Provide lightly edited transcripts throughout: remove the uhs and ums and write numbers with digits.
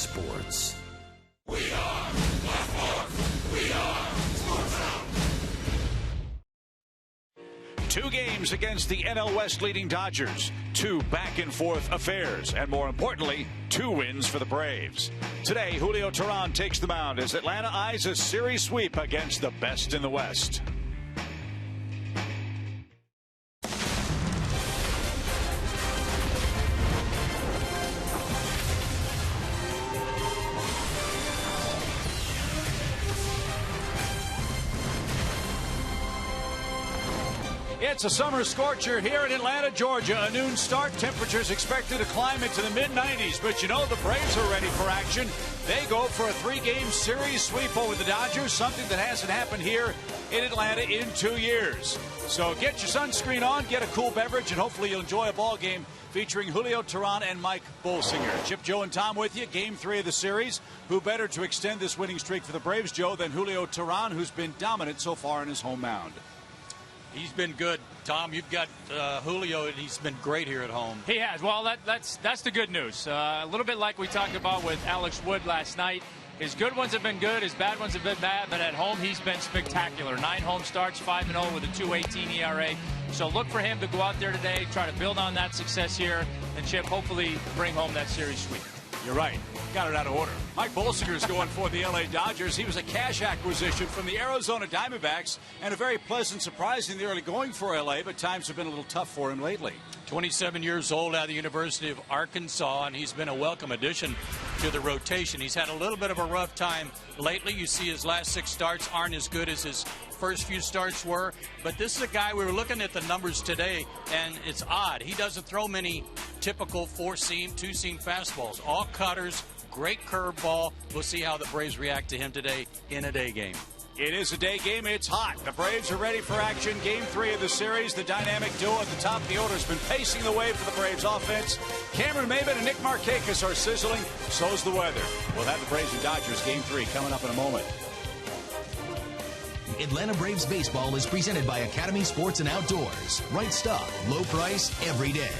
sports. We are Blackmore. We are Sports Zone. 2 games against the NL West leading Dodgers, 2 back-and-forth affairs, and more importantly, 2 wins for the Braves. Today, Julio Teheran takes the mound as Atlanta eyes a series sweep against the best in the West. It's a summer scorcher here in Atlanta, Georgia. A noon start. Temperatures expected to climb into the mid-90s. But you know the Braves are ready for action. They go for a 3-game series sweep over the Dodgers, something that hasn't happened here in Atlanta in 2 years. So get your sunscreen on, get a cool beverage, and hopefully you'll enjoy a ball game featuring Julio Teheran and Mike Bolsinger. Chip, Joe, and Tom with you. Game 3 of the series. Who better to extend this winning streak for the Braves, Joe, than Julio Teheran, who's been dominant so far in his home mound? He's been good. Tom, you've got Julio, and he's been great here at home. He has. Well, that's the good news. A little bit like we talked about with Alex Wood last night. His good ones have been good. His bad ones have been bad. But at home, he's been spectacular. 9 home starts, 5-0 with a 2.18 ERA. So look for him to go out there today, try to build on that success here, and Chip, hopefully bring home that series sweep. You're right. Got it out of order. Mike Bolsinger's going for the L.A. Dodgers. He was a cash acquisition from the Arizona Diamondbacks and a very pleasant surprise in the early going for L.A., but times have been a little tough for him lately. 27 years old out of the University of Arkansas, and he's been a welcome addition to the rotation. He's had a little bit of a rough time lately. You see his last 6 starts aren't as good as his first few starts were, but this is a guy, we were looking at the numbers today, and it's odd. He doesn't throw many typical 4-seam, 2-seam fastballs. All cutters, great curveball. We'll see how the Braves react to him today in a day game. It is a day game. It's hot. The Braves are ready for action. Game 3 of the series. The dynamic duo at the top of the order has been pacing the way for the Braves offense. Cameron Maybin and Nick Markakis are sizzling. So's the weather. We'll have the Braves and Dodgers Game 3 coming up in a moment. Atlanta Braves baseball is presented by Academy Sports and Outdoors. Right stuff, low price, every day.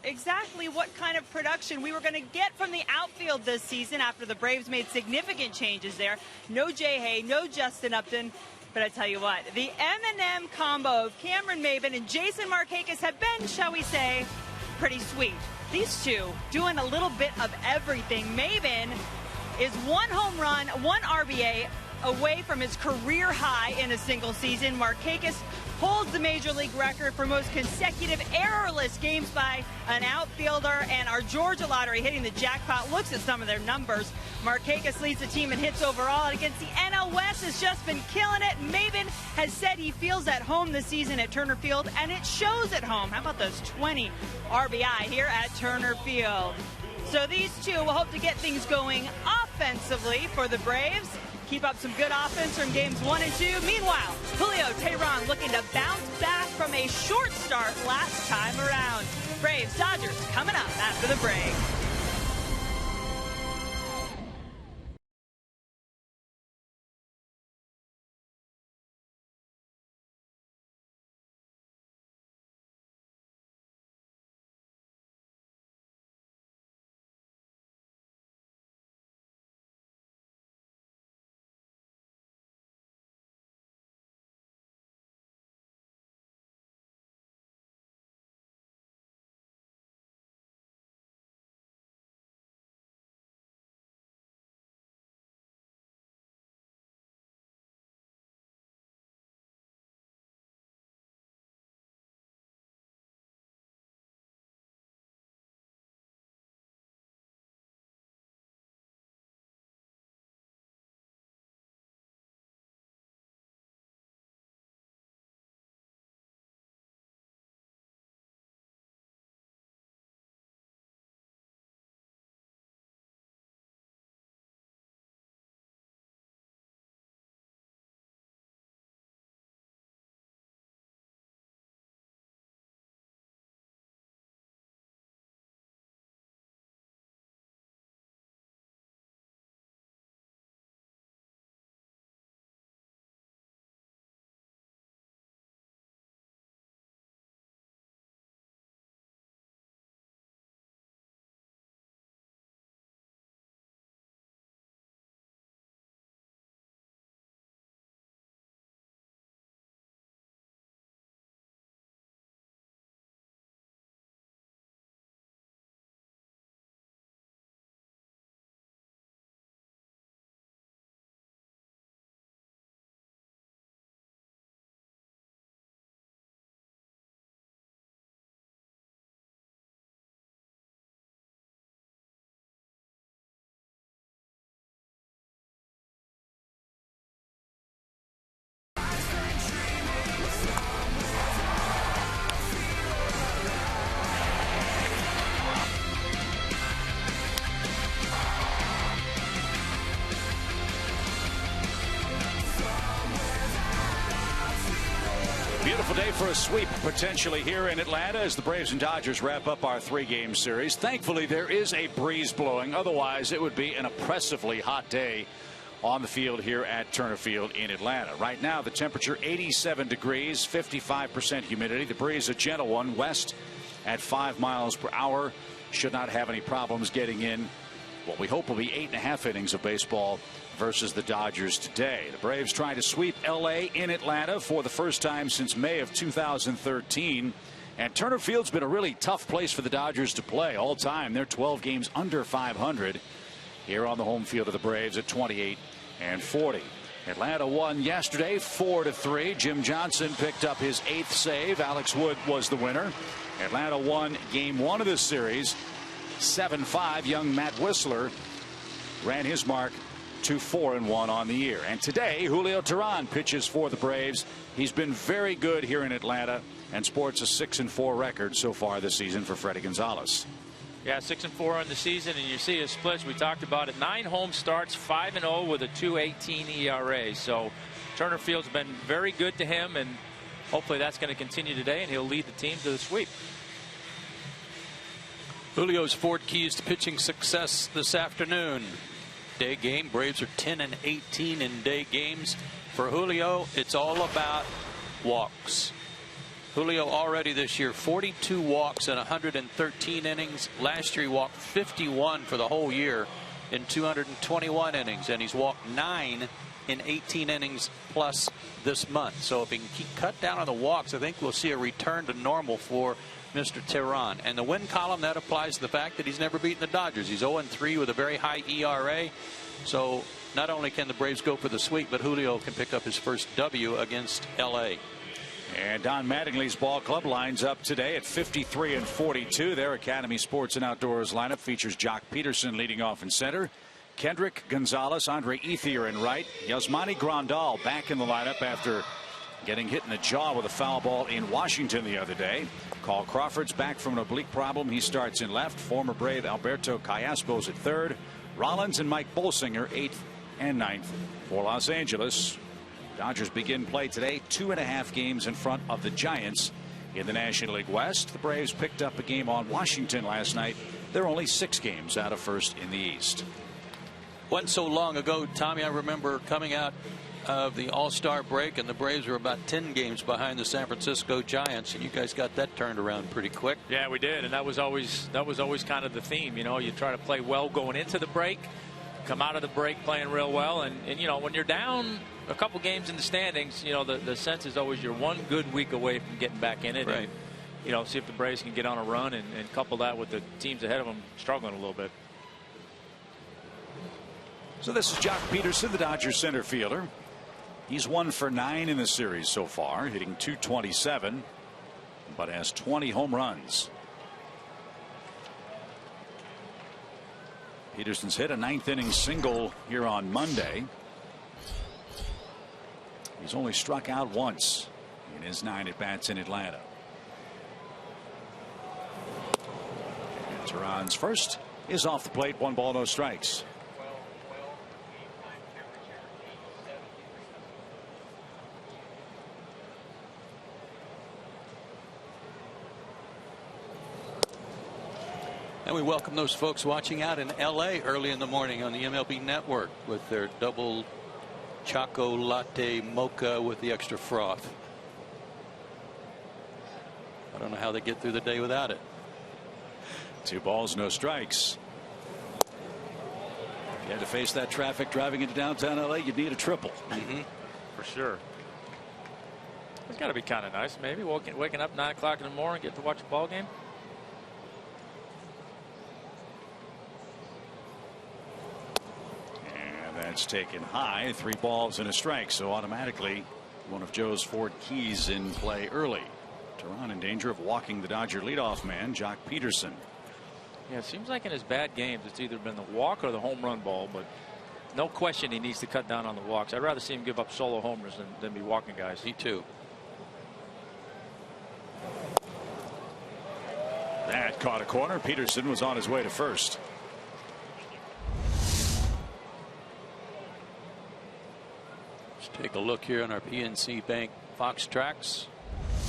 exactly what kind of production we were going to get from the outfield this season after the Braves made significant changes there. No Jay Hay, no Justin Upton. But I tell you what, the M&M combo of Cameron Maybin and Jason Markakis have been, shall we say, pretty sweet. These two doing a little bit of everything. Maybin is 1 home run, 1 RBI away from his career high in a single season. Markakis holds the major league record for most consecutive errorless games by an outfielder, and our Georgia Lottery hitting the jackpot looks at some of their numbers. Markakis leads the team in hits overall, and against the NL West has just been killing it. Maybin has said he feels at home this season at Turner Field, and it shows at home. How about those 20 RBI here at Turner Field? So these two will hope to get things going offensively for the Braves. Keep up some good offense from games 1 and 2. Meanwhile, Julio Teheran looking to bounce back from a short start last time around. Braves Dodgers coming up after the break. Beautiful day for a sweep potentially here in Atlanta as the Braves and Dodgers wrap up our 3-game series. Thankfully, there is a breeze blowing. Otherwise, it would be an oppressively hot day on the field here at Turner Field in Atlanta. Right now, the temperature 87 degrees, 55% humidity. The breeze a gentle one, west at 5 miles per hour. Should not have any problems getting in what we hope will be 8.5 innings of baseball versus the Dodgers today. The Braves trying to sweep LA in Atlanta for the first time since May of 2013. And Turner Field's been a really tough place for the Dodgers to play all time. They're 12 games under 500 here on the home field of the Braves at 28-40. Atlanta won yesterday 4-3. Jim Johnson picked up his 8th save. Alex Wood was the winner. Atlanta won game 1 of this series 7-5. Young Matt Whistler ran his mark to 4-1 on the year. And today, Julio Teheran pitches for the Braves. He's been very good here in Atlanta and sports a 6-4 record so far this season for Freddie Gonzalez. Yeah, 6-4 on the season, and you see his splits. We talked about it. 9 home starts, 5-0 with a 2.18 ERA. So Turner Field's been very good to him, and hopefully that's going to continue today, and he'll lead the team to the sweep. Julio's 4 keys to pitching success this afternoon. Day game, Braves are 10-18 in day games. For Julio, it's all about walks. Julio already this year 42 walks in 113 innings. Last year he walked 51 for the whole year in 221 innings, and he's walked 9 in 18 innings plus this month. So if he can cut down on the walks, I think we'll see a return to normal for Mr. Teheran. And the win column, that applies to the fact that he's never beaten the Dodgers. He's 0-3 with a very high ERA. So not only can the Braves go for the sweep, but Julio can pick up his first W against L.A. And Don Mattingly's ball club lines up today at 53 and 42. Their Academy Sports and Outdoors lineup features Jock Peterson leading off in center, Kendrick Gonzalez, Andre Ethier in right, Yasmani Grandal back in the lineup after getting hit in the jaw with a foul ball in Washington the other day. Carl Crawford's back from an oblique problem. He starts in left. Former Brave Alberto Callaspo's at third. Rollins and Mike Bolsinger 8th and 9th for Los Angeles. Dodgers begin play today 2.5 games in front of the Giants in the National League West. The Braves picked up a game on Washington last night. They're only 6 games out of first in the East. Wasn't so long ago, Tommy, I remember coming out of the All-Star break and the Braves were about 10 games behind the San Francisco Giants, and you guys got that turned around pretty quick. Yeah, we did, and that was always kind of the theme. You know, you try to play well going into the break, come out of the break playing real well, and you know, when you're down a couple games in the standings, you know, the sense is always you're one good week away from getting back in it. Right. And, you know, see if the Braves can get on a run and couple that with the teams ahead of them struggling a little bit. So this is Jock Peterson, the Dodgers center fielder. He's 1 for 9 in the series so far, hitting .227, but has 20 home runs. Peterson's hit a 9th inning single here on Monday. He's only struck out once in his 9 at-bats in Atlanta. And Teheran's first is off the plate, 1 ball, no strikes. And we welcome those folks watching out in L.A. early in the morning on the MLB Network with their double Choco Latte Mocha with the extra froth. I don't know how they get through the day without it. 2 balls, no strikes. If you had to face that traffic driving into downtown L.A., you'd need a triple. For sure. It's got to be kind of nice, maybe waking up 9 o'clock in the morning, get to watch a ball game. That's taken high, 3 balls and a strike. So automatically one of Joe's Ford keys in play early. Teheran in danger of walking the Dodger leadoff man, Jock Peterson. Yeah, it seems like in his bad games it's either been the walk or the home run ball, but no question he needs to cut down on the walks. I'd rather see him give up solo homers than be walking guys. Me too. That caught a corner. Peterson was on his way to first. Take a look here on our PNC Bank Fox tracks.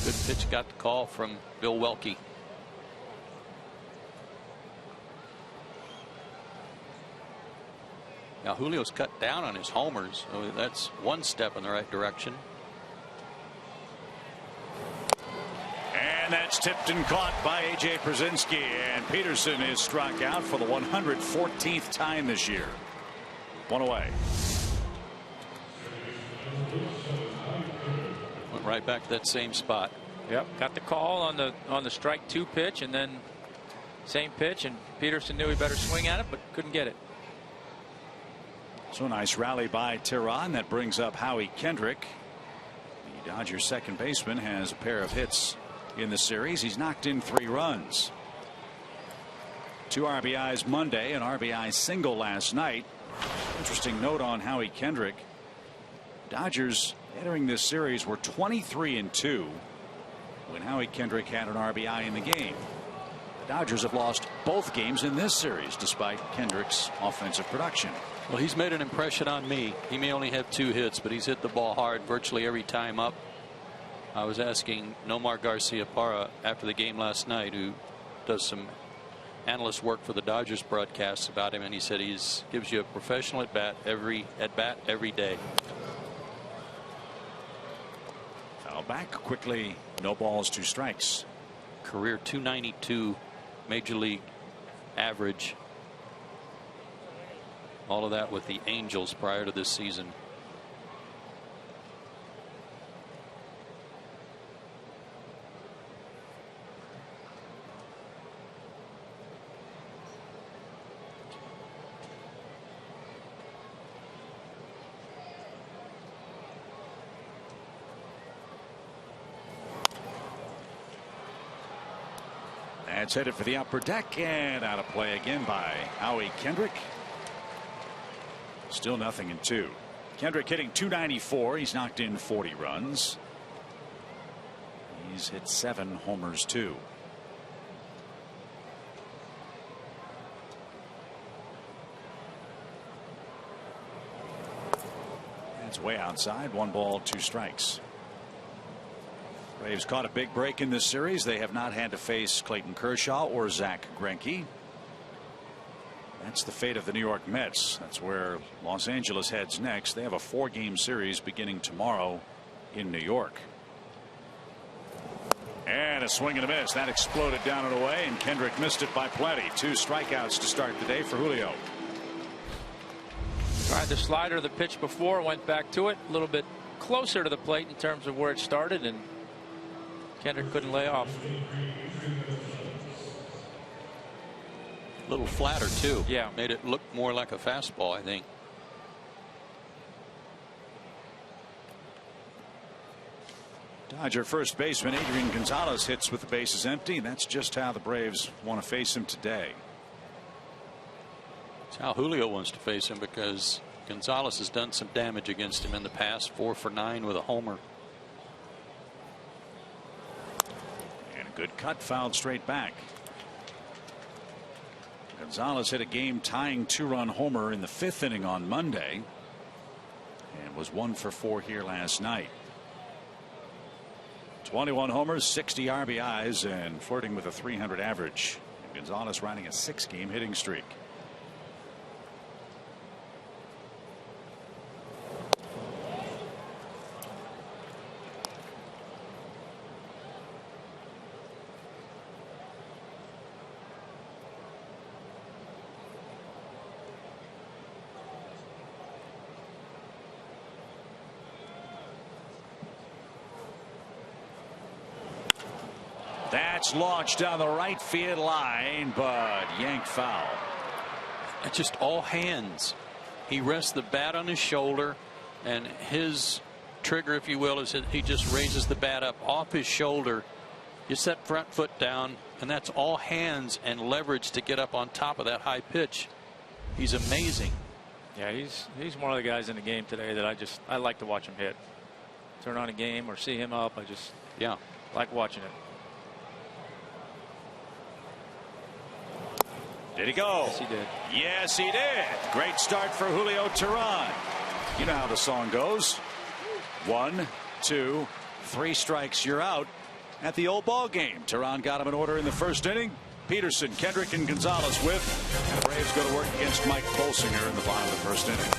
Good pitch, got the call from Bill Welke. Now Julio's cut down on his homers, so that's one step in the right direction. And that's tipped and caught by A.J. Przinsky, and Peterson is struck out for the 114th time this year. 1 away. Went right back to that same spot. Yep, got the call on the strike 2 pitch, and then same pitch, and Peterson knew he better swing at it, but couldn't get it. So nice rally by Teheran. That brings up Howie Kendrick. The Dodgers second baseman has a pair of hits in the series. He's knocked in 3 runs. 2 RBIs Monday, an RBI single last night. Interesting note on Howie Kendrick. Dodgers entering this series were 23-2 when Howie Kendrick had an RBI in the game. The Dodgers have lost both games in this series despite Kendrick's offensive production. Well, he's made an impression on me. He may only have 2 hits, but he's hit the ball hard virtually every time up. I was asking Nomar Garcia-Parra after the game last night, who does some analyst work for the Dodgers broadcasts, about him, and he said he gives you a professional at bat every day. Well, back quickly. No balls, 2 strikes. Career .292 major league average. All of that with the Angels prior to this season. That's headed for the upper deck and out of play again by Howie Kendrick. Still 0-2. Kendrick hitting .294. He's knocked in 40 runs. He's hit 7 homers too. It's way outside. 1 ball, 2 strikes. Braves caught a big break in this series. They have not had to face Clayton Kershaw or Zach Greinke. That's the fate of the New York Mets. That's where Los Angeles heads next. They have a 4-game series beginning tomorrow in New York. And a swing and a miss. That exploded down and away, and Kendrick missed it by plenty. 2 strikeouts to start the day for Julio. Tried the slider, the pitch before, went back to it. A little bit closer to the plate in terms of where it started, and Kendrick couldn't lay off. A little flatter too. Yeah. Made it look more like a fastball, I think. Dodger first baseman Adrian Gonzalez hits with the bases empty. That's just how the Braves want to face him today. It's how Julio wants to face him, because Gonzalez has done some damage against him in the past. 4 for 9 with a homer. And a good cut, fouled straight back. Gonzalez hit a game-tying 2-run homer in the 5th inning on Monday, and was 1 for 4 here last night. 21 homers, 60 RBIs, and flirting with a .300 average. And Gonzalez riding a 6-game hitting streak. That's launched down the right field line, but yanked foul. It's just all hands. He rests the bat on his shoulder, and his trigger, if you will, is that he just raises the bat up off his shoulder, gets that front foot down, and that's all hands and leverage to get up on top of that high pitch. He's amazing. Yeah, he's one of the guys in the game today that I like to watch him hit. Turn on a game or see him up. I just like watching it. Did he go? Yes, he did. Yes, he did. Great start for Julio Teheran. You know how the song goes. 1, 2, 3 strikes, you're out. At the old ball game, Teheran got him in order in the 1st inning. Peterson, Kendrick, and Gonzalez with. And the Braves go to work against Mike Bolsinger in the bottom of the 1st inning.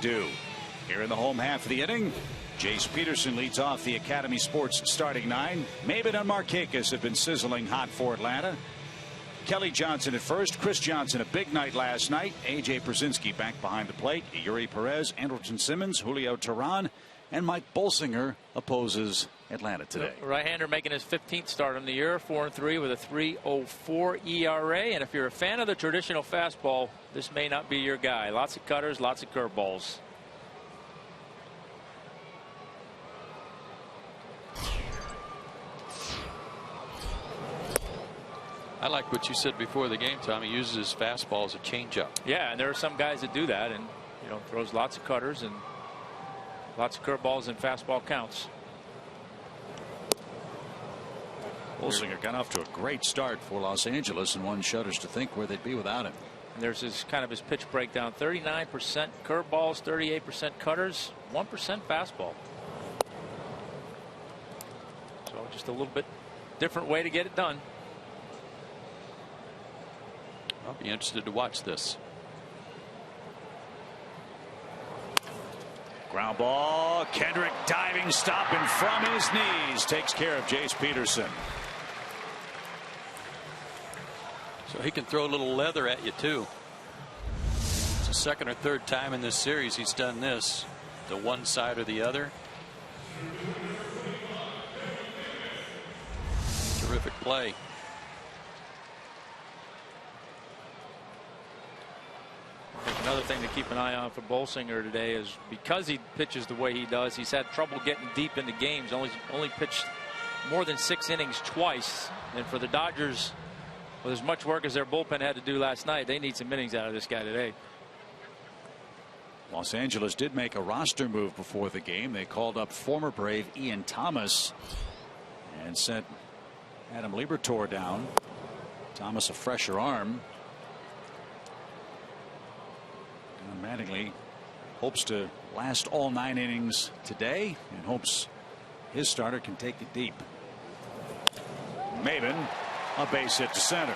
do. Here in the home half of the inning, Jace Peterson leads off the Academy Sports starting nine. Maben and Markakis have been sizzling hot for Atlanta. Kelly Johnson at first. Chris Johnson a big night last night. A.J. Przinsky back behind the plate. Yuri Perez, Andrelton Simmons, Julio Teheran, and Mike Bolsinger opposes Atlanta today. Right-hander making his 15th start on the year, 4-3 with a 3.04 ERA. And if you're a fan of the traditional fastball, this may not be your guy. Lots of cutters, lots of curveballs. I like what you said before the game, Tom. He uses his fastball as a changeup. Yeah, and there are some guys that do that, and throws lots of cutters and lots of curveballs and fastball counts. Bolsinger got off to a great start for Los Angeles, and one shudders to think where they'd be without him. And there's his pitch breakdown: 39% curveballs, 38% cutters, 1% fastball. So just a little bit different way to get it done. I'll be interested to watch this. Ground ball. Kendrick diving stop and from his knees takes care of Jace Peterson. So he can throw a little leather at you too. It's the second or third time in this series he's done this to one side or the other. Terrific play. Another thing to keep an eye on for Bolsinger today is because he pitches the way he does, he's had trouble getting deep into games. Only pitched more than 6 innings twice. And for the Dodgers, with as much work as their bullpen had to do last night, they need some innings out of this guy today. Los Angeles did make a roster move before the game. They called up former Brave Ian Thomas and sent Adam Liberatore down. Thomas a fresher arm. Mattingly hopes to last all 9 innings today and hopes his starter can take it deep. Maben a base hit to center.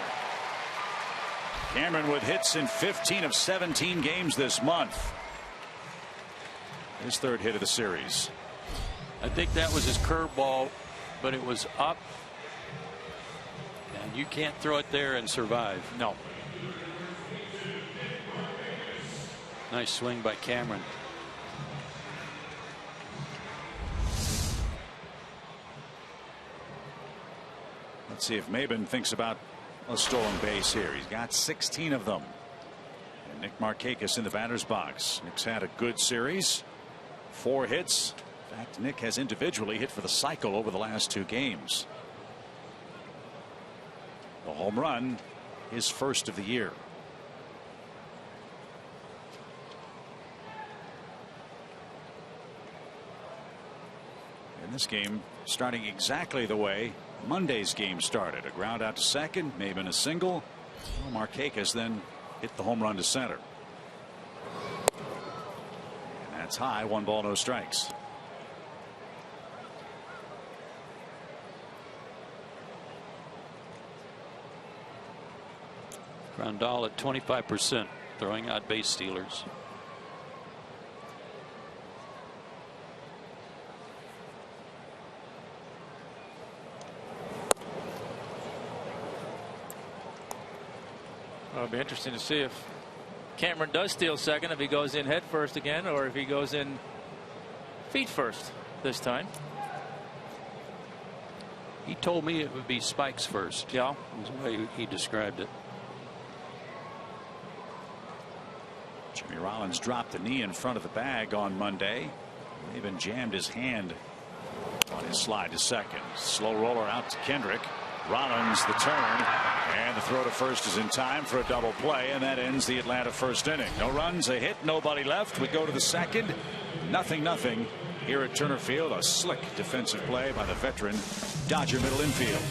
Cameron with hits in 15 of 17 games this month. His 3rd hit of the series. I think that was his curveball, but it was up, and you can't throw it there and survive. No. Nice swing by Cameron. Let's see if Maben thinks about a stolen base here. He's got 16 of them. And Nick Markakis in the batter's box. Nick's had a good series. 4 hits. In fact, Nick has individually hit for the cycle over the last 2 games. The home run, his first of the year. In this game starting exactly the way Monday's game started. A ground out to second, Maben a single. Markakis then hit the home run to center. And that's high. 1 ball, no strikes. Grandal at 25%, throwing out base stealers. It'll be interesting to see if Cameron does steal second, if he goes in head first again, or if he goes in feet first this time. He told me it would be spikes first. Yeah. Was the way he described it. Jimmy Rollins dropped the knee in front of the bag on Monday. Even jammed his hand on his slide to second. Slow roller out to Kendrick. Rollins the turn, and the throw to first is in time for a double play, and that ends the Atlanta first inning. No runs, a hit, nobody left. We go to the second. 0-0 here at Turner Field. A slick defensive play by the veteran Dodger middle infield.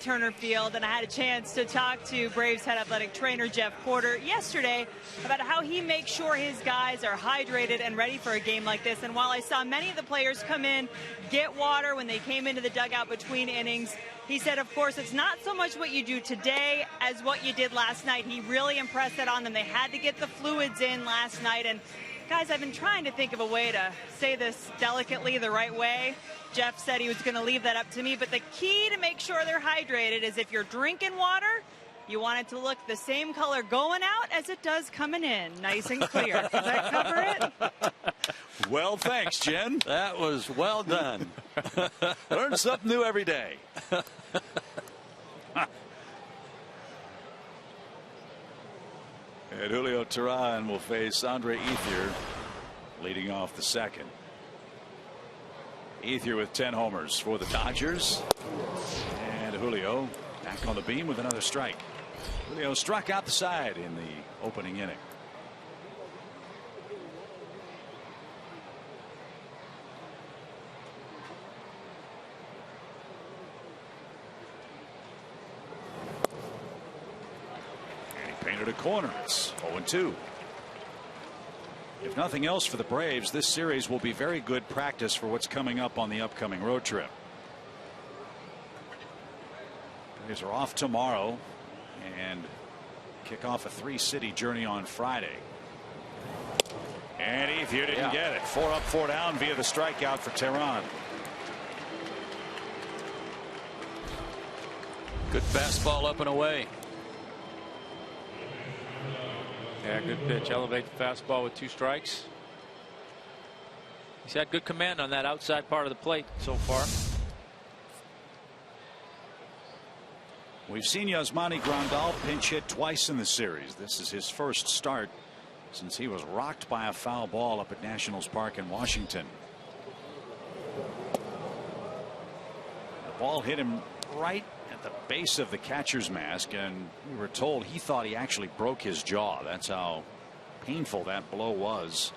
Turner Field, and I had a chance to talk to Braves head athletic trainer Jeff Porter yesterday about how he makes sure his guys are hydrated and ready for a game like this. And while I saw many of the players come in, get water when they came into the dugout between innings, he said, of course, it's not so much what you do today as what you did last night. He really impressed that on them. They had to get the fluids in last night. And guys, I've been trying to think of a way to say this delicately the right way. Jeff said he was going to leave that up to me. But the key to make sure they're hydrated is if you're drinking water, you want it to look the same color going out as it does coming in. Nice and clear. Does that cover it? Well, thanks, Jen. That was well done. Learn something new every day. And Julio Teheran will face Andre Ethier leading off the second. Ethier with 10 homers for the Dodgers. And Julio back on the beam with another strike. Julio struck out the side in the opening inning. Painted a corner. It's 0-2. If nothing else for the Braves, this series will be very good practice for what's coming up on the upcoming road trip. Braves are off tomorrow and kick off a 3-city journey on Friday. And Ethier didn't get it. 4 up, 4 down via the strikeout for Teheran. Good fastball up and away. Yeah, good pitch. Elevate the fastball with 2 strikes. He's had good command on that outside part of the plate so far. We've seen Yasmani Grandal pinch hit twice in the series. This is his first start since he was rocked by a foul ball up at Nationals Park in Washington. The ball hit him right at the base of the catcher's mask, and we were told he thought he actually broke his jaw. That's how painful that blow was.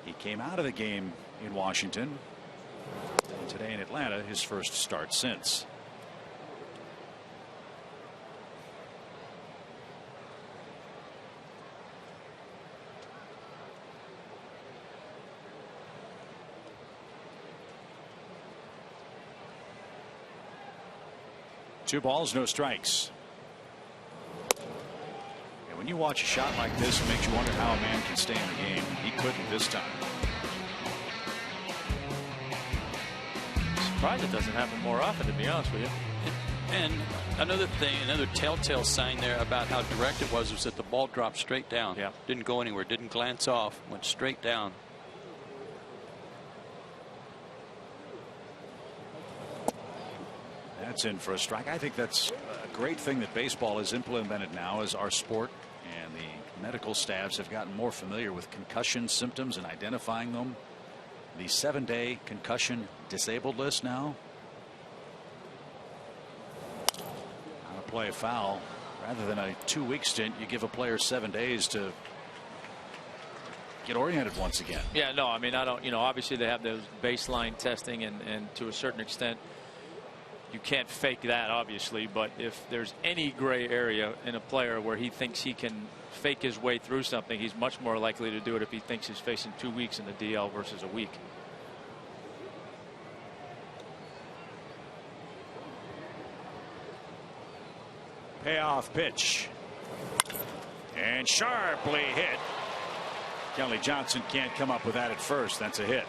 He came out of the game in Washington, and today in Atlanta, his first start since. Two balls, no strikes. And when you watch a shot like this, it makes you wonder how a man can stay in the game. He couldn't this time. Surprised it doesn't happen more often, to be honest with you. And another thing, another telltale sign there about how direct it was that the ball dropped straight down. Yeah. Didn't go anywhere, didn't glance off, went straight down. That's in for a strike. I think that's a great thing that baseball has implemented now as our sport, and the medical staffs have gotten more familiar with concussion symptoms and identifying them. The 7-day concussion disabled list now. How to play a foul. Rather than a 2-week stint, you give a player 7 days to get oriented once again. Yeah, no, I mean, I don't, obviously they have those baseline testing, and to a certain extent, you can't fake that, obviously, but if there's any gray area in a player where he thinks he can fake his way through something, he's much more likely to do it if he thinks he's facing 2 weeks in the DL versus a week. Payoff pitch. And sharply hit. Kelly Johnson can't come up with that at first. That's a hit.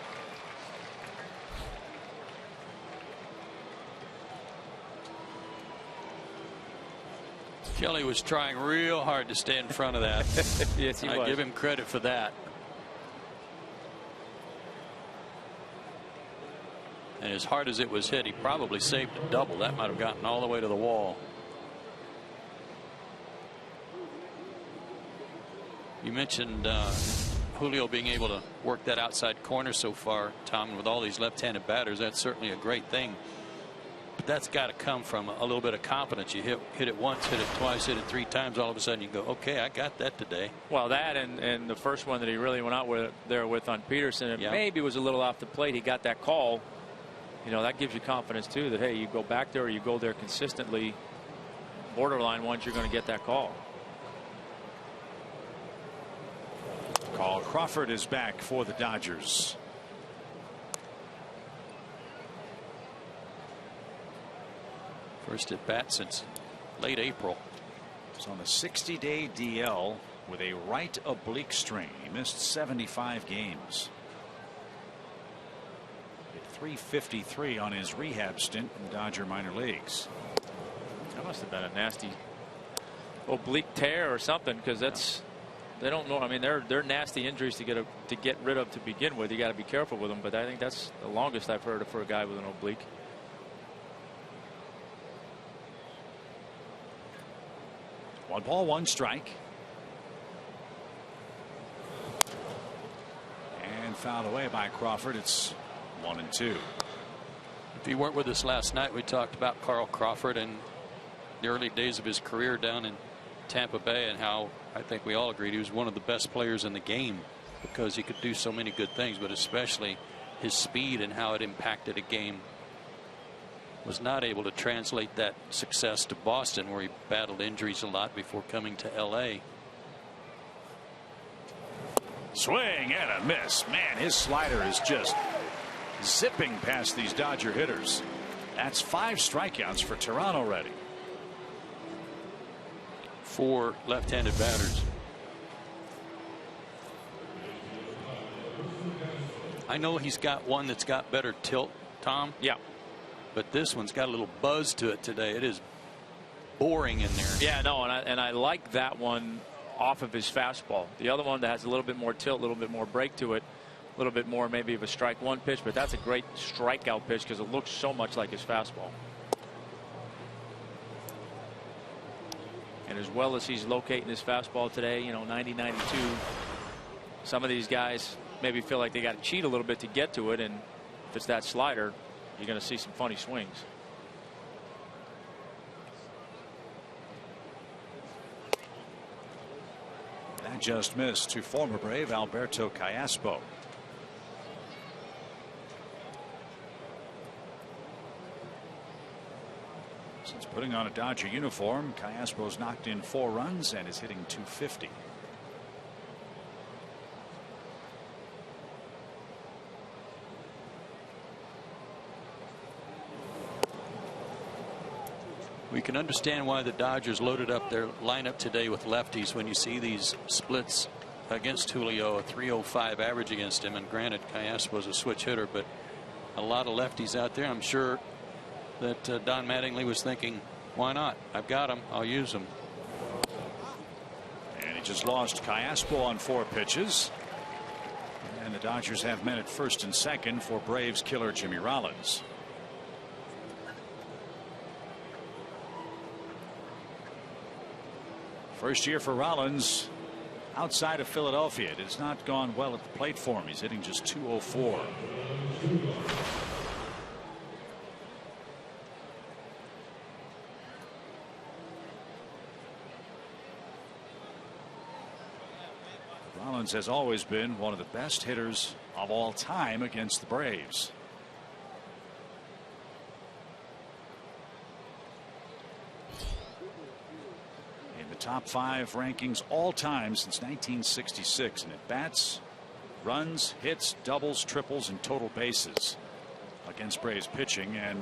Kelly was trying real hard to stay in front of that. Yes, he was. I give him credit for that. And as hard as it was hit, he probably saved a double. That might have gotten all the way to the wall. You mentioned Julio being able to work that outside corner so far, Tom, with all these left-handed batters. That's certainly a great thing. But that's got to come from a little bit of confidence. You hit it once, hit it twice, hit it 3 times. All of a sudden you go, okay, I got that today. Well, that and the first one that he really went out with on Peterson, it maybe was a little off the plate. He got that call you know, that gives you confidence too that, hey, you go back there or you go there consistently, borderline ones, you're going to get that call. Carl Crawford is back for the Dodgers. First at bat since late April. He's on a 60-day DL with a right oblique strain. He missed 75 games. Hit .353 on his rehab stint in the Dodger minor leagues. That must have been a nasty oblique tear or something, because that's, they don't know. I mean, they're nasty injuries to get rid of to begin with. You got to be careful with them. But I think that's the longest I've heard of for a guy with an oblique. 1 ball, 1 strike. And fouled away by Crawford. It's 1-2. If you weren't with us last night, we talked about Carl Crawford and the early days of his career down in Tampa Bay, and how I think we all agreed he was one of the best players in the game because he could do so many good things, but especially his speed and how it impacted a game. Was not able to translate that success to Boston, where he battled injuries a lot before coming to LA. Swing and a miss. Man, his slider is just zipping past these Dodger hitters. That's 5 strikeouts for Toronto already. 4 left-handed batters. I know he's got one that's got better tilt, Tom. Yeah. But this one's got a little buzz to it today. It is boring in there. Yeah, no, and I like that one off of his fastball. The other one that has a little bit more tilt, a little bit more break to it, a little bit more maybe of a strike one pitch, but that's a great strikeout pitch because it looks so much like his fastball. And as well as he's locating his fastball today, you know, 90, 92, some of these guys maybe feel like they got to cheat a little bit to get to it, and if it's that slider, you're going to see some funny swings. That just missed to former Brave Alberto Callaspo. Since putting on a Dodger uniform, Callaspo's knocked in 4 runs and is hitting .250. We can understand why the Dodgers loaded up their lineup today with lefties when you see these splits against Julio, a .305 average against him, and granted Callaspo was a switch hitter, but a lot of lefties out there. I'm sure that Don Mattingly was thinking, why not? I've got them, I'll use them. And he just lost Callaspo on 4 pitches, and the Dodgers have men at first and second for Braves killer Jimmy Rollins. First year for Rollins outside of Philadelphia. It has not gone well at the plate for him. He's hitting just .204. Rollins has always been one of the best hitters of all time against the Braves. Top 5 rankings all time since 1966 in at bats, runs, hits, doubles, triples, and total bases against Braves pitching, and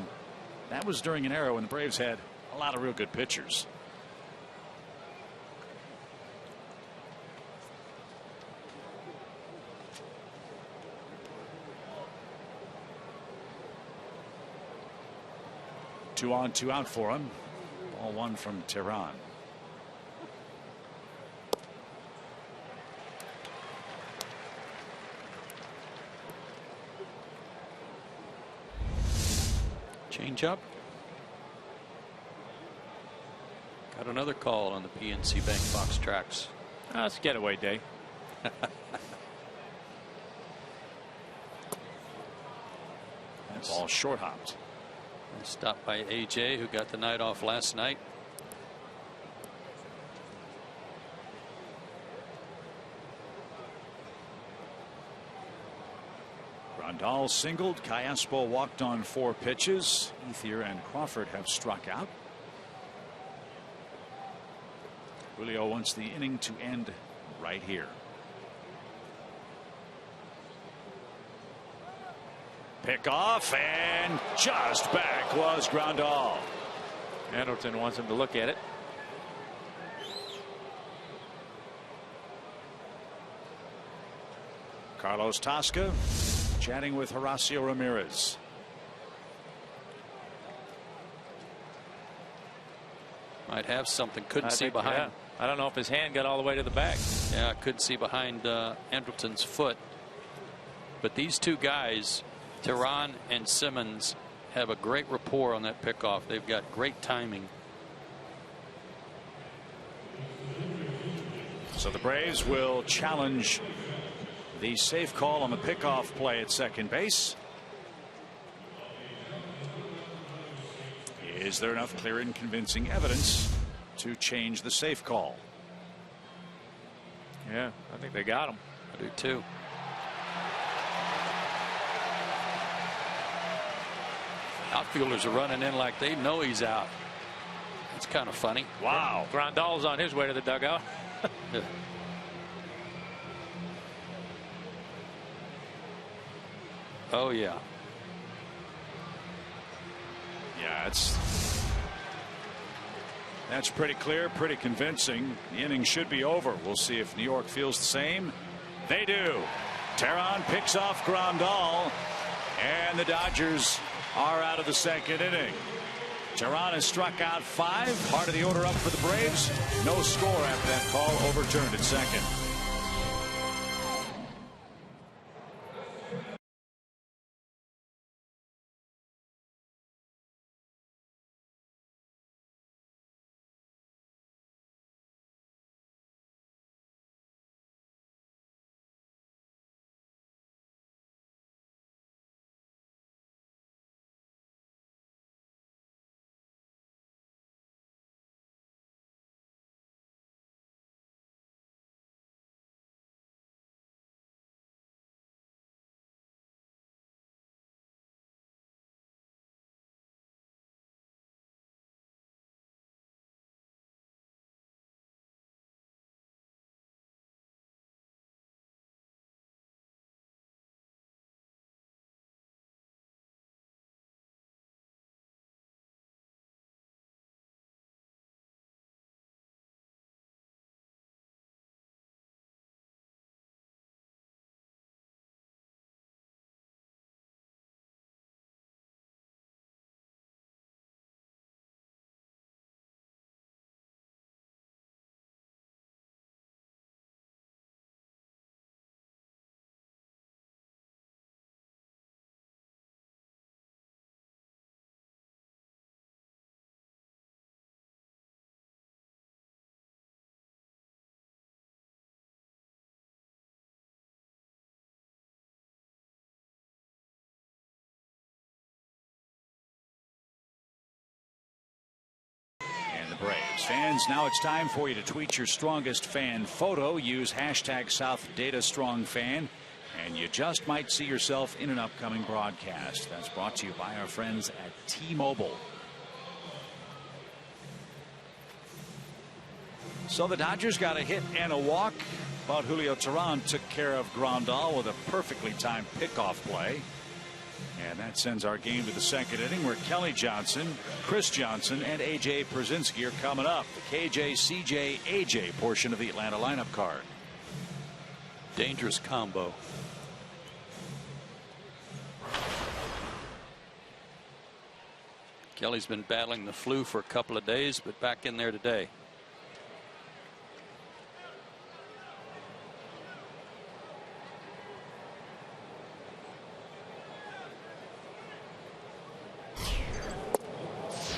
that was during an era when the Braves had a lot of real good pitchers. Two on, 2 out for him. Ball 1 from Tehran. Change up. Got another call on the PNC Bank box tracks. It's a getaway day. That ball short hopped. Stopped by AJ, who got the night off last night. Grandal singled. Callaspo walked on 4 pitches. Ethier and Crawford have struck out. Julio wants the inning to end right here. Pick off and just back was Grandal. Andrelton wants him to look at it. Carlos Tosca chatting with Horacio Ramirez. Might have something. Couldn't see behind. Yeah. I don't know if his hand got all the way to the bag. Yeah, couldn't see behind Andrelton's foot. But these two guys, Teheran and Simmons, have a great rapport on that pickoff. They've got great timing. So the Braves will challenge the safe call on the pickoff play at second base. Is there enough clear and convincing evidence to change the safe call? Yeah, I think they got him. I do too. Outfielders are running in like they know he's out. It's kind of funny. Wow. Grandal's on his way to the dugout. Yeah. Oh yeah. Yeah, that's pretty clear, pretty convincing. The inning should be over. We'll see if New York feels the same. They do. Teheran picks off Grandal, and the Dodgers are out of the second inning. Teheran has struck out 5. Part of the order up for the Braves. No score after that call, overturned at second. Braves fans, now it's time for you to tweet your strongest fan photo. Use hashtag SouthDataStrongFan, and you just might see yourself in an upcoming broadcast. That's brought to you by our friends at T-Mobile. So the Dodgers got a hit and a walk, but Julio Teheran took care of Grandal with a perfectly timed pickoff play. And that sends our game to the second inning, where Kelly Johnson, Chris Johnson, and A.J. Pierzynski are coming up. The KJ, CJ, A.J. portion of the Atlanta lineup card. Dangerous combo. Kelly's been battling the flu for a couple of days, but back in there today.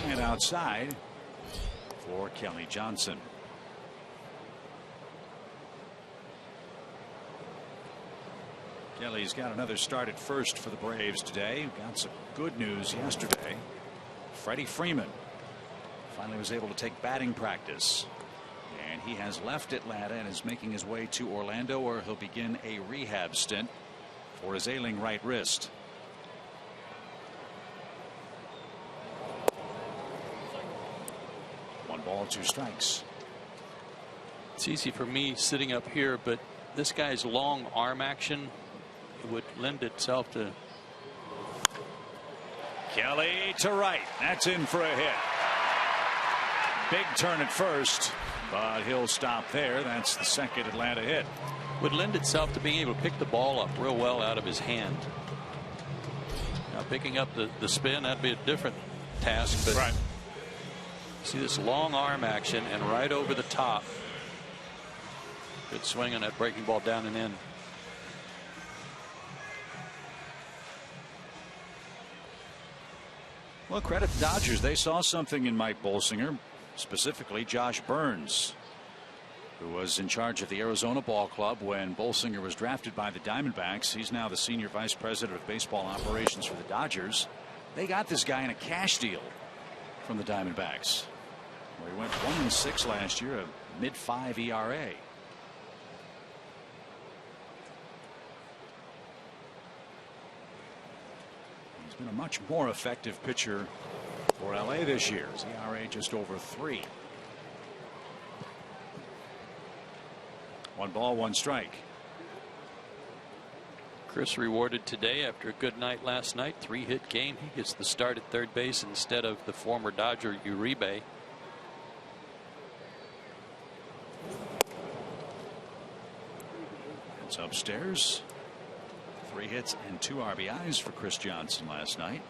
And outside for Kelly Johnson. Kelly's got another start at first for the Braves today. Got some good news yesterday. Freddie Freeman finally was able to take batting practice, and he has left Atlanta and is making his way to Orlando, where he'll begin a rehab stint for his ailing right wrist. One ball, 2 strikes. It's easy for me sitting up here, but this guy's long arm action would lend itself to. Kelly to right. That's in for a hit. Big turn at first, but he'll stop there. That's the second Atlanta hit. Would lend itself to being able to pick the ball up real well out of his hand. Now picking up the spin, that'd be a different task. But right. See this long arm action and right over the top. Good swing on that breaking ball down and in. Well, credit the Dodgers. They saw something in Mike Bolsinger, specifically Josh Burns, who was in charge of the Arizona ball club when Bolsinger was drafted by the Diamondbacks. He's now the senior vice president of baseball operations for the Dodgers. They got this guy in a cash deal from the Diamondbacks, where he went 1-6 last year, a mid-5 ERA. He's been a much more effective pitcher for LA this year. His ERA just over 3. 1 ball, 1 strike. Chris rewarded today after a good night last night. 3-hit game. He gets the start at third base instead of the former Dodger Uribe. It's upstairs. 3 hits and 2 RBIs for Chris Johnson last night.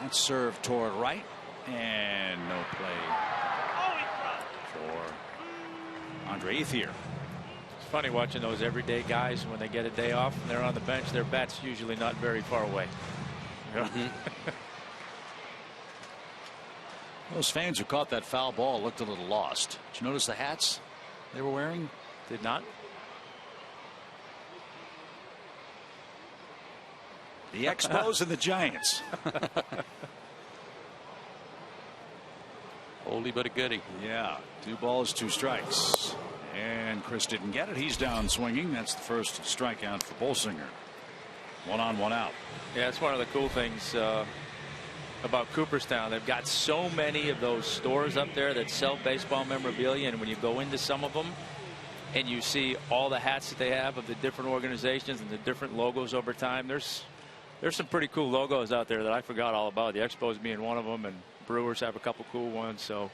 That's served toward right, and no play for Andre Ethier. It's funny watching those everyday guys when they get a day off and they're on the bench. Their bat's usually not very far away. Those fans who caught that foul ball looked a little lost. Did you notice the hats they were wearing? Did not. The Expos and the Giants. Oldie but a goodie. Yeah, 2 balls, 2 strikes. And Chris didn't get it. He's down swinging. That's the first strikeout for Bolsinger. 1 on, 1 out. Yeah, it's one of the cool things about Cooperstown. They've got so many of those stores up there that sell baseball memorabilia, and when you go into some of them and you see all the hats that they have of the different organizations and the different logos over time, there's some pretty cool logos out there that I forgot all about. The Expos being one of them, and Brewers have a couple cool ones. So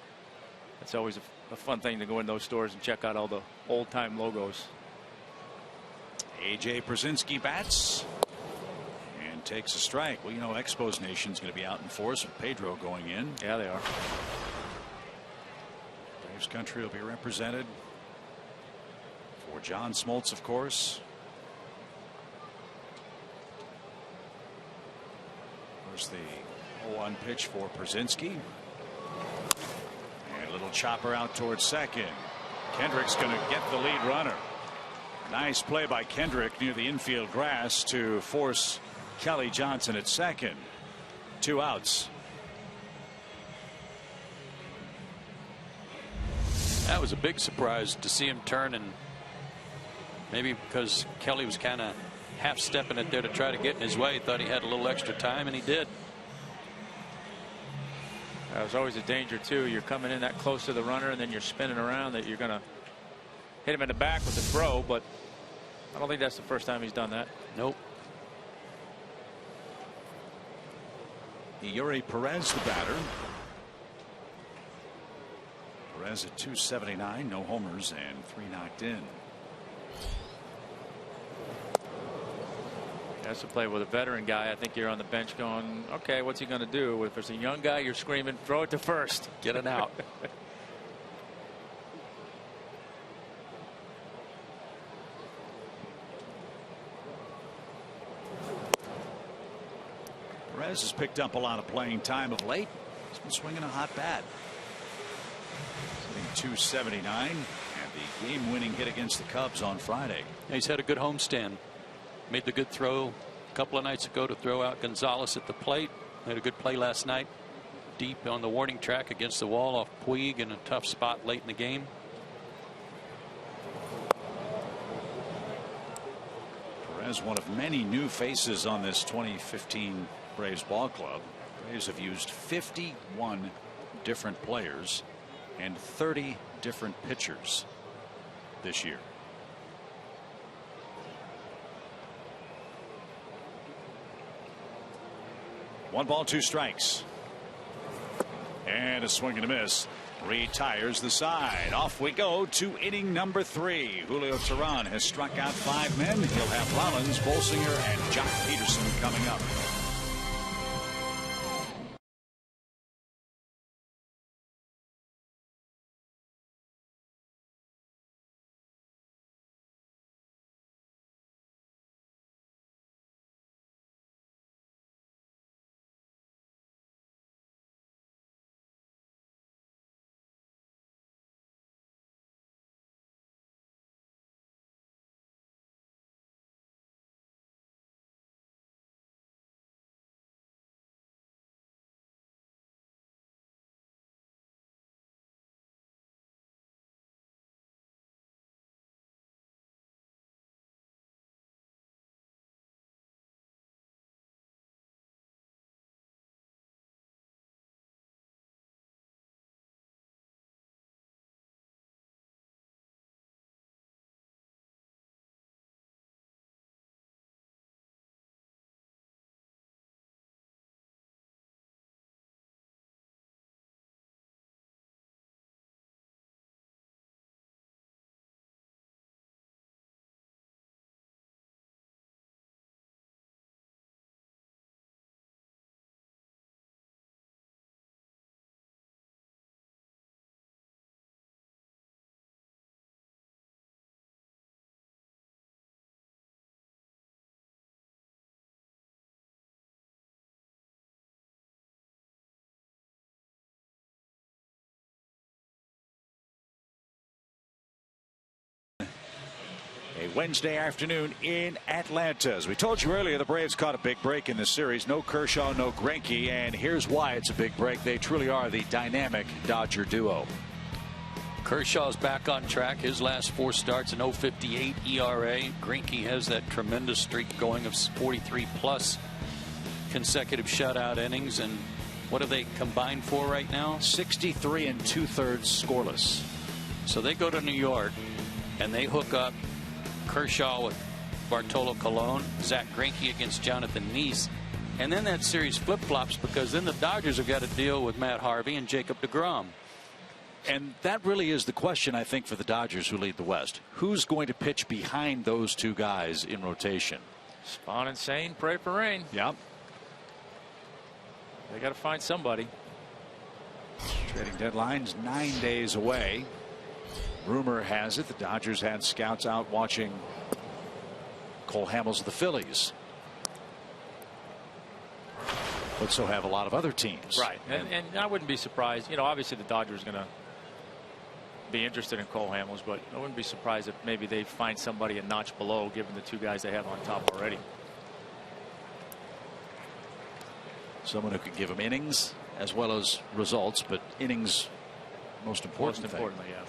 it's always a fun thing to go in those stores and check out all the old time logos. A.J. Przinsky bats and takes a strike. Well, you know, Expos Nation's going to be out in force with Pedro going in. Yeah, they are. Braves country will be represented for John Smoltz, of course. There's the 0-1 pitch for Przinsky. And a little chopper out towards second. Kendrick's going to get the lead runner. Nice play by Kendrick near the infield grass to force Kelly Johnson at second. 2 outs. That was a big surprise to see him turn, and maybe because Kelly was kind of half stepping it there to try to get in his way. Thought he had a little extra time, and he did. That was always a danger too. You're coming in that close to the runner and then you're spinning around, that you're going to hit him in the back with the throw, but I don't think that's the first time he's done that. Nope. Yuri Perez, the batter. Perez at 279, no homers and 3 knocked in. That's to play with a veteran guy. I think you're on the bench going, okay, what's he going to do? If there's a young guy, you're screaming, throw it to first. Get it out. Perez has picked up a lot of playing time of late. He's been swinging a hot bat. Hitting 279 and the game-winning hit against the Cubs on Friday. He's had a good homestand. Made the good throw couple of nights ago to throw out Gonzalez at the plate. Had a good play last night, deep on the warning track against the wall off Puig in a tough spot late in the game. Perez, one of many new faces on this 2015 Braves ball club. Braves have used 51 different players and 30 different pitchers this year. One ball, two strikes. And a swing and a miss. Retires the side. Off we go to inning number 3. Julio Teheran has struck out 5 men. He'll have Rollins, Bolsinger, and Jock Peterson coming up. A Wednesday afternoon in Atlanta. As we told you earlier, the Braves caught a big break in this series. No Kershaw, no Greinke, and here's why it's a big break. They truly are the dynamic Dodger duo. Kershaw's back on track. His last 4 starts, an 0.58 ERA. Greinke has that tremendous streak going of 43 plus consecutive shutout innings. And what are they combined for right now? 63 2/3 scoreless. So they go to New York and they hook up Kershaw with Bartolo Colon, Zach Greinke against Jonathan Neese, and then that series flip-flops because then the Dodgers have got to deal with Matt Harvey and Jacob deGrom. And that really is the question, I think, for the Dodgers, who lead the West. Who's going to pitch behind those two guys in rotation? Spawn and Sane, pray for rain. Yep. They got to find somebody. Trading deadline's 9 days away. Rumor has it the Dodgers had scouts out watching Cole Hamels of the Phillies. But so have a lot of other teams. Right. And I wouldn't be surprised. You know, obviously the Dodgers are going to be interested in Cole Hamels, but I wouldn't be surprised if maybe they find somebody a notch below, given the 2 guys they have on top already. Someone who can give them innings as well as results, but innings most importantly, yeah.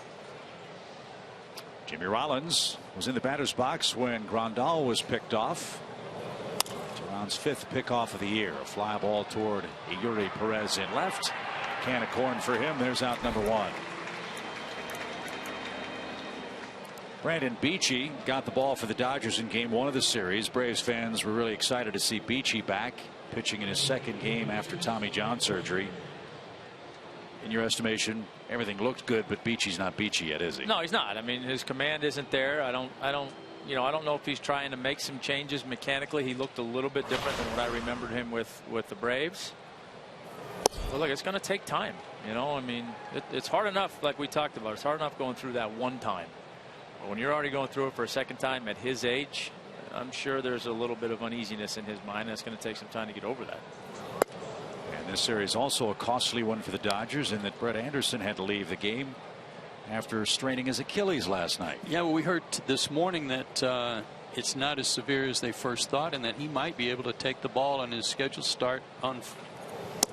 Jimmy Rollins was in the batter's box when Grandal was picked off. Teheran's 5th pickoff of the year. A fly ball toward Yuri Perez in left. Can of corn for him. There's out number 1. Brandon Beachy got the ball for the Dodgers in game 1 of the series. Braves fans were really excited to see Beachy back, pitching in his 2nd game after Tommy John surgery. In your estimation, everything looked good, but Beachy's not Beachy yet, is he? No, he's not. I mean, his command isn't there. I don't know if he's trying to make some changes mechanically. He looked a little bit different than what I remembered him with the Braves. But look, it's going to take time. You know, I mean, it's hard enough, like we talked about. It's hard enough going through that one time. But when you're already going through it for a 2nd time at his age, I'm sure there's a little bit of uneasiness in his mind. That's going to take some time to get over that. And this series also a costly one for the Dodgers in that Brett Anderson had to leave the game after straining his Achilles last night. Yeah, well, we heard this morning that it's not as severe as they first thought, and that he might be able to take the ball on his scheduled start on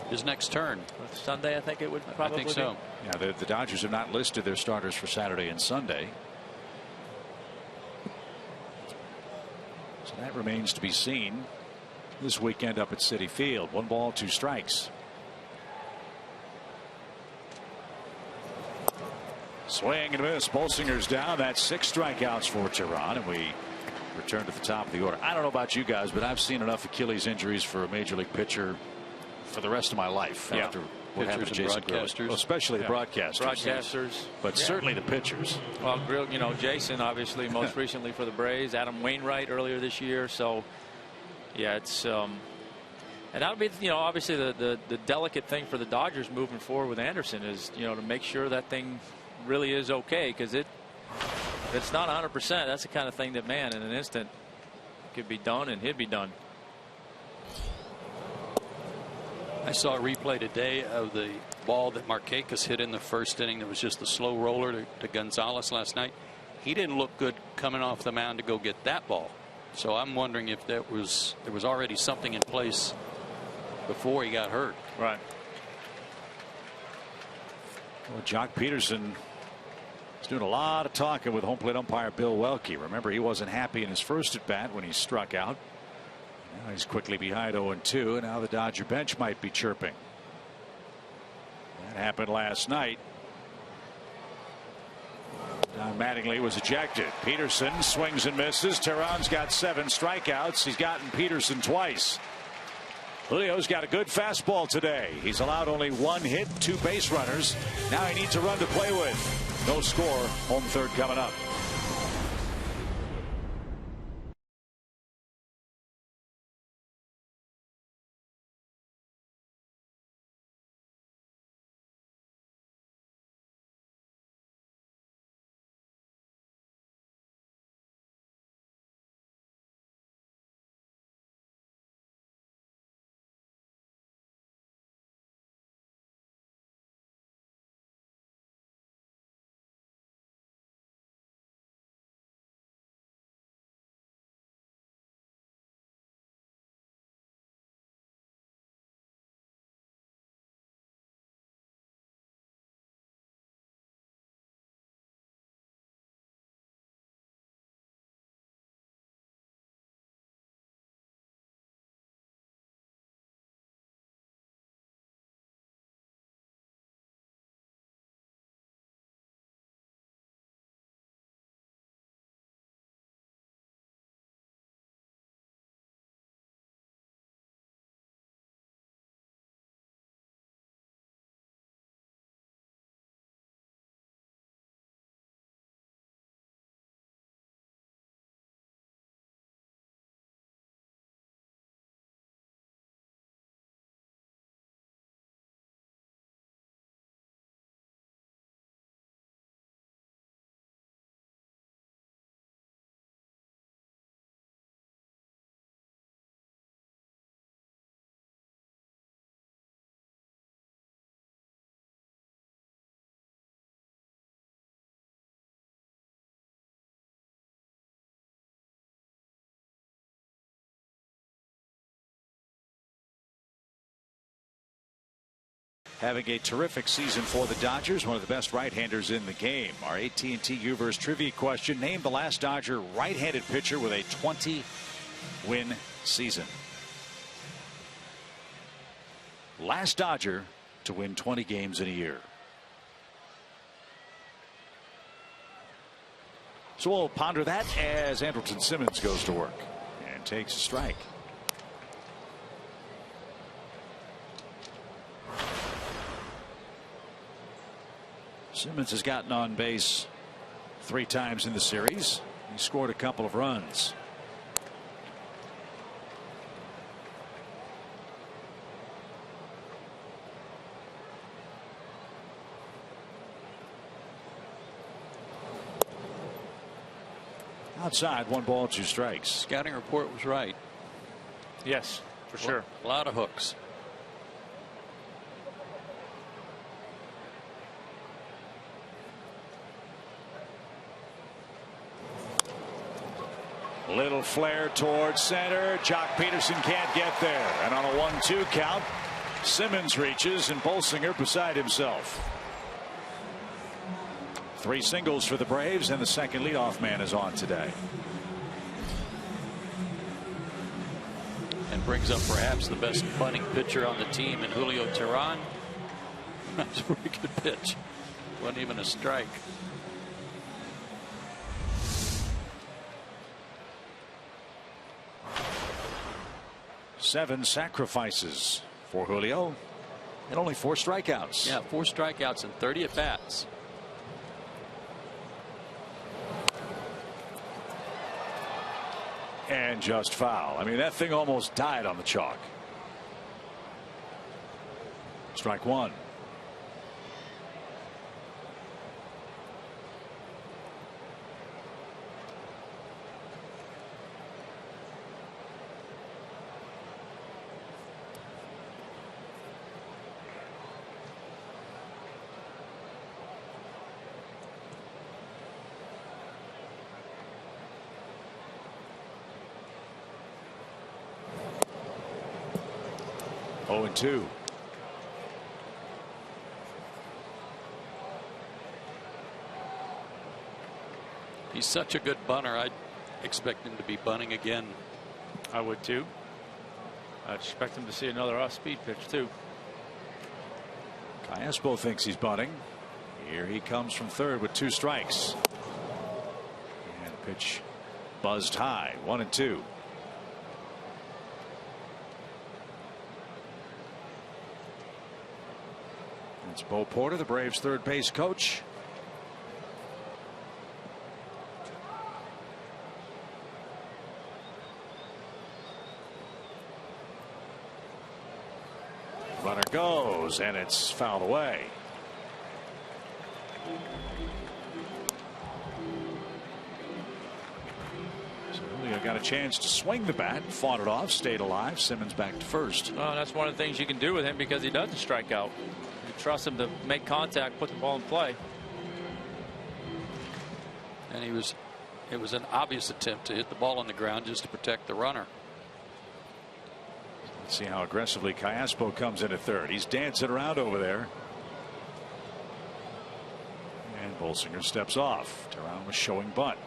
his next turn. Sunday, I think it would probably I think so. Yeah, the Dodgers have not listed their starters for Saturday and Sunday. So that remains to be seen this weekend up at Citi Field. 1 ball, 2 strikes. Swing and miss. Bolsinger's down. That's 6 strikeouts for Tehran, and we return to the top of the order. I don't know about you guys, but I've seen enough Achilles injuries for a major league pitcher for the rest of my life. Yeah. After what happened to Jason Broadcasters, especially the broadcasters. But certainly the pitchers. Well, you know, Jason obviously most recently for the Braves, Adam Wainwright earlier this year. So yeah, it's and that'll be, you know, obviously the delicate thing for the Dodgers moving forward with Anderson is, you know, to make sure that thing really is okay, because if it's not 100%, that's the kind of thing that, man, in an instant could be done and he'd be done. I saw a replay today of the ball that Markakis hit in the first inning. That was just the slow roller to Gonzalez last night. He didn't look good coming off the mound to go get that ball. So I'm wondering if there was already something in place before he got hurt. Right. Well, Jock Peterson is doing a lot of talking with home plate umpire Bill Welke. Remember, he wasn't happy in his first at bat when he struck out. Now he's quickly behind 0-2, and now the Dodger bench might be chirping. That happened last night. Don Mattingly was ejected. Peterson swings and misses. Tehran's got 7 strikeouts. He's gotten Peterson twice. Julio's got a good fastball today. He's allowed only 1 hit, 2 base runners. Now he needs a run to play with. No score. Home third coming up. Having a terrific season for the Dodgers, one of the best right-handers in the game. Our AT&T Uverse trivia question: name the last Dodger right-handed pitcher with a 20-win season. Last Dodger to win 20 games in a year. So we'll ponder that as Andrelton Simmons goes to work and takes a strike. Simmons has gotten on base 3 times in the series. He scored a couple of runs. Outside, 1 ball, 2 strikes. Scouting report was right. Yes, for sure. A lot of hooks. Little flare towards center. Jock Peterson can't get there. And on a 1-2 count, Simmons reaches and Bolsinger beside himself. 3 singles for the Braves, and the second leadoff man is on today. And brings up perhaps the best bunting pitcher on the team in Julio Teheran. That's a pretty good pitch. Wasn't even a strike. Seven sacrifices for Julio and only 4 strikeouts. Yeah, 4 strikeouts and 30 at bats. And just foul. I mean, that thing almost died on the chalk. Strike 1. Oh, and 2. He's such a good bunter. I'd expect him to be bunting again. I would too. I'd expect him to see another off-speed pitch too. Callaspo thinks he's bunting. Here he comes from third with 2 strikes. And the pitch buzzed high. 1 and 2. It's Bo Porter, the Braves' third base coach. Runner goes, and it's fouled away. So Julio got a chance to swing the bat, fought it off, stayed alive. Simmons back to first. Oh, that's one of the things you can do with him because he doesn't strike out. You trust him to make contact, put the ball in play. And it was an obvious attempt to hit the ball on the ground just to protect the runner. Let's see how aggressively Callaspo comes in at third. He's dancing around over there. And Bolsinger steps off. Teheran was showing bunt.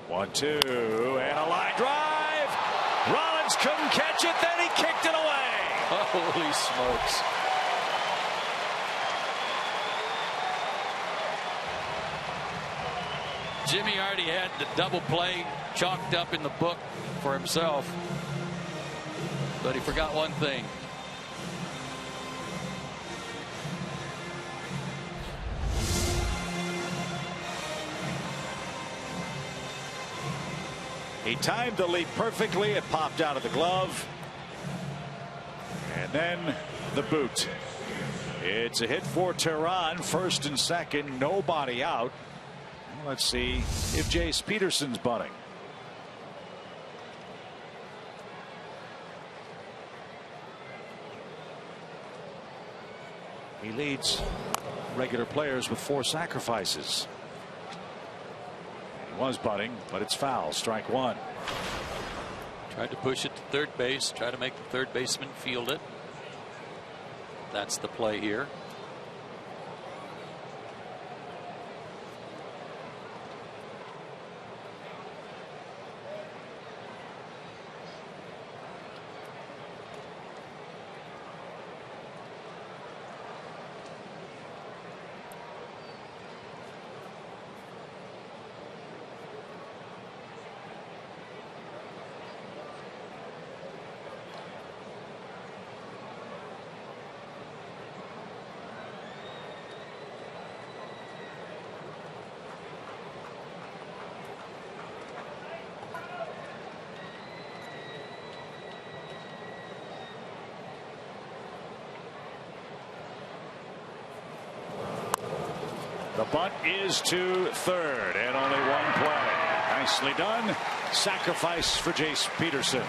One, 2, and a line drive. Rollins couldn't catch it, then he kicked it away. Holy smokes. Jimmy already had the double play chalked up in the book for himself, but he forgot one thing. He timed the leap perfectly. It popped out of the glove. And then the boot. It's a hit for Teheran. First and second. Nobody out. Let's see if Jace Peterson's bunting. He leads regular players with 4 sacrifices. Was bunting, but it's foul. Strike 1. Tried to push it to third base, try to make the third baseman field it. That's the play here. The bunt is to third, and only one play. Nicely done. Sacrifice for Jace Peterson.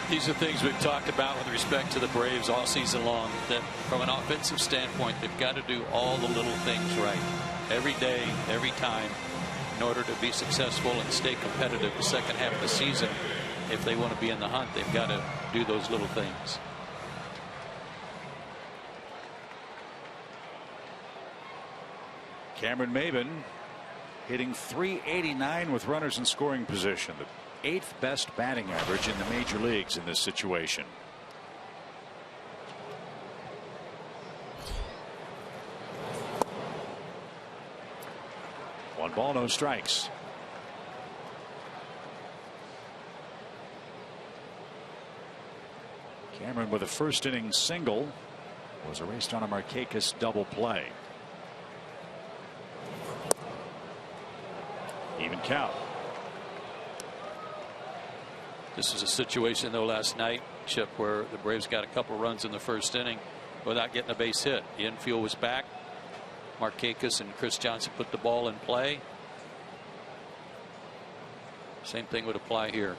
These are things we've talked about with respect to the Braves all season long, that from an offensive standpoint, they've got to do all the little things right every day, every time, in order to be successful and stay competitive the second half of the season. If they want to be in the hunt, they've got to do those little things. Cameron Maybin hitting .389 with runners in scoring position, the 8th best batting average in the major leagues in this situation. One ball, no strikes. Cameron with a first inning single was erased on a Markakis double play. Even count. This is a situation, though, last night, Chip, where the Braves got a couple runs in the first inning without getting a base hit. The infield was back. Markakis and Chris Johnson put the ball in play. Same thing would apply here.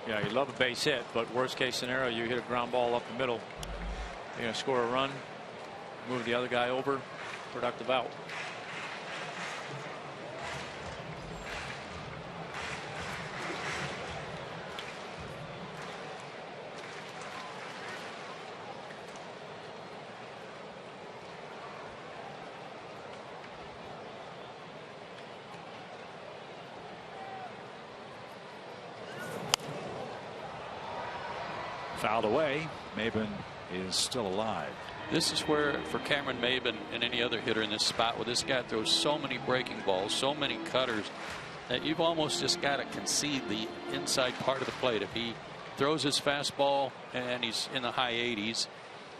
Yeah, you love a base hit, but worst case scenario, you hit a ground ball up the middle. You're going to score a run, move the other guy over, productive out. Fouled away. Maybin is still alive. This is where, for Cameron Maybin and any other hitter in this spot, where this guy throws so many breaking balls, so many cutters, that you've almost just got to concede the inside part of the plate. If he throws his fastball and he's in the high 80s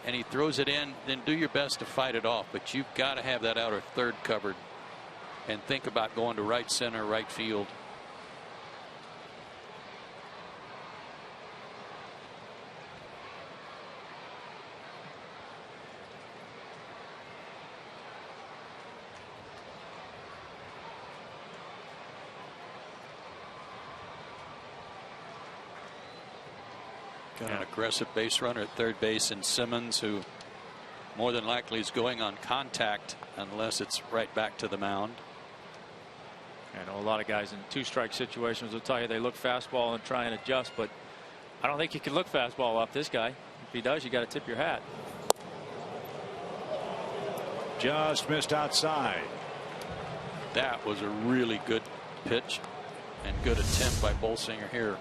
and he throws it in, then do your best to fight it off. But you've got to have that outer third covered and think about going to right center, right field. Got an aggressive base runner at third base in Simmons, who more than likely is going on contact unless it's right back to the mound. I know a lot of guys in two-strike situations will tell you they look fastball and try and adjust, but I don't think you can look fastball off this guy. If he does, you got to tip your hat. Just missed outside. That was a really good pitch and good attempt by Bolsinger here.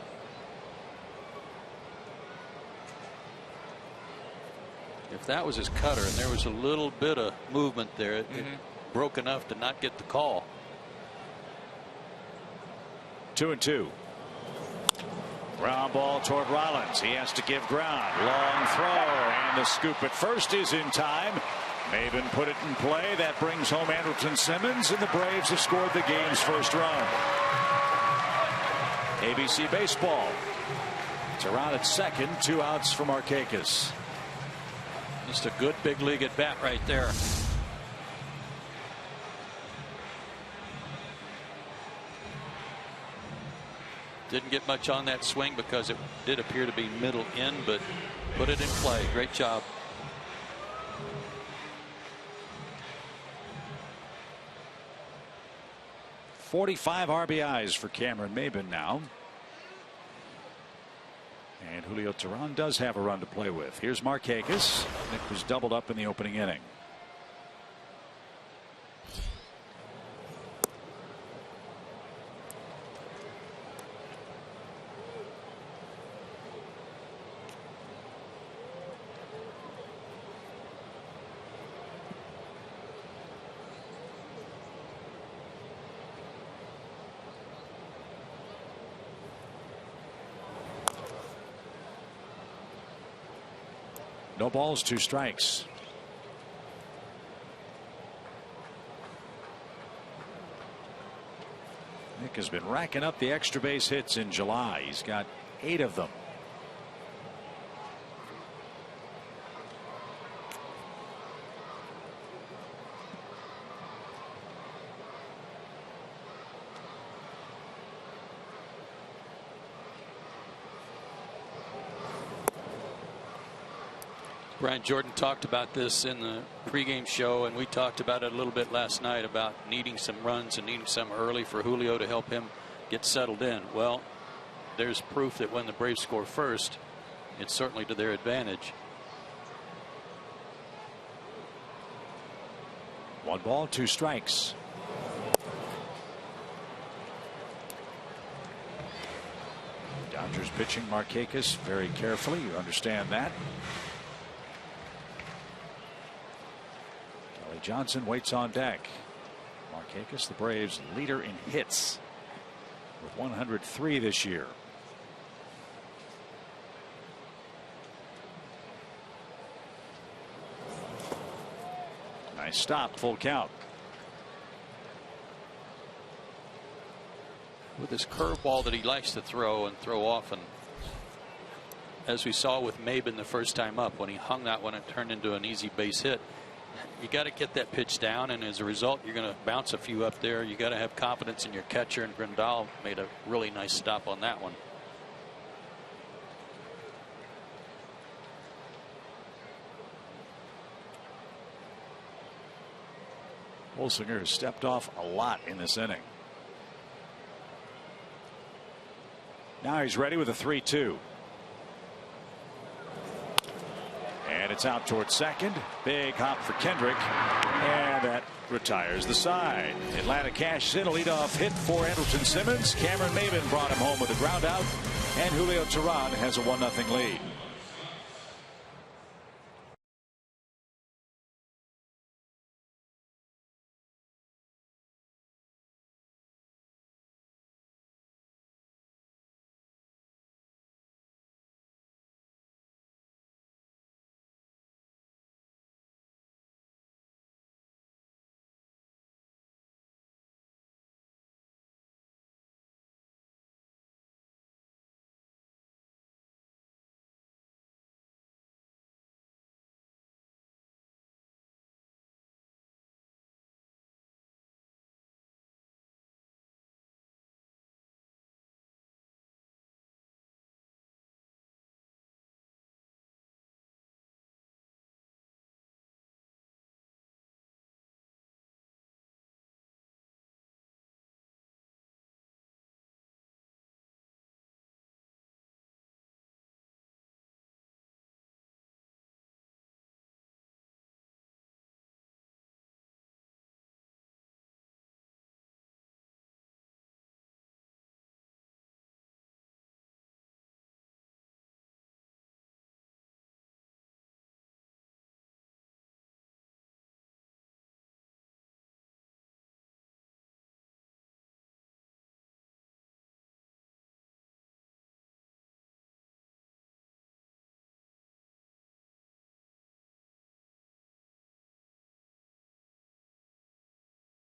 If that was his cutter and there was a little bit of movement there, it broke enough to not get the call. 2-2. Ground ball toward Rollins. He has to give ground. Long throw, and the scoop at first is in time. Maybin put it in play. That brings home Andrelton Simmons, and the Braves have scored the game's first run. ABC Baseball. Teran at second, 2 outs for Markakis. Just a good big league at bat right there. Didn't get much on that swing because it did appear to be middle in, but put it in play. Great job. .45 RBIs for Cameron Maybin now. And Julio Teran does have a run to play with. Here's Markakis. Nick was doubled up in the opening inning. No balls, 2 strikes. Nick has been racking up the extra base hits in July. He's got 8 of them. Brian Jordan talked about this in the pregame show, and we talked about it a little bit last night about needing some runs and needing some early for Julio to help him get settled in. Well, there's proof that when the Braves score first, it's certainly to their advantage. 1 ball, 2 strikes. Dodgers pitching Markakis very carefully. You understand that. Kelly Johnson waits on deck. Markakis, the Braves leader in hits with 103 this year. Nice stop, full count. With his curveball that he likes to throw and throw often, as we saw with Maben the first time up, when he hung that one, it turned into an easy base hit. You got to get that pitch down, and as a result, you're going to bounce a few up there. You got to have confidence in your catcher, and Grandal made a really nice stop on that one. Wolsinger has stepped off a lot in this inning. Now he's ready with a 3-2. And it's out towards second. Big hop for Kendrick. And that retires the side. Atlanta cashes in a leadoff hit for Andrelton Simmons. Cameron Maben brought him home with a ground out. And Julio Teheran has a 1-0 lead.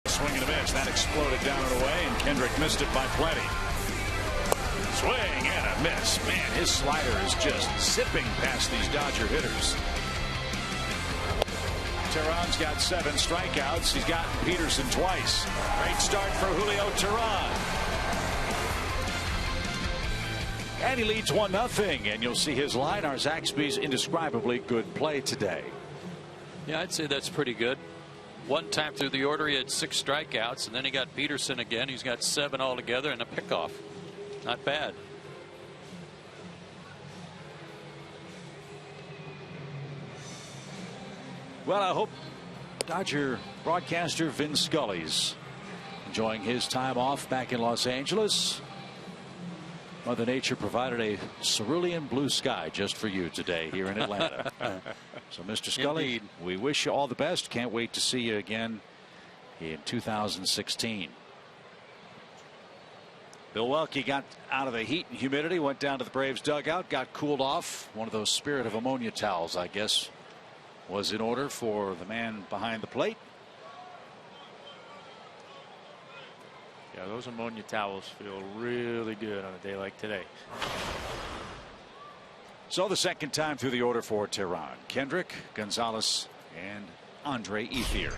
Swing and a miss. That exploded down and away, and Kendrick missed it by plenty. Swing and a miss. Man, his slider is just zipping past these Dodger hitters. Teheran's got 7 strikeouts. He's gotten Peterson twice. Great start for Julio Teheran. And he leads 1-0, and you'll see his line. Our Zaxby's indescribably good play today. Yeah, I'd say that's pretty good. One time through the order, he had 6 strikeouts, and then he got Peterson again. He's got 7 altogether and a pickoff. Not bad. Well, I hope Dodger broadcaster Vin Scully's enjoying his time off back in Los Angeles. Mother Nature provided a cerulean blue sky just for you today here in Atlanta. So, Mr. Scully, Indeed. we wish you all the best. Can't wait to see you again in 2016. Milwaukee got out of the heat and humidity, went down to the Braves dugout, got cooled off. One of those Spirit of Ammonia towels, I guess, was in order for the man behind the plate. Yeah, those ammonia towels feel really good on a day like today. So the second time through the order for Teheran: Kendrick, Gonzalez, and Andre Ethier.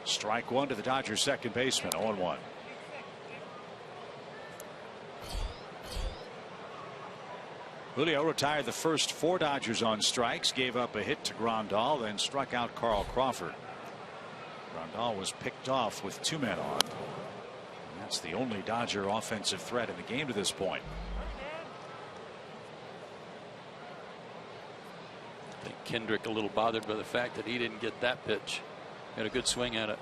Strike one to the Dodgers second baseman, 0-1. Julio retired the first 4 Dodgers on strikes, gave up a hit to Grandal, then struck out Carl Crawford. Grandal was picked off with 2 men on. And that's the only Dodger offensive threat in the game to this point. I think Kendrick a little bothered by the fact that he didn't get that pitch. Had a good swing at it.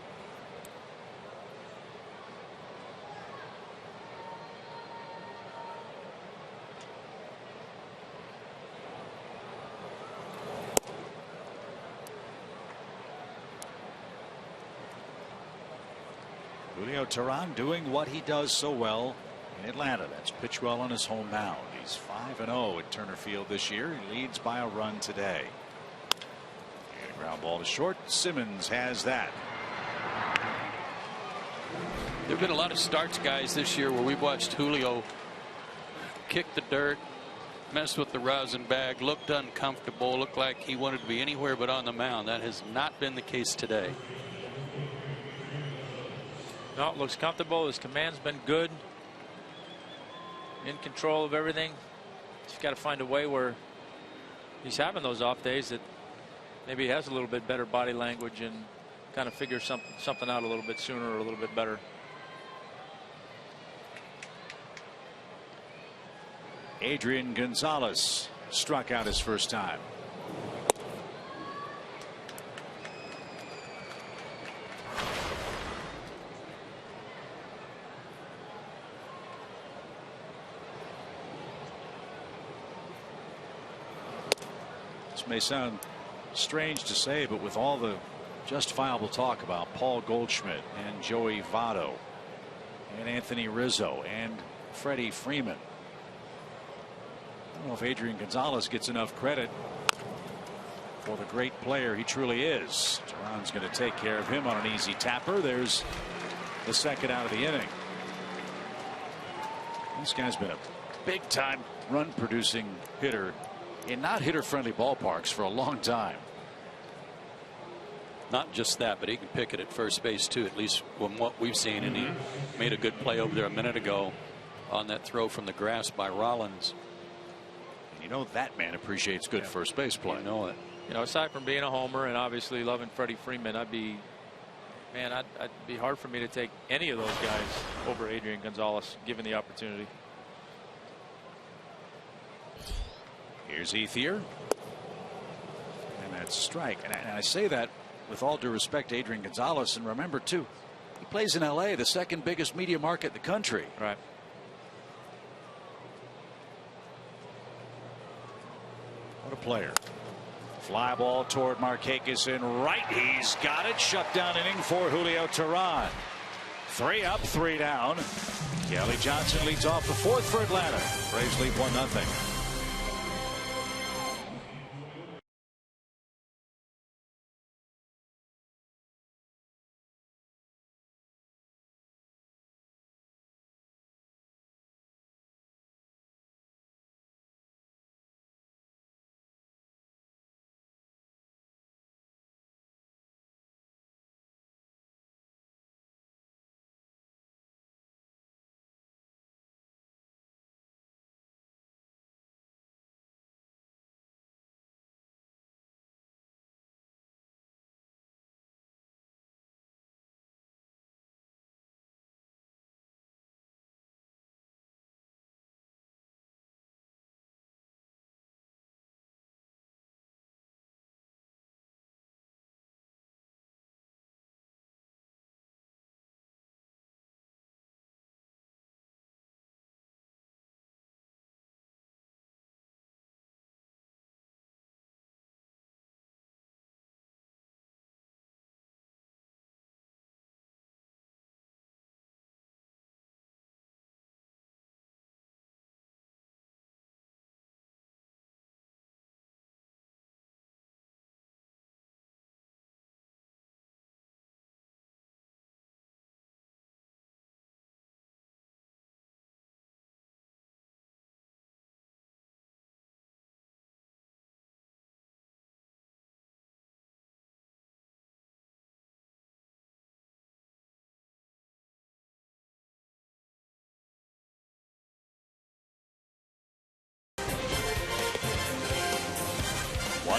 Julio Teheran doing what he does so well in Atlanta. That's pitch well on his home mound. He's 5-0 at Turner Field this year. He leads by a run today. And ground ball to short. Simmons has that. There have been a lot of starts, guys, this year where we've watched Julio kick the dirt, mess with the rosin bag, looked uncomfortable, looked like he wanted to be anywhere but on the mound. That has not been the case today. No, it looks comfortable. His command's been good. In control of everything. He's got to find a way where he's having those off days that maybe he has a little bit better body language and kind of figure something out a little bit sooner or a little bit better. Adrian Gonzalez struck out his first time. This may sound strange to say, but with all the justifiable talk about Paul Goldschmidt and Joey Votto and Anthony Rizzo and Freddie Freeman, I don't know if Adrian Gonzalez gets enough credit for the great player he truly is. Teheran's going to take care of him on an easy tapper. There's the second out of the inning. This guy's been a big time run producing hitter in not hitter friendly ballparks for a long time. Not just that, but he can pick it at first base too, at least from what we've seen. And he made a good play over there a minute ago on that throw from the grass by Rollins. And you know that man appreciates good first base play. You know it. You know, aside from being a homer and obviously loving Freddie Freeman, it'd be hard for me to take any of those guys over Adrian Gonzalez given the opportunity. Here's Ethier. And that's a strike. And I say that with all due respect to Adrian Gonzalez. And remember, too, he plays in L.A., the second biggest media market in the country. Right. What a player. Fly ball toward Markakis in right. He's got it. Shutdown inning for Julio Teheran. 3 up, 3 down. Kelly Johnson leads off the 4th for Atlanta. Braves lead 1-0.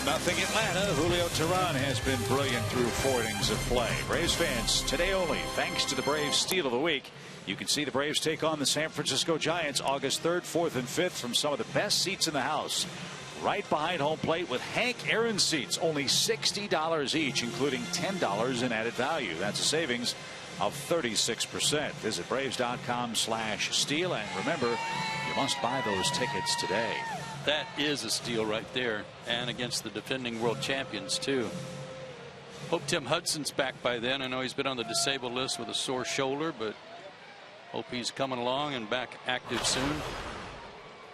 1-0 Atlanta. Julio Teheran has been brilliant through 4 innings of play. Braves fans, today only, thanks to the Braves Steal of the Week, you can see the Braves take on the San Francisco Giants August 3rd, 4th, and 5th from some of the best seats in the house. Right behind home plate with Hank Aaron seats, only $60 each, including $10 in added value. That's a savings of 36%. Visit Braves.com/steal, and remember, you must buy those tickets today. That is a steal right there, and against the defending world champions too. Hope Tim Hudson's back by then. I know he's been on the disabled list with a sore shoulder, but hope he's coming along and back active soon.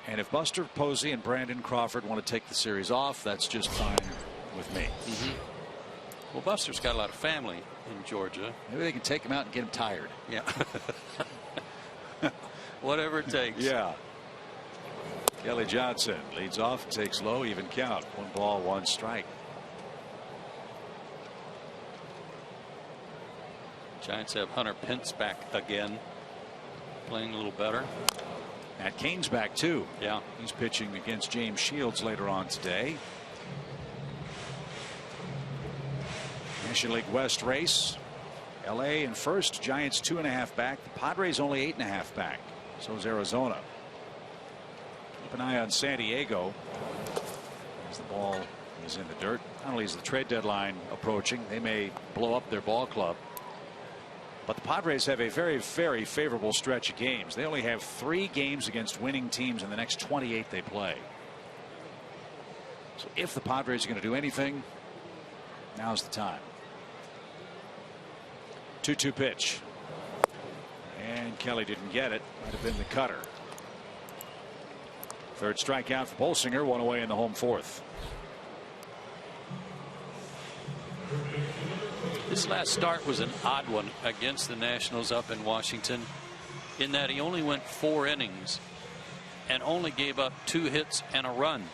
And if Buster Posey and Brandon Crawford want to take the series off, that's just fine with me. Well, Buster's got a lot of family in Georgia. Maybe they can take him out and get him tired. Yeah. Whatever it takes. Yeah. Kelly Johnson leads off, takes low, even count. 1 ball, 1 strike. Giants have Hunter Pence back again, playing a little better. Matt Cain's back too. Yeah. He's pitching against James Shields later on today. National League West race. LA in first, Giants 2.5 back. The Padres only 8.5 back. So is Arizona. Keep an eye on San Diego as the ball is in the dirt. Not only is the trade deadline approaching, they may blow up their ball club. But the Padres have a very, very favorable stretch of games. They only have 3 games against winning teams in the next 28 they play. So if the Padres are going to do anything, now's the time. 2-2 pitch. And Kelly didn't get it. Might have been the cutter. 3rd strikeout for Bolsinger, 1 away in the home 4th. This last start was an odd one against the Nationals up in Washington, in that he only went 4 innings and only gave up 2 hits and a run.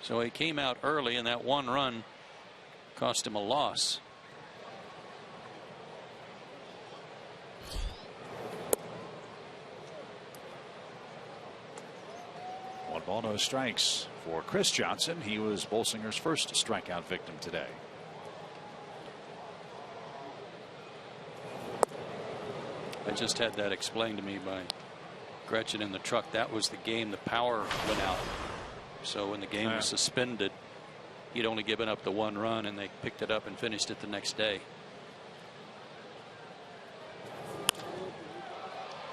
So he came out early, and that 1 run cost him a loss. One ball, no strikes for Chris Johnson. He was Bolsinger's first strikeout victim today. I just had that explained to me by Gretchen in the truck. That was the game the power went out. So when the game was suspended, he'd only given up the 1 run, and they picked it up and finished it the next day.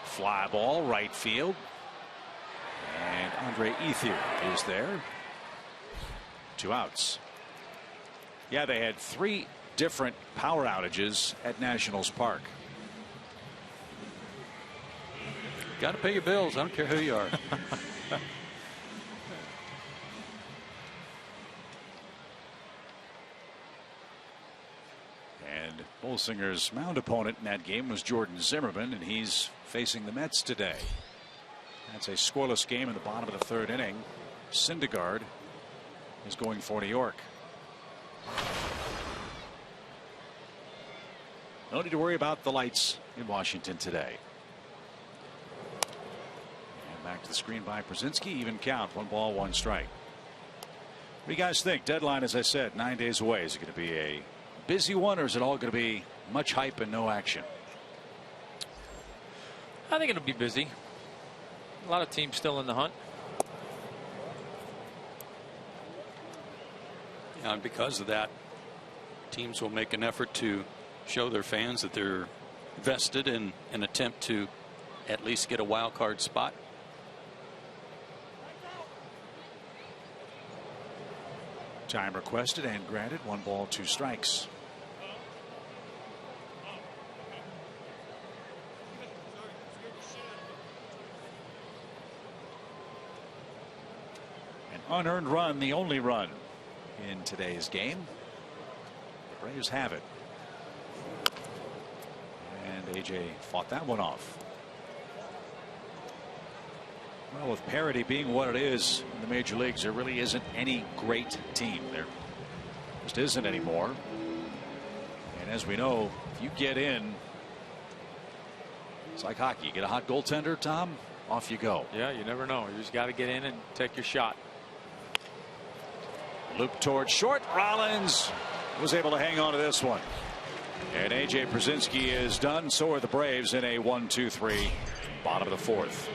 Fly ball, right field. And Andre Ethier is there. 2 outs. Yeah, they had 3 different power outages at Nationals Park. Got to pay your bills. I don't care who you are. And Bolsinger's mound opponent in that game was Jordan Zimmerman, and he's facing the Mets today. That's a scoreless game in the bottom of the 3rd inning. Syndergaard is going for New York. No need to worry about the lights in Washington today. And back to the screen by Brzezinski. Even count. 1 ball, 1 strike. What do you guys think? Deadline, as I said, 9 days away. Is it going to be a busy one, or is it all going to be much hype and no action? I think it'll be busy. A lot of teams still in the hunt. Yeah, and because of that, teams will make an effort to show their fans that they're vested in an attempt to at least get a wild card spot. Time requested and granted. 1 ball, 2 strikes. An unearned run, the only run in today's game. The Braves have it. And AJ fought that one off. Well, with parity being what it is in the major leagues, there really isn't any great team. There just isn't anymore. And as we know, if you get in, it's like hockey. You get a hot goaltender, Tom, off you go. Yeah, you never know. You just got to get in and take your shot. Loop towards short. Rollins was able to hang on to this one. And A.J. Brzezinski is done. So are the Braves in a 1-2-3 bottom of the fourth.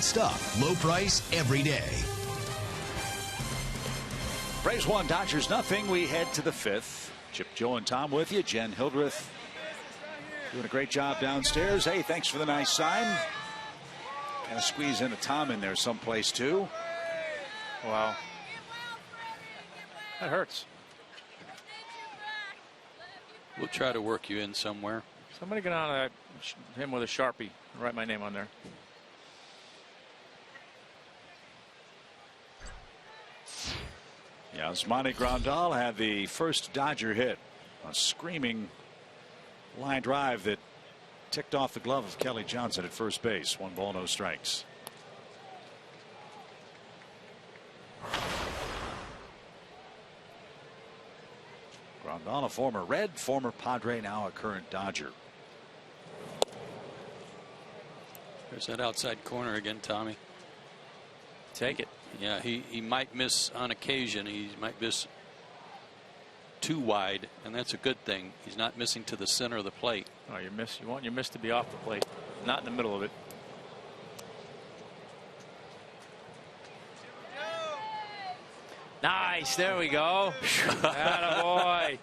Stuff, low price every day. Braves 1, Dodgers nothing. We head to the fifth. Chip, Joe, and Tom with you. Jen Hildreth doing a great job downstairs. Hey, thanks for the nice sign. Kind of squeeze in a Tom in there someplace too. Wow. That hurts. We'll try to work you in somewhere. Somebody get on him with a Sharpie and write my name on there. Yasmani Grandal had the first Dodger hit. A screaming line drive that ticked off the glove of Kelly Johnson at first base. 1 ball, no strikes. Grandal, a former Red, former Padre, now a current Dodger. There's that outside corner again, Tommy. Take it. Yeah, he might miss on occasion. He might miss too wide, and that's a good thing. He's not missing to the center of the plate. Oh, you want your miss to be off the plate, not in the middle of it. Nice. There we go. Attaboy.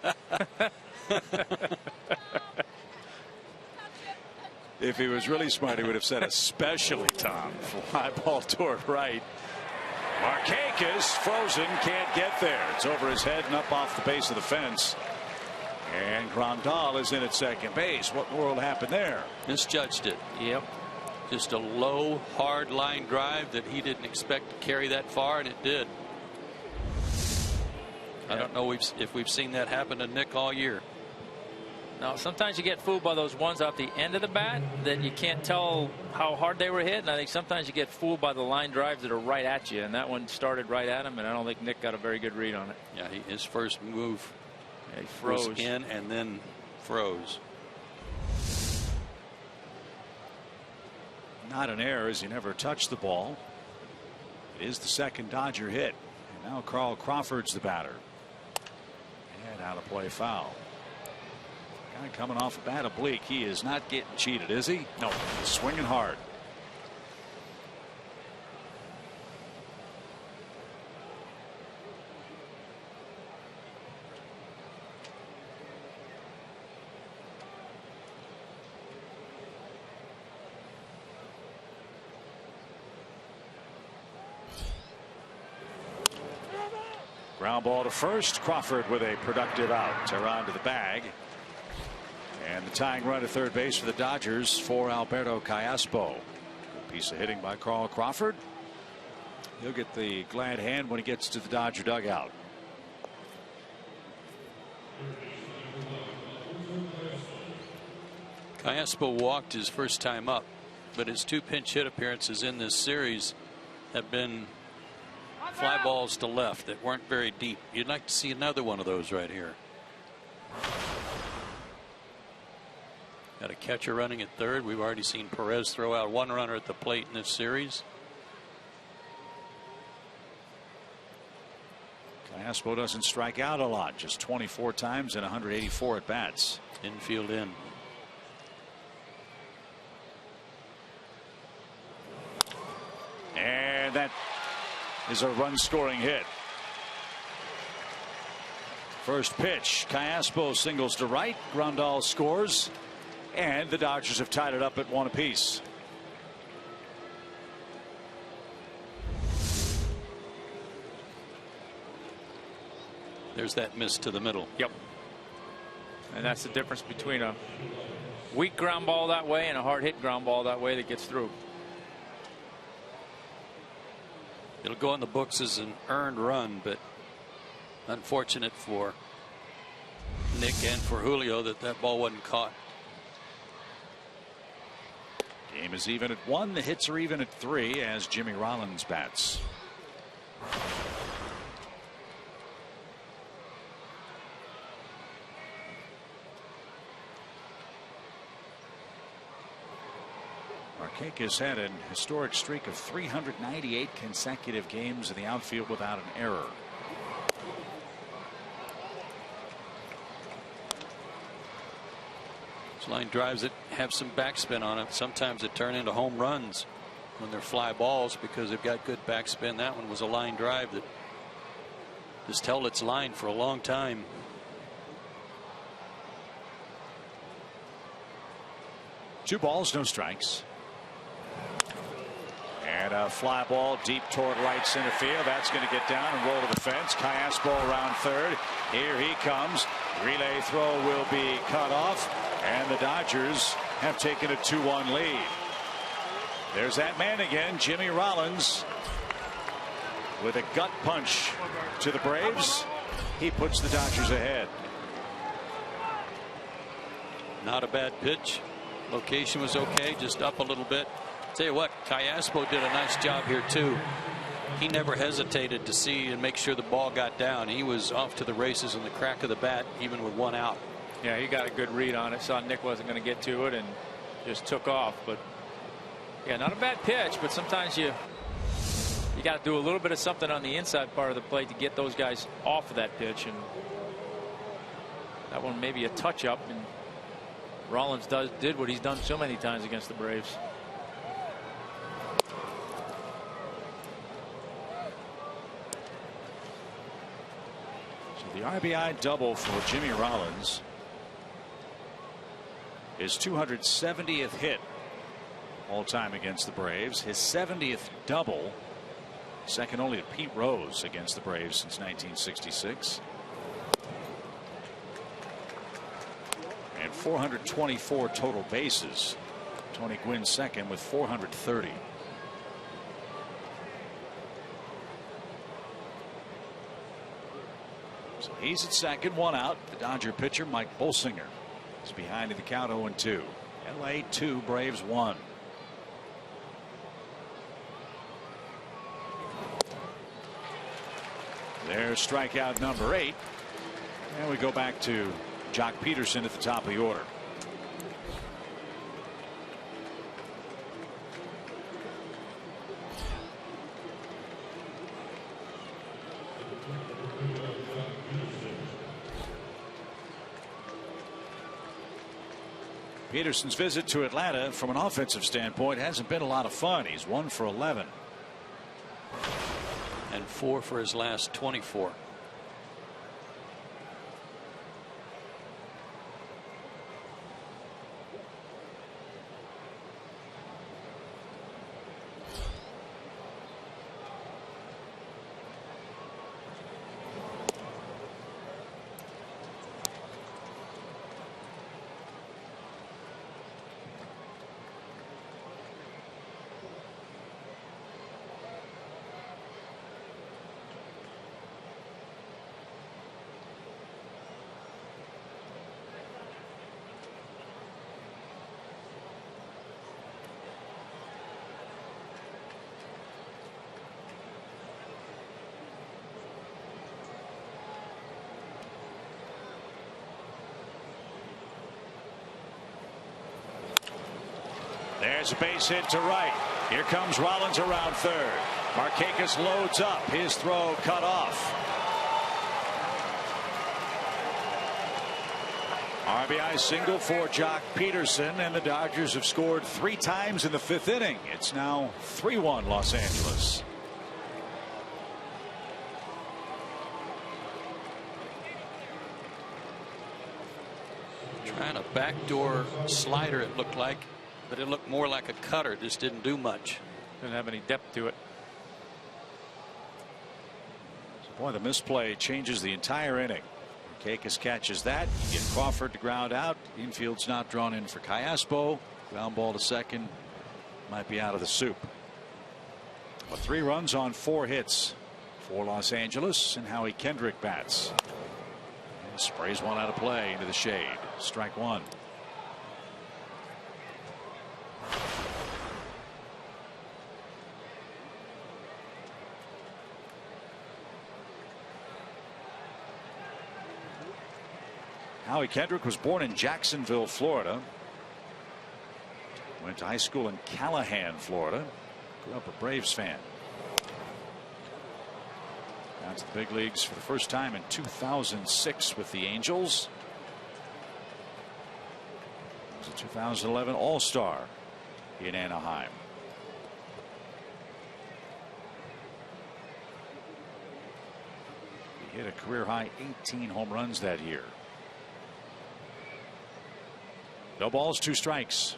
If he was really smart, he would have said especially Tom. Fly ball toward right. Markakis frozen, can't get there. It's over his head and up off the base of the fence. And Grandal is in at second base. What in the world happened there? Misjudged it. Yep. Just a low, hard line drive that he didn't expect to carry that far, and it did. I don't know if we've seen that happen to Nick all year. Now, sometimes you get fooled by those ones off the end of the bat that you can't tell how hard they were hit. And I think sometimes you get fooled by the line drives that are right at you. And that one started right at him, and I don't think Nick got a very good read on it. Yeah, his first move he froze was in and then froze. Not an error, as he never touched the ball. It is the second Dodger hit. And now Carl Crawford's the batter. And out of play, foul. Guy coming off a bat oblique. He is not getting cheated, is he? No. He's swinging hard. Ground ball to first. Crawford with a productive out. Tehran to the bag. And the tying run to third base for the Dodgers for Alberto Callaspo. A piece of hitting by Carl Crawford. He'll get the glad hand when he gets to the Dodger dugout. Callaspo walked his first time up, but his 2 pinch hit appearances in this series have been fly balls to left that weren't very deep. You'd like to see another one of those right here. Got a catcher running at third. We've already seen Perez throw out 1 runner at the plate in this series. Callaspo doesn't strike out a lot, just 24 times and 184 at bats. Infield in. And that is a run scoring hit. First pitch, Callaspo singles to right. Grandal scores, and the Dodgers have tied it up at 1 apiece. There's that miss to the middle. Yep. And that's the difference between a weak ground ball that way and a hard hit ground ball that way that gets through. It'll go in the books as an earned run, but unfortunate for Nick and for Julio that ball wasn't caught. Game is even at 1. The hits are even at 3 as Jimmy Rollins bats. Markakis had an historic streak of 398 consecutive games in the outfield without an error. Those line drives that have some backspin on it, sometimes it turn into home runs when they're fly balls because they've got good backspin. That one was a line drive that just held its line for a long time. Two balls, no strikes. And a fly ball deep toward right center field. That's going to get down and roll to the fence. Callaspo around third. Here he comes. Relay throw will be cut off. And the Dodgers have taken a 2-1 lead. There's that man again, Jimmy Rollins, with a gut punch to the Braves. He puts the Dodgers ahead. Not a bad pitch. Location was okay, just up a little bit. Tell you what, Callaspo did a nice job here too. He never hesitated to see and make sure the ball got down. He was off to the races in the crack of the bat, even with 1 out. Yeah, he got a good read on it. Saw Nick wasn't going to get to it and just took off. But yeah, not a bad pitch, but sometimes you got to do a little bit of something on the inside part of the plate to get those guys off of that pitch. And that one maybe a touch up, and Rollins did what he's done so many times against the Braves. So the RBI double for Jimmy Rollins. His 270th hit all time against the Braves. His 70th double, second only to Pete Rose against the Braves since 1966. And 424 total bases. Tony Gwynn second with 430. So he's at second, 1 out. The Dodger pitcher Mike Bolsinger is behind in the count, 0-2. LA 2, Braves 1. There's strikeout number 8. And we go back to Jock Peterson at the top of the order. Peterson's visit to Atlanta from an offensive standpoint hasn't been a lot of fun. He's 1 for 11. And 4 for his last 24. There's a base hit to right. Here comes Rollins around third. Markakis loads up. His throw cut off. RBI single for Jock Peterson, and the Dodgers have scored 3 times in the 5th inning. It's now 3-1 Los Angeles. Trying a backdoor slider, it looked like, but it looked more like a cutter. Just didn't do much. Didn't have any depth to it. Boy, the misplay changes the entire inning. Markakis catches that. You get Crawford to ground out. Infield's not drawn in for Callaspo. Ground ball to second. Might be out of the soup. But 3 runs on 4 hits for Los Angeles, and Howie Kendrick bats. And sprays one out of play into the shade. Strike 1. Howie Kendrick was born in Jacksonville, Florida. Went to high school in Callahan, Florida. Grew up a Braves fan. Down to the big leagues for the first time in 2006 with the Angels. He was a 2011 All-Star in Anaheim. He hit a career-high 18 home runs that year. No balls, 2 strikes.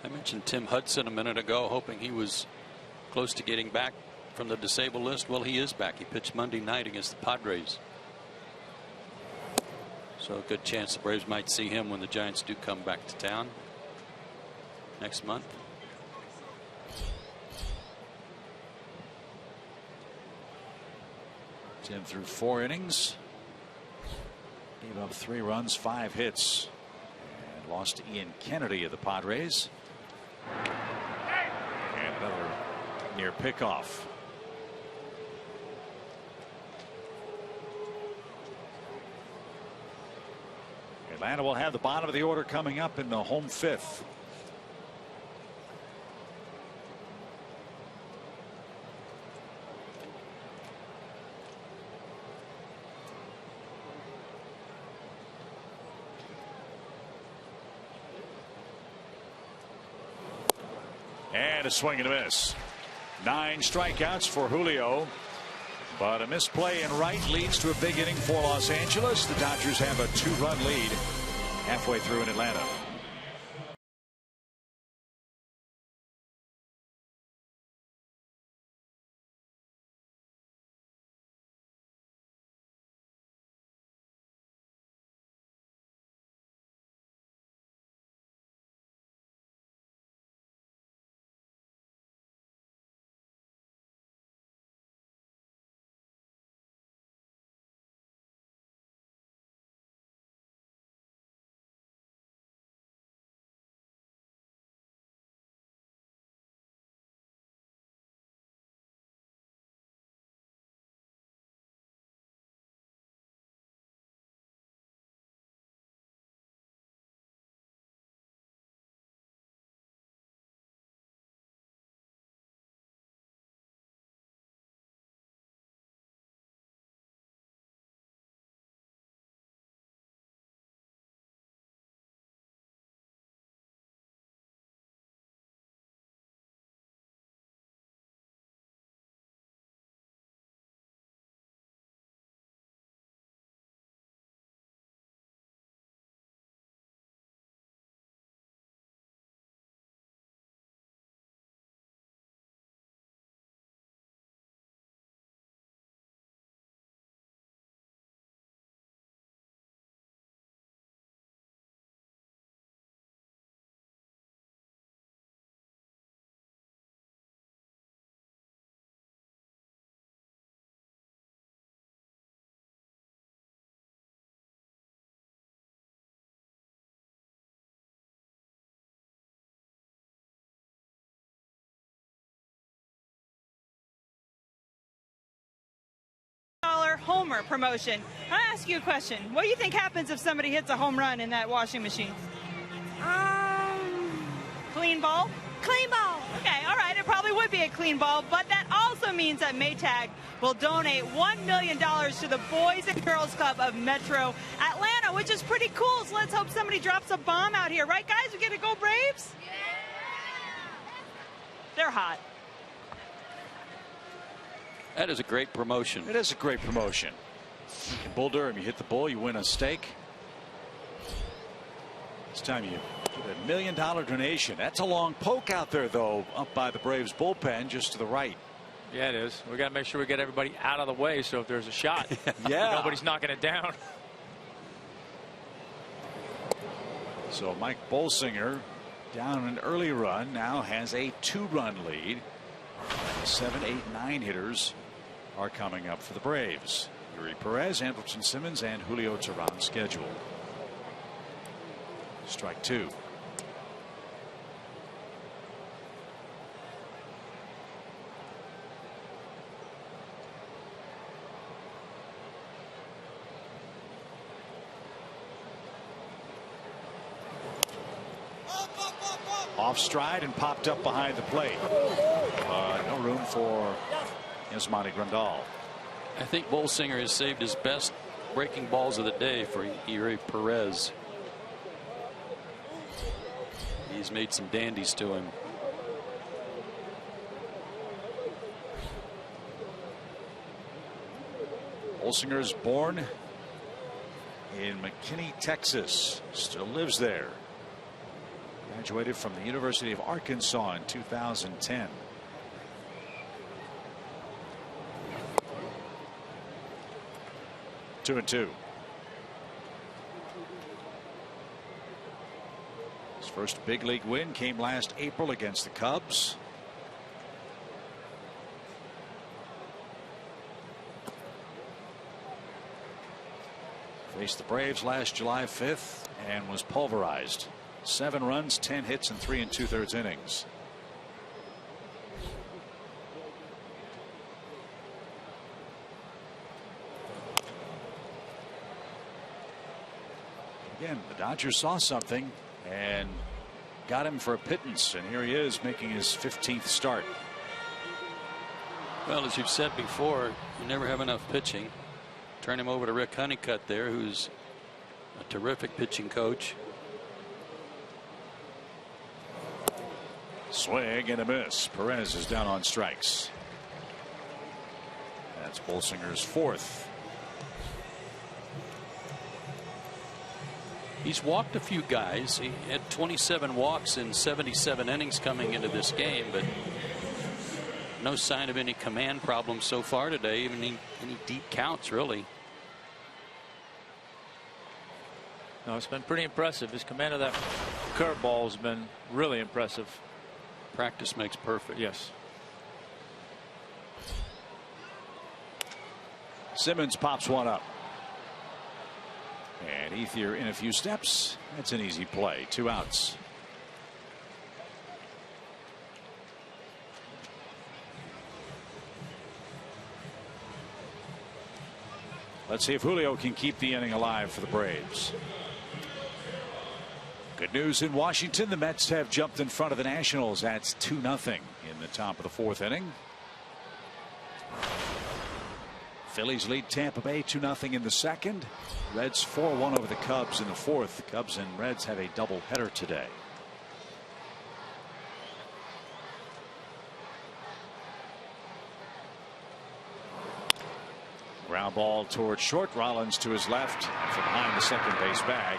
I mentioned Tim Hudson a minute ago, hoping he was close to getting back from the disabled list. Well, he is back. He pitched Monday night against the Padres. So a good chance the Braves might see him when the Giants do come back to town next month. Tim through 4 innings. Gave up 3 runs, 5 hits. And lost to Ian Kennedy of the Padres. And another near pickoff. Atlanta will have the bottom of the order coming up in the home 5th. And a swing and a miss. 9 strikeouts for Julio. But a misplay in right leads to a big inning for Los Angeles. The Dodgers have a 2-run lead halfway through in Atlanta. homer promotion. I'll ask you a question. What do you think happens if somebody hits a home run in that washing machine? Clean ball? Clean ball. Okay, all right. It probably would be a clean ball, but that also means that Maytag will donate $1 million to the Boys and Girls Club of Metro Atlanta, which is pretty cool. So let's hope somebody drops a bomb out here. Right, guys? We get to go Braves? Yeah. They're hot. That is a great promotion. It is a great promotion. In Bull Durham, you hit the bull, you win a steak. This time you get $1 million donation. That's a long poke out there, though, up by the Braves bullpen, just to the right. Yeah, it is. We got to make sure we get everybody out of the way, so if there's a shot, yeah, nobody's knocking it down. So Mike Bolsinger, down an early run, now has a 2-run lead. 7, 8, 9 hitters are coming up for the Braves. Yuri Perez, Andrelton Simmons, and Julio Teheran scheduled. Strike 2. Off stride and popped up behind the plate. No room for Yasmani Grandal. I think Bolsinger has saved his best breaking balls of the day for Yuri Perez. He's made some dandies to him. Bolsinger is born in McKinney, Texas. Still lives there. Graduated from the University of Arkansas in 2010. Two and two. His first big league win came last April against the Cubs. Faced the Braves last July 5th and was pulverized. 7 runs, 10 hits, and 3 2/3 innings. Again, the Dodgers saw something and got him for a pittance, and here he is making his 15th start. Well, as you've said before, you never have enough pitching. Turn him over to Rick Honeycutt there, who's a terrific pitching coach. Swing and a miss. Perez is down on strikes. That's Bolsinger's 4th. He's walked a few guys. He had 27 walks in 77 innings coming into this game, but no sign of any command problems so far today, even any deep counts, really. No, it's been pretty impressive. His command of that curveball has been really impressive. Practice makes perfect. Yes. Simmons pops one up. And Ethier in a few steps. That's an easy play. 2 outs. Let's see if Julio can keep the inning alive for the Braves. Good news in Washington. The Mets have jumped in front of the Nationals. That's 2-0 in the top of the 4th inning. Phillies lead Tampa Bay 2-0 in the 2nd. Reds 4-1 over the Cubs in the 4th. Cubs and Reds have a doubleheader today. Ground ball towards short. Rollins to his left from behind the second base bag.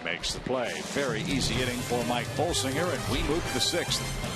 Makes the play. Very easy inning for Mike Bolsinger, and we move to the 6th.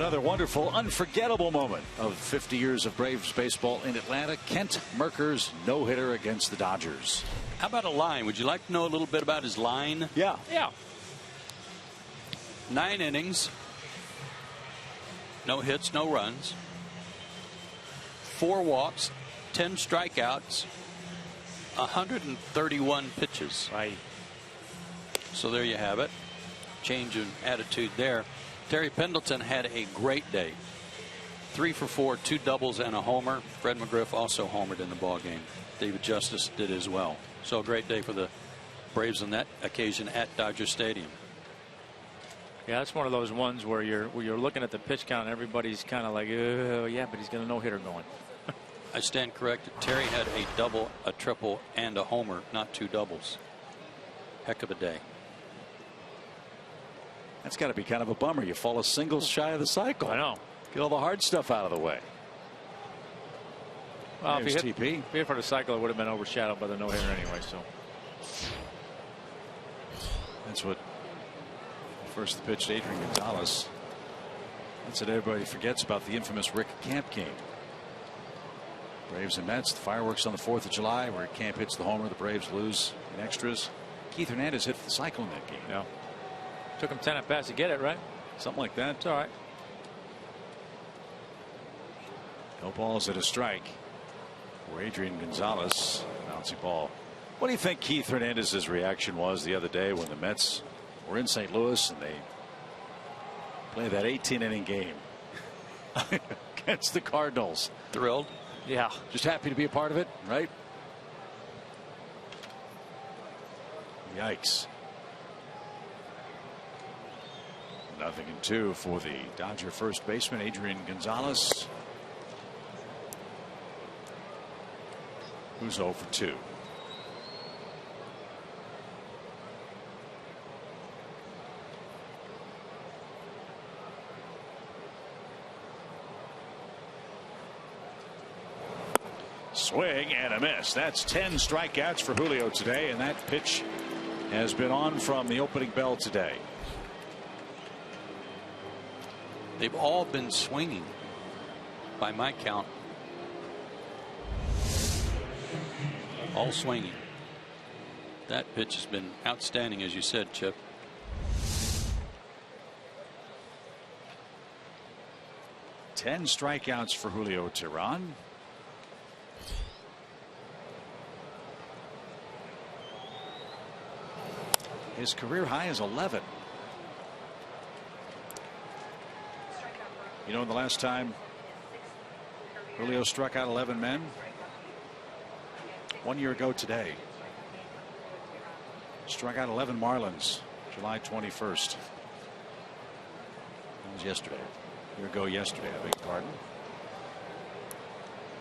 Another wonderful, unforgettable moment of 50 years of Braves baseball in Atlanta. Kent Merker's no-hitter against the Dodgers. How about a line? Would you like to know a little bit about his line? Yeah. 9 innings. No hits, no runs. 4 walks, 10 strikeouts, 131 pitches. Right. So there you have it. Change in attitude there. Terry Pendleton had a great day. 3 for 4, 2 doubles and a homer. Fred McGriff also homered in the ball game. David Justice did as well. So a great day for the Braves on that occasion at Dodger Stadium. Yeah, that's one of those ones where you're looking at the pitch count and everybody's kind of like, oh yeah, but he's got a no-hitter going. I stand corrected. Terry had a double, a triple, and a homer, not 2 doubles. Heck of a day. That's got to be kind of a bummer. You fall a singles shy of the cycle. I know. Get all the hard stuff out of the way. Well, if There's he hit for the cycle, it would have been overshadowed by the no-hitter anyway. So that's what first the pitch to Adrian Gonzalez. That's what everybody forgets about the infamous Rick Camp game. Braves and Mets, the fireworks on the 4th of July, where Camp hits the homer, the Braves lose in extras. Keith Hernandez hit for the cycle in that game. Yeah. Took him 10 at bats to get it, right? Something like that. It's all right. No balls at a strike for Adrian Gonzalez. Bouncy ball. What do you think Keith Hernandez's reaction was the other day when the Mets were in St. Louis and they played that 18-inning game against the Cardinals? Thrilled. Yeah. Just happy to be a part of it, right? Yikes. 0-2 for the Dodger first baseman Adrian Gonzalez, who's 0 for 2. Swing and a miss. That's 10 strikeouts for Julio today, and that pitch has been on from the opening bell today. They've all been swinging by my count. All swinging. That pitch has been outstanding, as you said, Chip. Ten strikeouts for Julio Teheran. His career high is 11. You know, the last time Julio struck out 11 men, 1 year ago today. Struck out 11 Marlins, July 21st. That was yesterday. A year ago yesterday, I beg your pardon.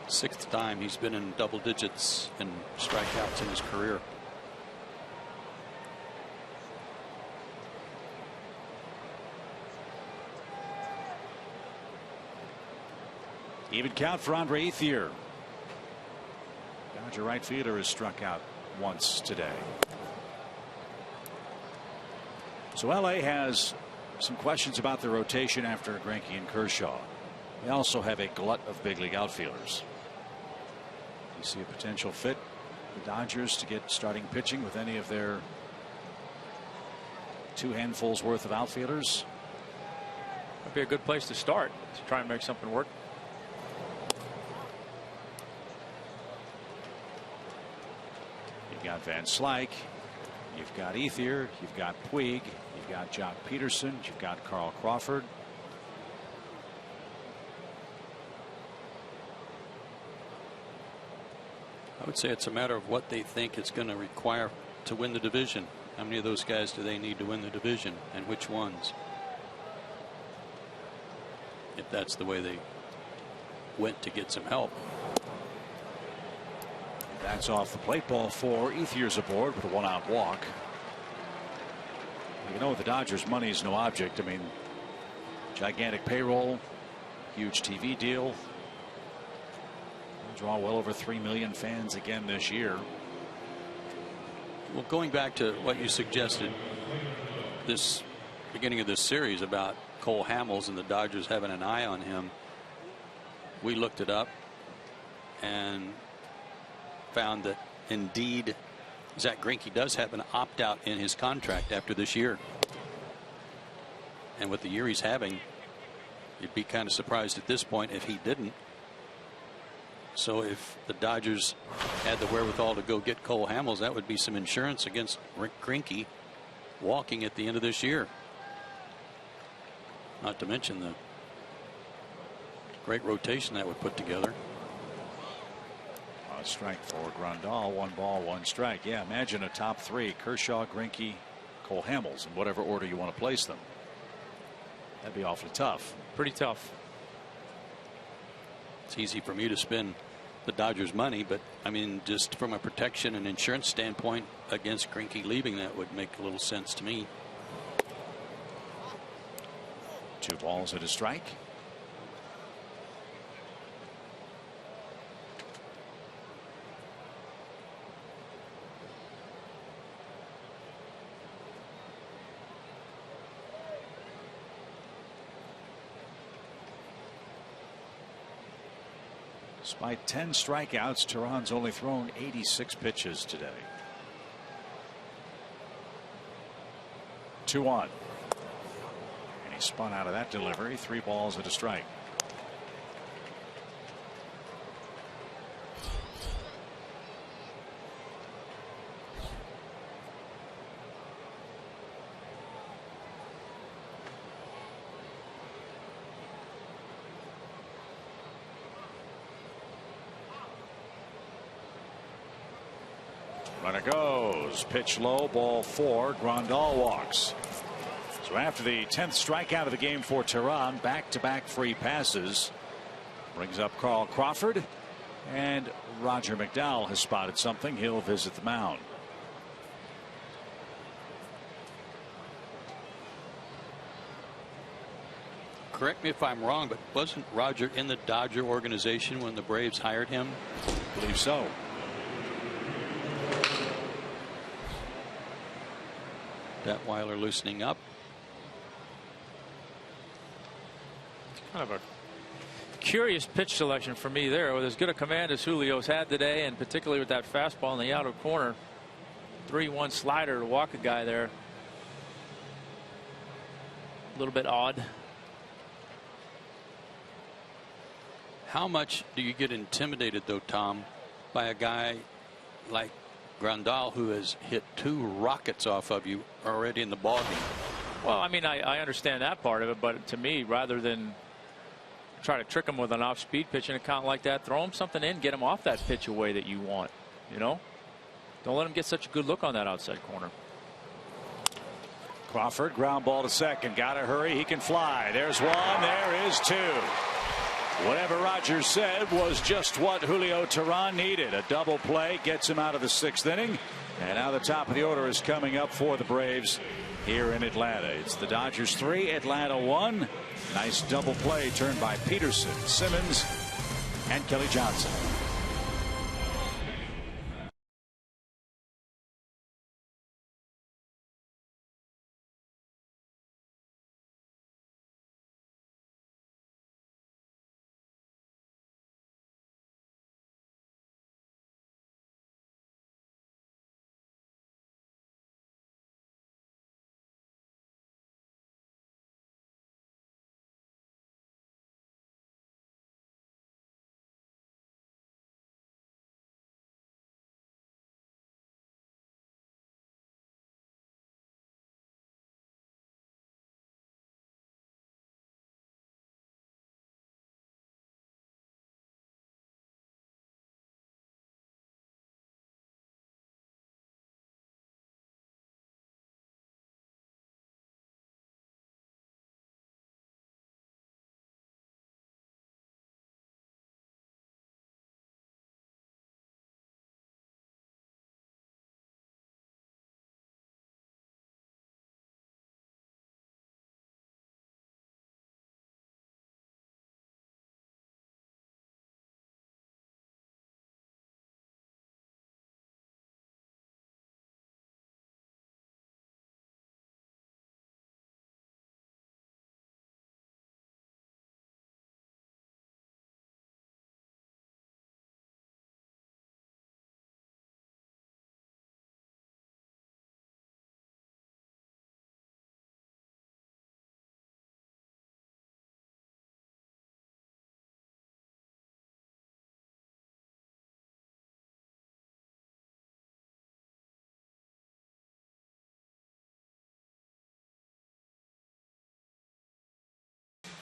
6th time he's been in double digits in strikeouts in his career. Even count for Andre Ethier. Dodger right fielder has struck out once today. So LA has some questions about the rotation after Greinke and Kershaw. They also have a glut of big league outfielders. Do you see a potential fit for the Dodgers to get starting pitching with any of their 2 handfuls worth of outfielders? Might be a good place to start to try and make something work. You've got Van Slyke, you've got Ethier, you've got Puig, you've got Jock Peterson, you've got Carl Crawford. I would say it's a matter of what they think it's going to require to win the division. How many of those guys do they need to win the division, and which ones? If that's the way they went to get some help. That's off the plate. Ball 4. Ethier's aboard with a 1-out walk. You know, with the Dodgers, money is no object. I mean, gigantic payroll, huge TV deal. They'll draw well over 3 million fans again this year. Well, going back to what you suggested, this beginning of this series about Cole Hamels and the Dodgers having an eye on him. We looked it up and found that indeed Zach Greinke does have an opt-out in his contract after this year. And with the year he's having, you'd be kind of surprised at this point if he didn't. So if the Dodgers had the wherewithal to go get Cole Hamels, that would be some insurance against Greinke walking at the end of this year. Not to mention the great rotation that would put together. A strike for Grandal. 1 ball, 1 strike. Yeah, imagine a top 3: Kershaw, Greinke, Cole Hamels, in whatever order you want to place them. That'd be awfully tough. Pretty tough. It's easy for me to spend the Dodgers money, but I mean, just from a protection and insurance standpoint against Greinke leaving, that would make a little sense to me. 2 balls and a strike. Despite 10 strikeouts, Teheran's only thrown 86 pitches today. 2-1. And he spun out of that delivery. 3 balls and a strike. Runner goes. Pitch low. Ball 4. Grandal walks. So after the 10th strikeout of the game for Teheran, back-to-back free passes. Brings up Carl Crawford. And Roger McDowell has spotted something. He'll visit the mound. Correct me if I'm wrong, but wasn't Roger in the Dodger organization when the Braves hired him? I believe so. Detweiler loosening up. Kind of a curious pitch selection for me there, with as good a command as Julio's had today, and particularly with that fastball in the outer corner. 3-1 slider to walk a guy there. A little bit odd. How much do you get intimidated, though, Tom, by a guy like Grandal, who has hit 2 rockets off of you already in the ballgame? Well, I mean, I understand that part of it, but to me, rather than try to trick him with an off-speed pitch in a count like that, throw him something in, get him off that pitch away that you want. You know, don't let him get such a good look on that outside corner. Crawford, ground ball to second. Gotta hurry. He can fly. There's 1. There is 2. Whatever Rogers said was just what Julio Teheran needed. A double play gets him out of the 6th inning. And now the top of the order is coming up for the Braves here in Atlanta. It's the Dodgers 3, Atlanta 1. Nice double play turned by Peterson, Simmons, and Kelly Johnson.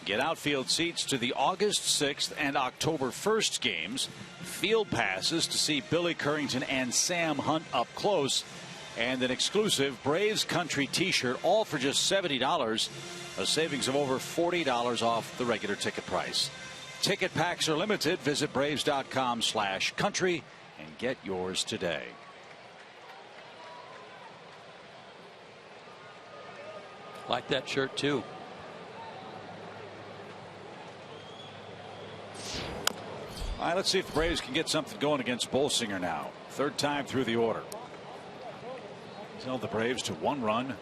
Get outfield seats to the August 6th and October 1st games, field passes to see Billy Currington and Sam Hunt up close, and an exclusive Braves Country t-shirt, all for just $70, a savings of over $40 off the regular ticket price. Ticket packs are limited. Visit braves.com/country and get yours today. Like that shirt too. All right, let's see if the Braves can get something going against Bolsinger now. Third time through the order. He's held the Braves to 1 run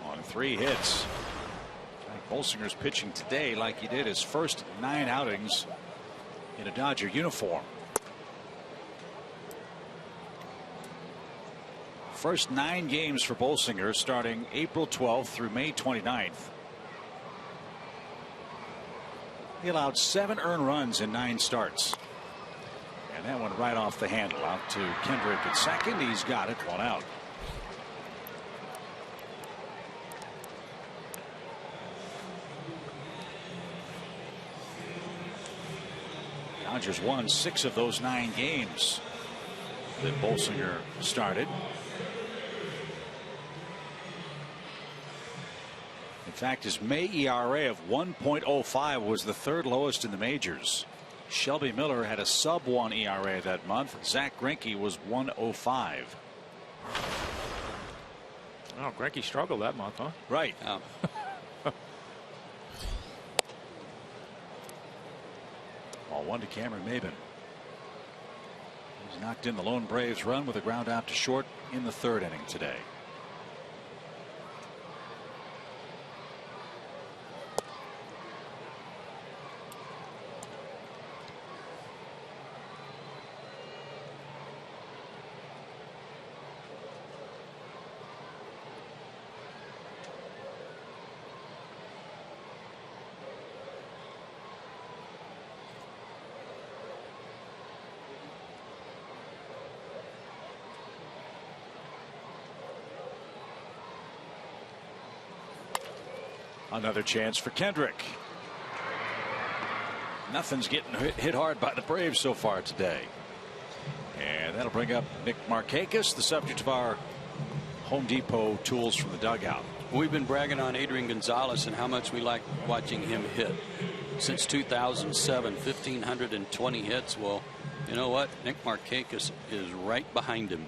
on 3 hits. Bolsinger's pitching today like he did his first 9 outings in a Dodger uniform. First 9 games for Bolsinger starting April 12th through May 29th. He allowed 7 earned runs in 9 starts. And that one right off the handle out to Kendrick at second. He's got it, 1 out. Dodgers won 6 of those 9 games that Bolsinger started. In fact, his May ERA of 1.05 was the 3rd lowest in the majors. Shelby Miller had a sub-1 ERA that month. Zach Greinke was 1.05. Oh, Greinke struggled that month, huh? Right. Ball 1 to Cameron Maybin. He's knocked in the lone Braves run with a ground out to short in the 3rd inning today. Another chance for Kendrick. Nothing's getting hit hard by the Braves so far today. And that'll bring up Nick Markakis, the subject of our Home Depot tools from the dugout. We've been bragging on Adrian Gonzalez and how much we like watching him hit. Since 2007, 1,520 hits. Well, you know what? Nick Markakis is right behind him.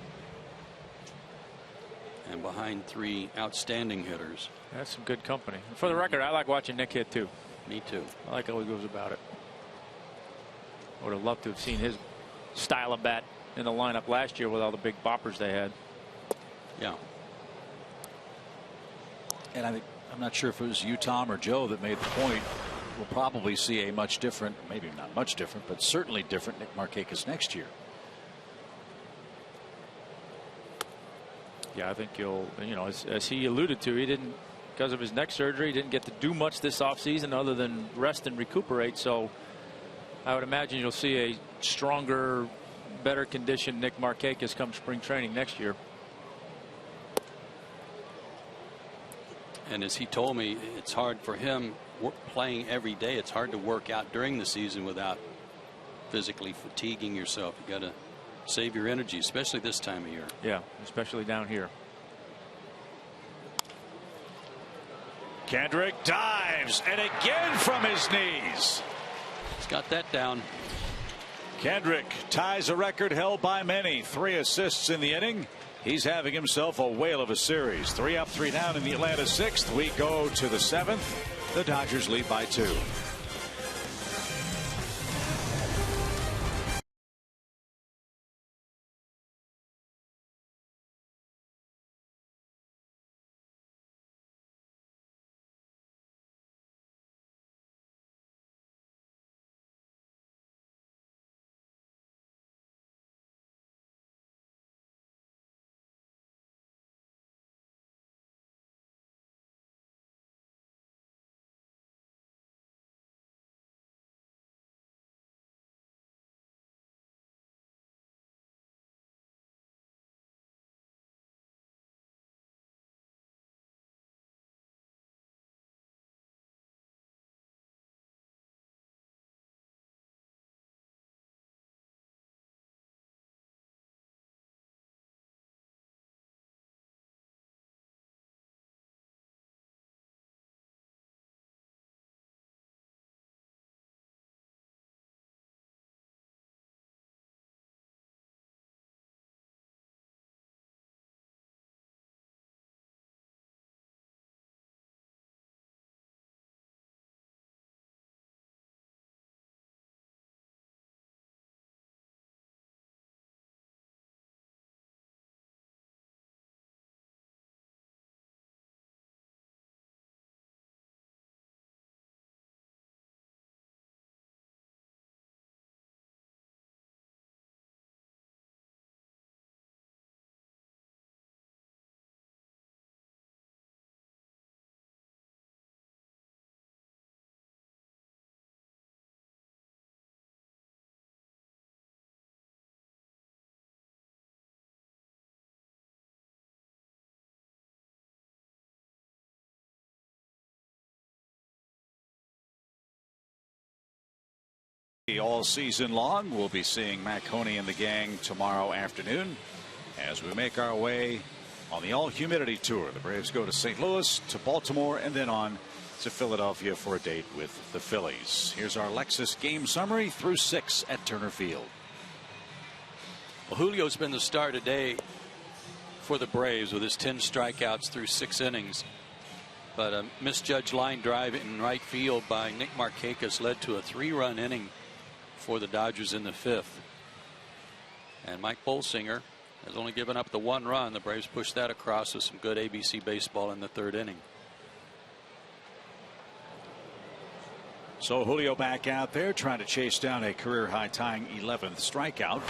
And behind 3 outstanding hitters. That's some good company. For the record, I like watching Nick hit too. Me too. I like how he goes about it. I would have loved to have seen his style of bat in the lineup last year with all the big boppers they had. Yeah. And I'm not sure if it was you, Tom, or Joe that made the point. We'll probably see a much different, maybe not much different, but certainly different Nick Markakis next year. Yeah, I think you'll, as he alluded to, he didn't, because of his neck surgery, he didn't get to do much this offseason other than rest and recuperate. So I would imagine you'll see a stronger, better conditioned Nick Markakis come spring training next year. And as he told me, it's hard for him playing every day. It's hard to work out during the season without physically fatiguing yourself. You got to save your energy, especially this time of year. Yeah, especially down here. Kendrick dives, and again from his knees. He's got that down. Kendrick ties a record held by many. 3 assists in the inning. He's having himself a whale of a series. 3 up, 3 down in the Atlanta 6th. We go to the 7th. The Dodgers lead by 2. All season long. We'll be seeing Mac Coney and the gang tomorrow afternoon as we make our way on the all humidity tour. The Braves go to St. Louis, to Baltimore, and then on to Philadelphia for a date with the Phillies. Here's our Lexus game summary through 6 at Turner Field. Well, Julio's been the star today for the Braves with his 10 strikeouts through 6 innings. But a misjudged line drive in right field by Nick Markakis led to a 3-run inning for the Dodgers in the 5th. And Mike Bolsinger has only given up the 1 run. The Braves pushed that across with some good ABC baseball in the 3rd inning. So Julio back out there trying to chase down a career high tying 11th strikeout.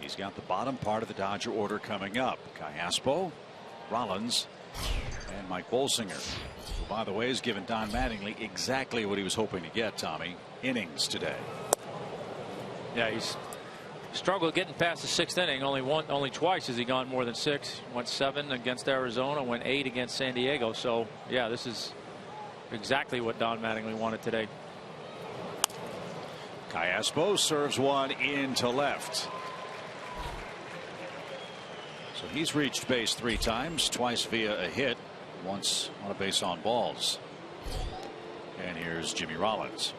He's got the bottom part of the Dodger order coming up. Callaspo, Rollins, and Mike Bolsinger, who, by the way, has given Don Mattingly exactly what he was hoping to get, Tommy. Innings today. Yeah, he's struggled getting past the 6th inning. Only twice has he gone more than 6. Went 7 against Arizona, went 8 against San Diego. So yeah, this is exactly what Don Mattingly wanted today. Callaspo serves one into left. So he's reached base 3 times, twice via a hit, once on a base on balls. And here's Jimmy Rollins.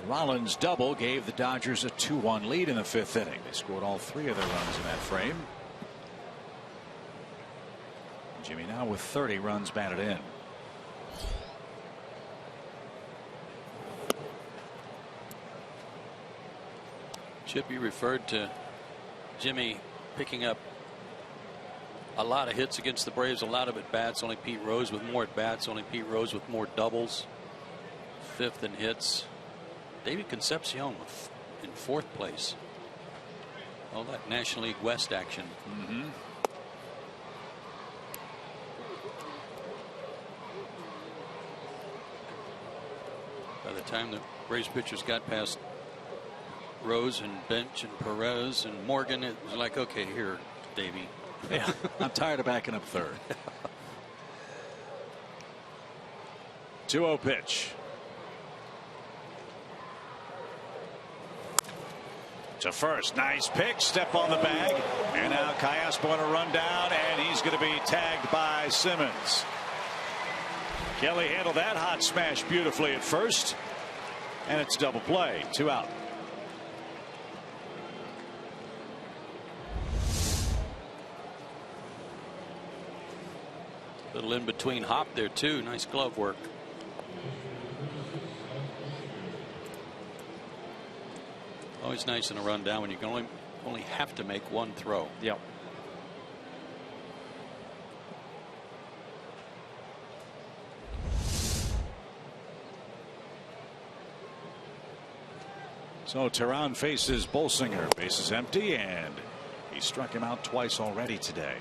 Rollins' double gave the Dodgers a 2-1 lead in the 5th inning. They scored all 3 of their runs in that frame. Jimmy now with 30 runs batted in. Chippy referred to Jimmy picking up a lot of hits against the Braves, a lot of at bats. Only Pete Rose with more at bats, only Pete Rose with more doubles. 5th in hits. David Concepcion in 4th place. All that National League West action. By the time the Braves pitchers got past Rose and Bench and Perez and Morgan, it was like, okay, here, Davey. Yeah, I'm tired of backing up 3rd. 2-0 pitch. To first, nice pick, step on the bag, and now Callaspo on a run down, and he's going to be tagged by Simmons. Kelly handled that hot smash beautifully at first, and it's double play, 2 out. Little in between hop there too. Nice glove work. Always nice in a run down when you can only have to make 1 throw. Yep. So Tehran faces Bolsinger. Base is empty, and he struck him out twice already today.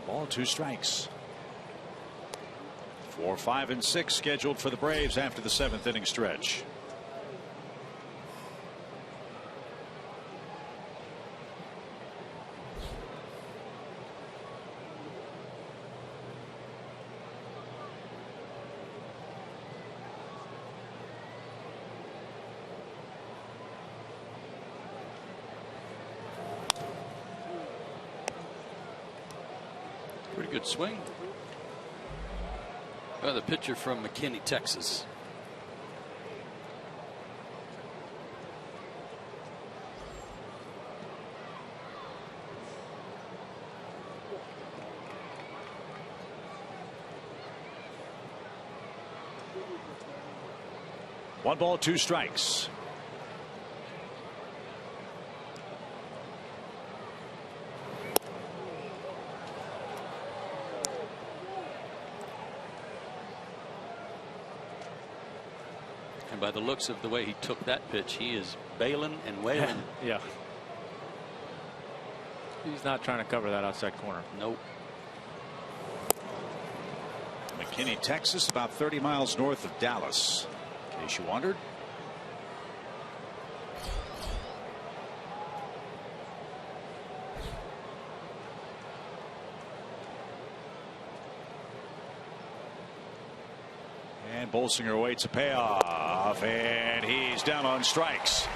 Ball, 2 strikes. 4, 5, and 6 scheduled for the Braves after the 7th inning stretch. Pretty good swing. The pitcher from McKinney, Texas. One ball, 2 strikes. by the looks of the way he took that pitch, he is bailing and wailing. Yeah. He's not trying to cover that outside corner. Nope. McKinney, Texas, about 30 miles north of Dallas, in case you wondered. And Bolsinger waits a payoff, and he's down on strikes.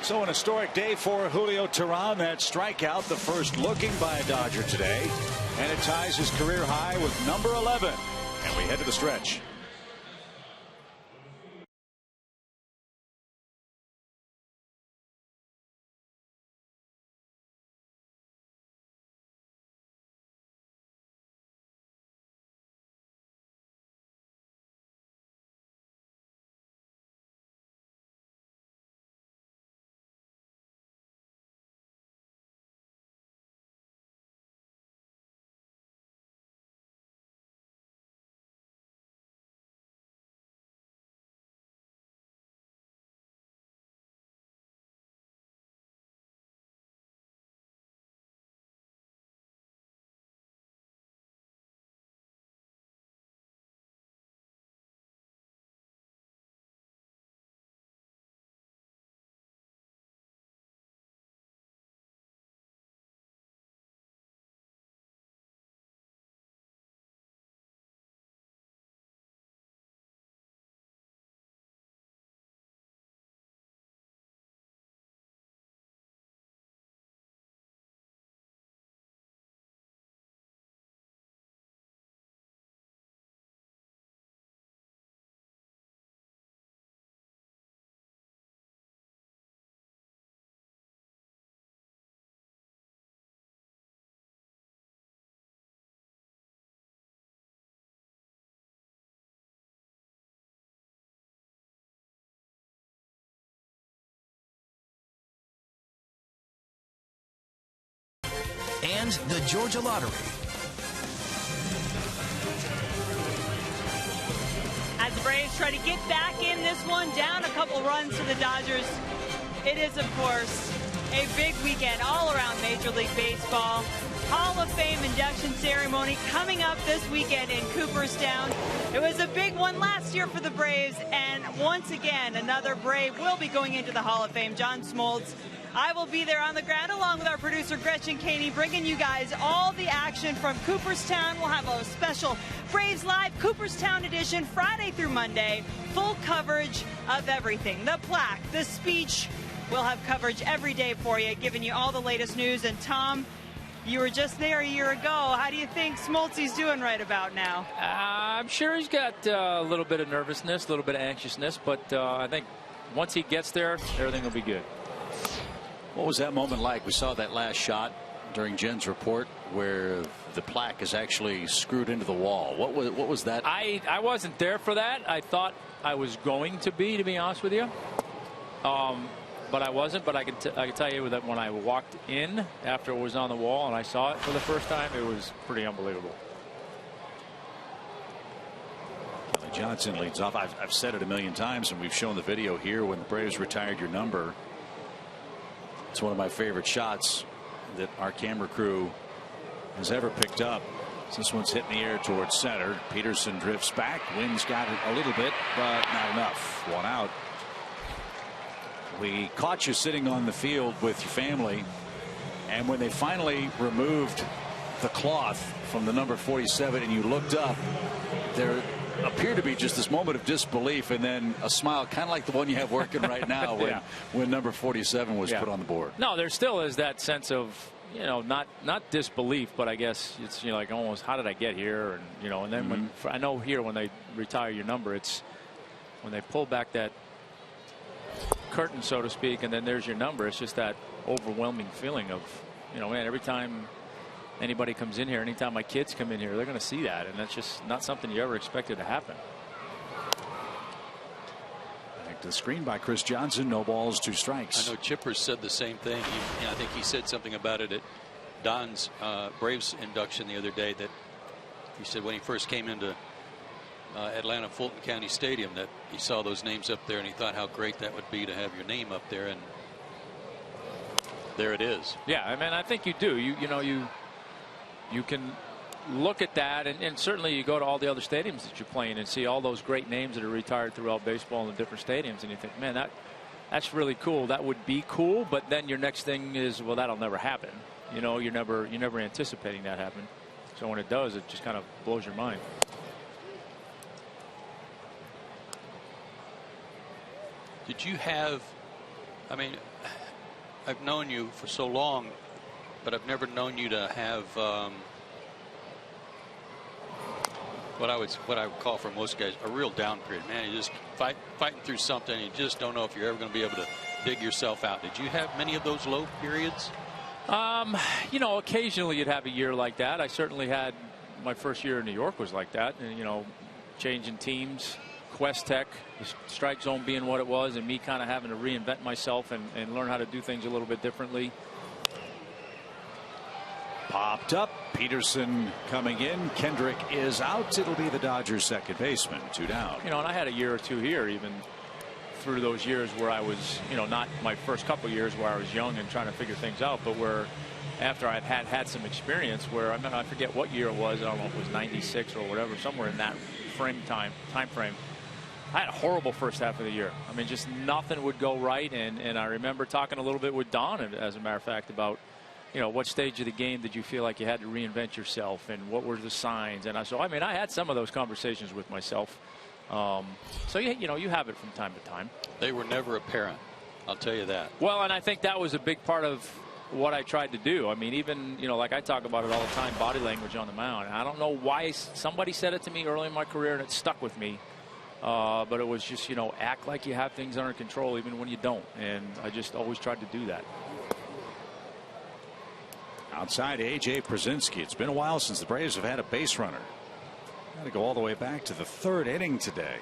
So an historic day for Julio Teheran. That strikeout, the first looking by a Dodger today, and it ties his career high with number 11. And we head to the stretch. And the Georgia Lottery. As the Braves try to get back in this one, down a couple runs to the Dodgers, it is, of course, a big weekend all around Major League Baseball. Hall of Fame induction ceremony coming up this weekend in Cooperstown. It was a big one last year for the Braves, and once again, another Brave will be going into the Hall of Fame. John Smoltz. I will be there on the ground along with our producer Gretchen Caney, bringing you guys all the action from Cooperstown. We'll have a special Braves Live Cooperstown edition Friday through Monday. Full coverage of everything. The plaque, the speech. We'll have coverage every day for you, giving you all the latest news. And Tom, you were just there a year ago. How do you think Smoltzy's doing right about now? I'm sure he's got a little bit of nervousness, a little bit of anxiousness, but I think once he gets there, everything will be good. What was that moment like? We saw that last shot during Jen's report where the plaque is actually screwed into the wall. What was that? I wasn't there for that. I thought I was going to be honest with you. But I wasn't. But I can tell you that when I walked in after it was on the wall and I saw it for the first time, it was pretty unbelievable. Johnson leads off. I've said it a million times, and we've shown the video here when the Braves retired your number. It's one of my favorite shots that our camera crew has ever picked up. This one's hit in the air towards center. Peterson drifts back. Wynn's got it a little bit, but not enough. One out. We caught you sitting on the field with your family, and when they finally removed the cloth from the number 47 and you looked up, there appeared to be just this moment of disbelief and then a smile, kind of like the one you have working right now when number 47 was put on the board. No, there still is that sense of, not disbelief, but I guess it's like almost how did I get here, and and then when I know here when they retire your number, it's when they pull back that curtain, so to speak, and then there's your number. It's just that overwhelming feeling of man, every time anybody comes in here, anytime my kids come in here, they're going to see that, and that's just not something you ever expected to happen. Back to the screen by Chris Johnson. No balls, 2 strikes. I know Chipper said the same thing. I think he said something about it at Don's Braves induction the other day, that he said when he first came into Atlanta Fulton County Stadium that he saw those names up there and he thought how great that would be to have your name up there, and there it is. Yeah, I mean, I think you do. You know, you can look at that, and certainly you go to all the other stadiums that you're playing and see all those great names that are retired throughout baseball in the different stadiums, and you think, man, that's really cool. That would be cool, but then your next thing is, well, that'll never happen. You know, you're never anticipating that happen. So when it does, it just kind of blows your mind. Did you have, I mean, I've known you for so long, but I've never known you to have what I would call for most guys a real down period. Man, you just fighting through something. You just don't know if you're ever going to be able to dig yourself out. Did you have many of those low periods? You know, occasionally you'd have a year like that. I certainly had, my first year in New York was like that, and you know, changing teams, Quest Tech, the strike zone being what it was, and me kind of having to reinvent myself and learn how to do things a little bit differently. Popped up. Peterson coming in. Kendrick is out. It'll be the Dodgers' second baseman. 2 down. You know, and I had a year or two here, even through those years where I was, you know, not my first couple years where I was young and trying to figure things out, but where after I've had some experience where I forget what year it was. I don't know if it was 96 or whatever, somewhere in that time frame. I had a horrible first half of the year. I mean, just nothing would go right. And I remember talking a little bit with Don, as a matter of fact, about, you know, what stage of the game did you feel like you had to reinvent yourself, and what were the signs? And I mean, I had some of those conversations with myself. So you know, you have it from time to time. They were never apparent, I'll tell you that. Well, and I think that was a big part of what I tried to do. I mean, even, you know, like I talk about it all the time, body language on the mound. And I don't know why somebody said it to me early in my career, and it stuck with me. But it was just, you know, act like you have things under control even when you don't. And I just always tried to do that. Outside, A.J. Przinsky. It's been a while since the Braves have had a base runner. Got to go all the way back to the 3rd inning today.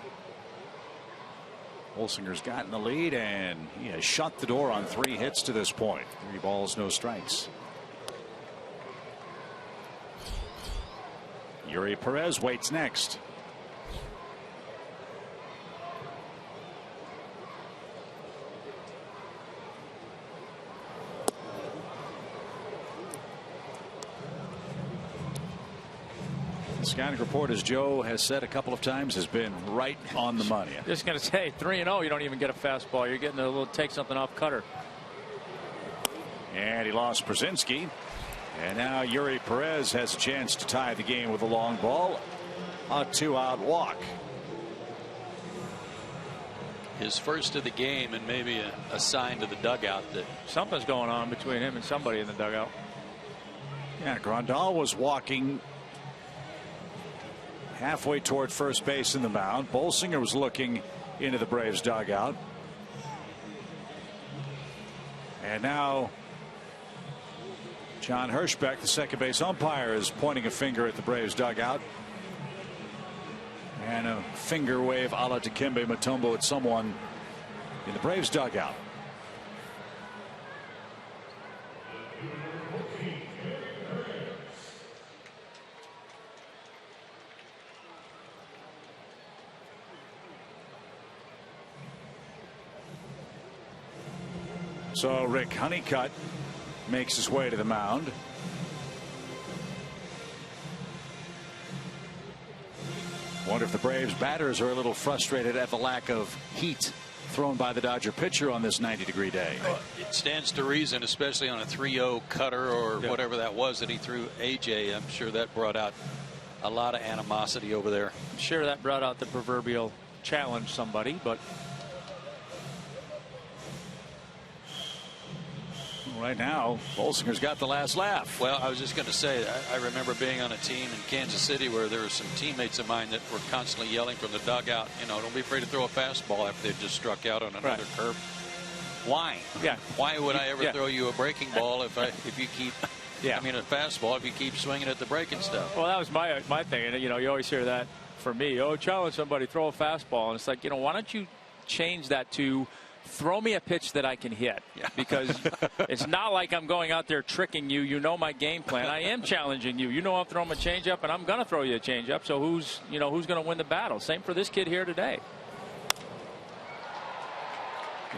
Bolsinger's gotten the lead, and he has shut the door on 3 hits to this point. 3 balls, no strikes. Yuri Perez waits next. The scouting report, as Joe has said a couple of times, has been right on the money. Just going to say 3-0. You don't even get a fastball. You're getting a little take something off cutter. And he lost Przinsky. And now Yuri Perez has a chance to tie the game with a long ball. A 2-out walk. His first of the game, and maybe a sign to the dugout that something's going on between him and somebody in the dugout. Yeah, Grandal was walking halfway toward first base in the mound. Bolsinger was looking into the Braves dugout. And now John Hirschbeck, the second base umpire, is pointing a finger at the Braves dugout. And a finger wave a la Dikembe Mutombo at someone in the Braves dugout. So Rick Honeycutt makes his way to the mound. Wonder if the Braves batters are a little frustrated at the lack of heat thrown by the Dodger pitcher on this 90-degree day. It stands to reason, especially on a 3-0 cutter or whatever that was that he threw AJ. I'm sure that brought out a lot of animosity over there. I'm sure that brought out the proverbial challenge somebody, but right now, Bolsinger's got the last laugh. Well, I was just going to say, I remember being on a team in Kansas City where there were some teammates of mine that were constantly yelling from the dugout, you know, don't be afraid to throw a fastball after they just struck out on another curve. Why? Yeah. Why would I ever throw you a breaking ball if you keep, I mean, a fastball if you keep swinging at the breaking stuff? Well, that was my thing. And, you know, you always hear that for me. Oh, challenge somebody, throw a fastball. And it's like, you know, why don't you change that to throw me a pitch that I can hit, because it's not like I'm going out there tricking you. You know my game plan. I am challenging you. You know I'm throwing a changeup, and I'm going to throw you a changeup. So who's going to win the battle? Same for this kid here today.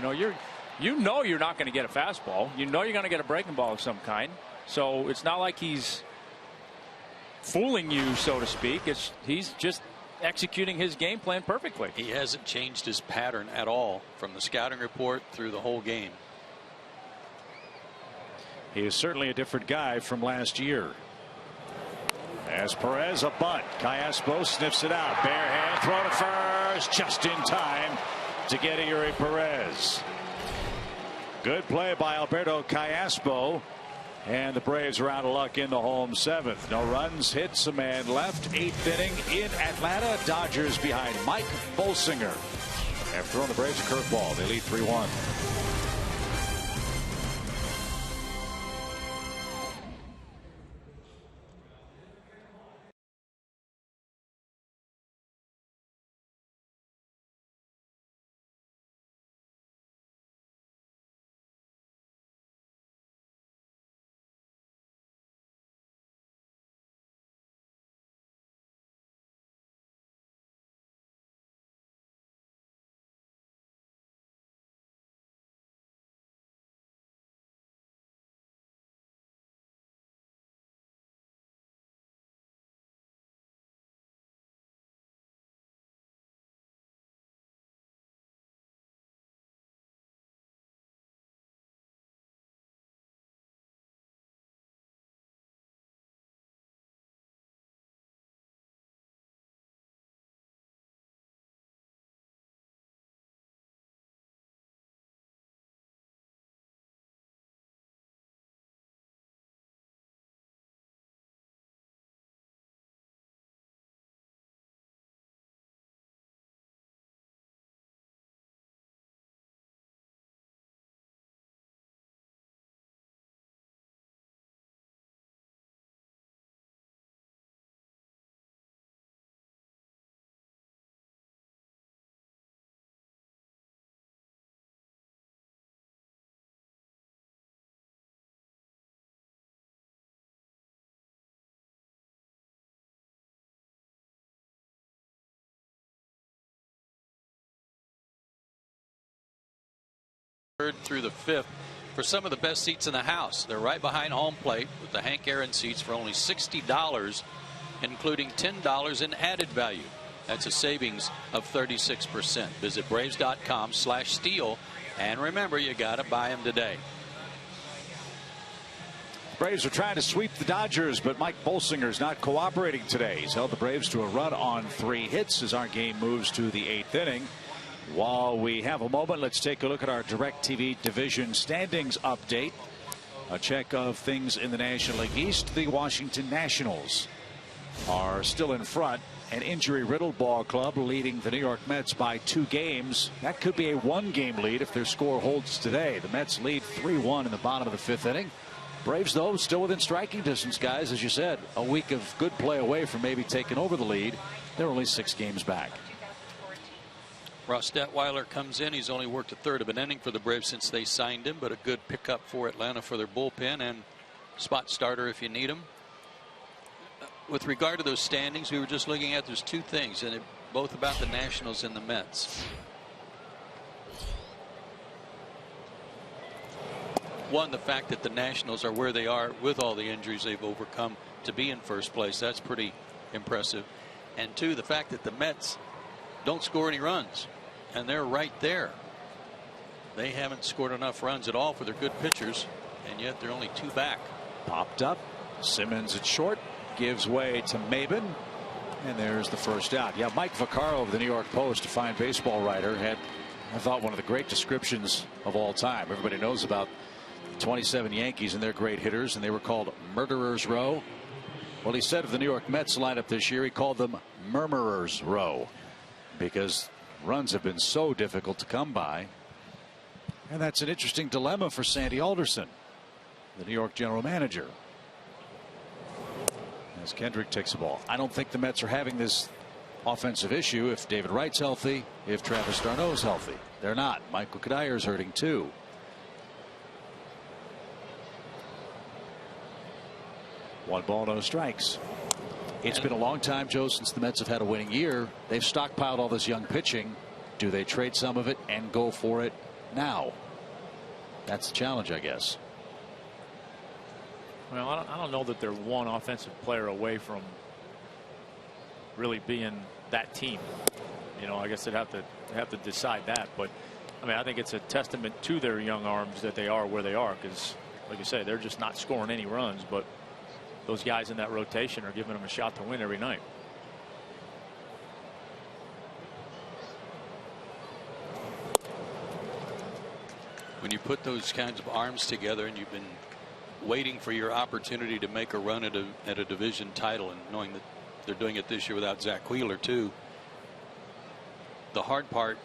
You're not going to get a fastball. You know you're going to get a breaking ball of some kind. So it's not like he's fooling you, so to speak. He's just executing his game plan perfectly. He hasn't changed his pattern at all from the scouting report through the whole game. He is certainly a different guy from last year. As Perez, a bunt. Callaspo sniffs it out. Bare hand throw to first, just in time to get Yuri Perez. Good play by Alberto Callaspo. And the Braves are out of luck in the home seventh. No runs, hits, a man left. 8th inning in Atlanta. Dodgers behind Mike Bolsinger. Have thrown the Braves a curveball. They lead 3-1. Through the 5th for some of the best seats in the house. They're right behind home plate with the Hank Aaron seats for only $60, including $10 in added value. That's a savings of 36%. Visit Braves.com/steal, and remember, you got to buy them today. Braves are trying to sweep the Dodgers, but Mike Bolsinger's not cooperating today. He's held the Braves to a run on 3 hits as our game moves to the 8th inning. While we have a moment, let's take a look at our DirecTV division standings update. A check of things in the National League East. The Washington Nationals are still in front. An injury-riddled ball club leading the New York Mets by 2 games. That could be a 1-game lead if their score holds today. The Mets lead 3-1 in the bottom of the 5th inning. Braves, though, still within striking distance, guys. As you said, a week of good play away from maybe taking over the lead. They're only 6 games back. Ross Detweiler comes in. He's only worked a third of an inning for the Braves since they signed him, but a good pickup for Atlanta for their bullpen and spot starter if you need him. With regard to those standings we were just looking at, there's 2 things, and both about the Nationals and the Mets. One, the fact that the Nationals are where they are with all the injuries they've overcome to be in first place. That's pretty impressive. And 2, the fact that the Mets don't score any runs, and they're right there. They haven't scored enough runs at all for their good pitchers, and yet they're only 2 back. Popped up. Simmons at short, gives way to Maben, and there's the first out. Yeah, Mike Vaccaro of the New York Post, a fine baseball writer, had, I thought, one of the great descriptions of all time. Everybody knows about the 27 Yankees and their great hitters, and they were called Murderers Row. Well, he said of the New York Mets lineup this year, he called them Murmurers Row, because runs have been so difficult to come by. And that's an interesting dilemma for Sandy Alderson, the New York general manager. As Kendrick takes the ball. I don't think the Mets are having this offensive issue if David Wright's healthy, if Travis d'Arnaud's healthy. They're not. Michael Kadyr's hurting too. One ball, no strikes. It's been a long time, Joe, since the Mets have had a winning year. They've stockpiled all this young pitching. Do they trade some of it and go for it now? That's the challenge, I guess. Well, I don't know that they're one offensive player away from really being that team. You know, I guess they'd have to decide that. But I mean, I think it's a testament to their young arms that they are where they are, because, like you say, they're just not scoring any runs. But those guys in that rotation are giving them a shot to win every night. When you put those kinds of arms together and you've been waiting for your opportunity to make a run at a division title, and knowing that they're doing it this year without Zach Wheeler too, the hard part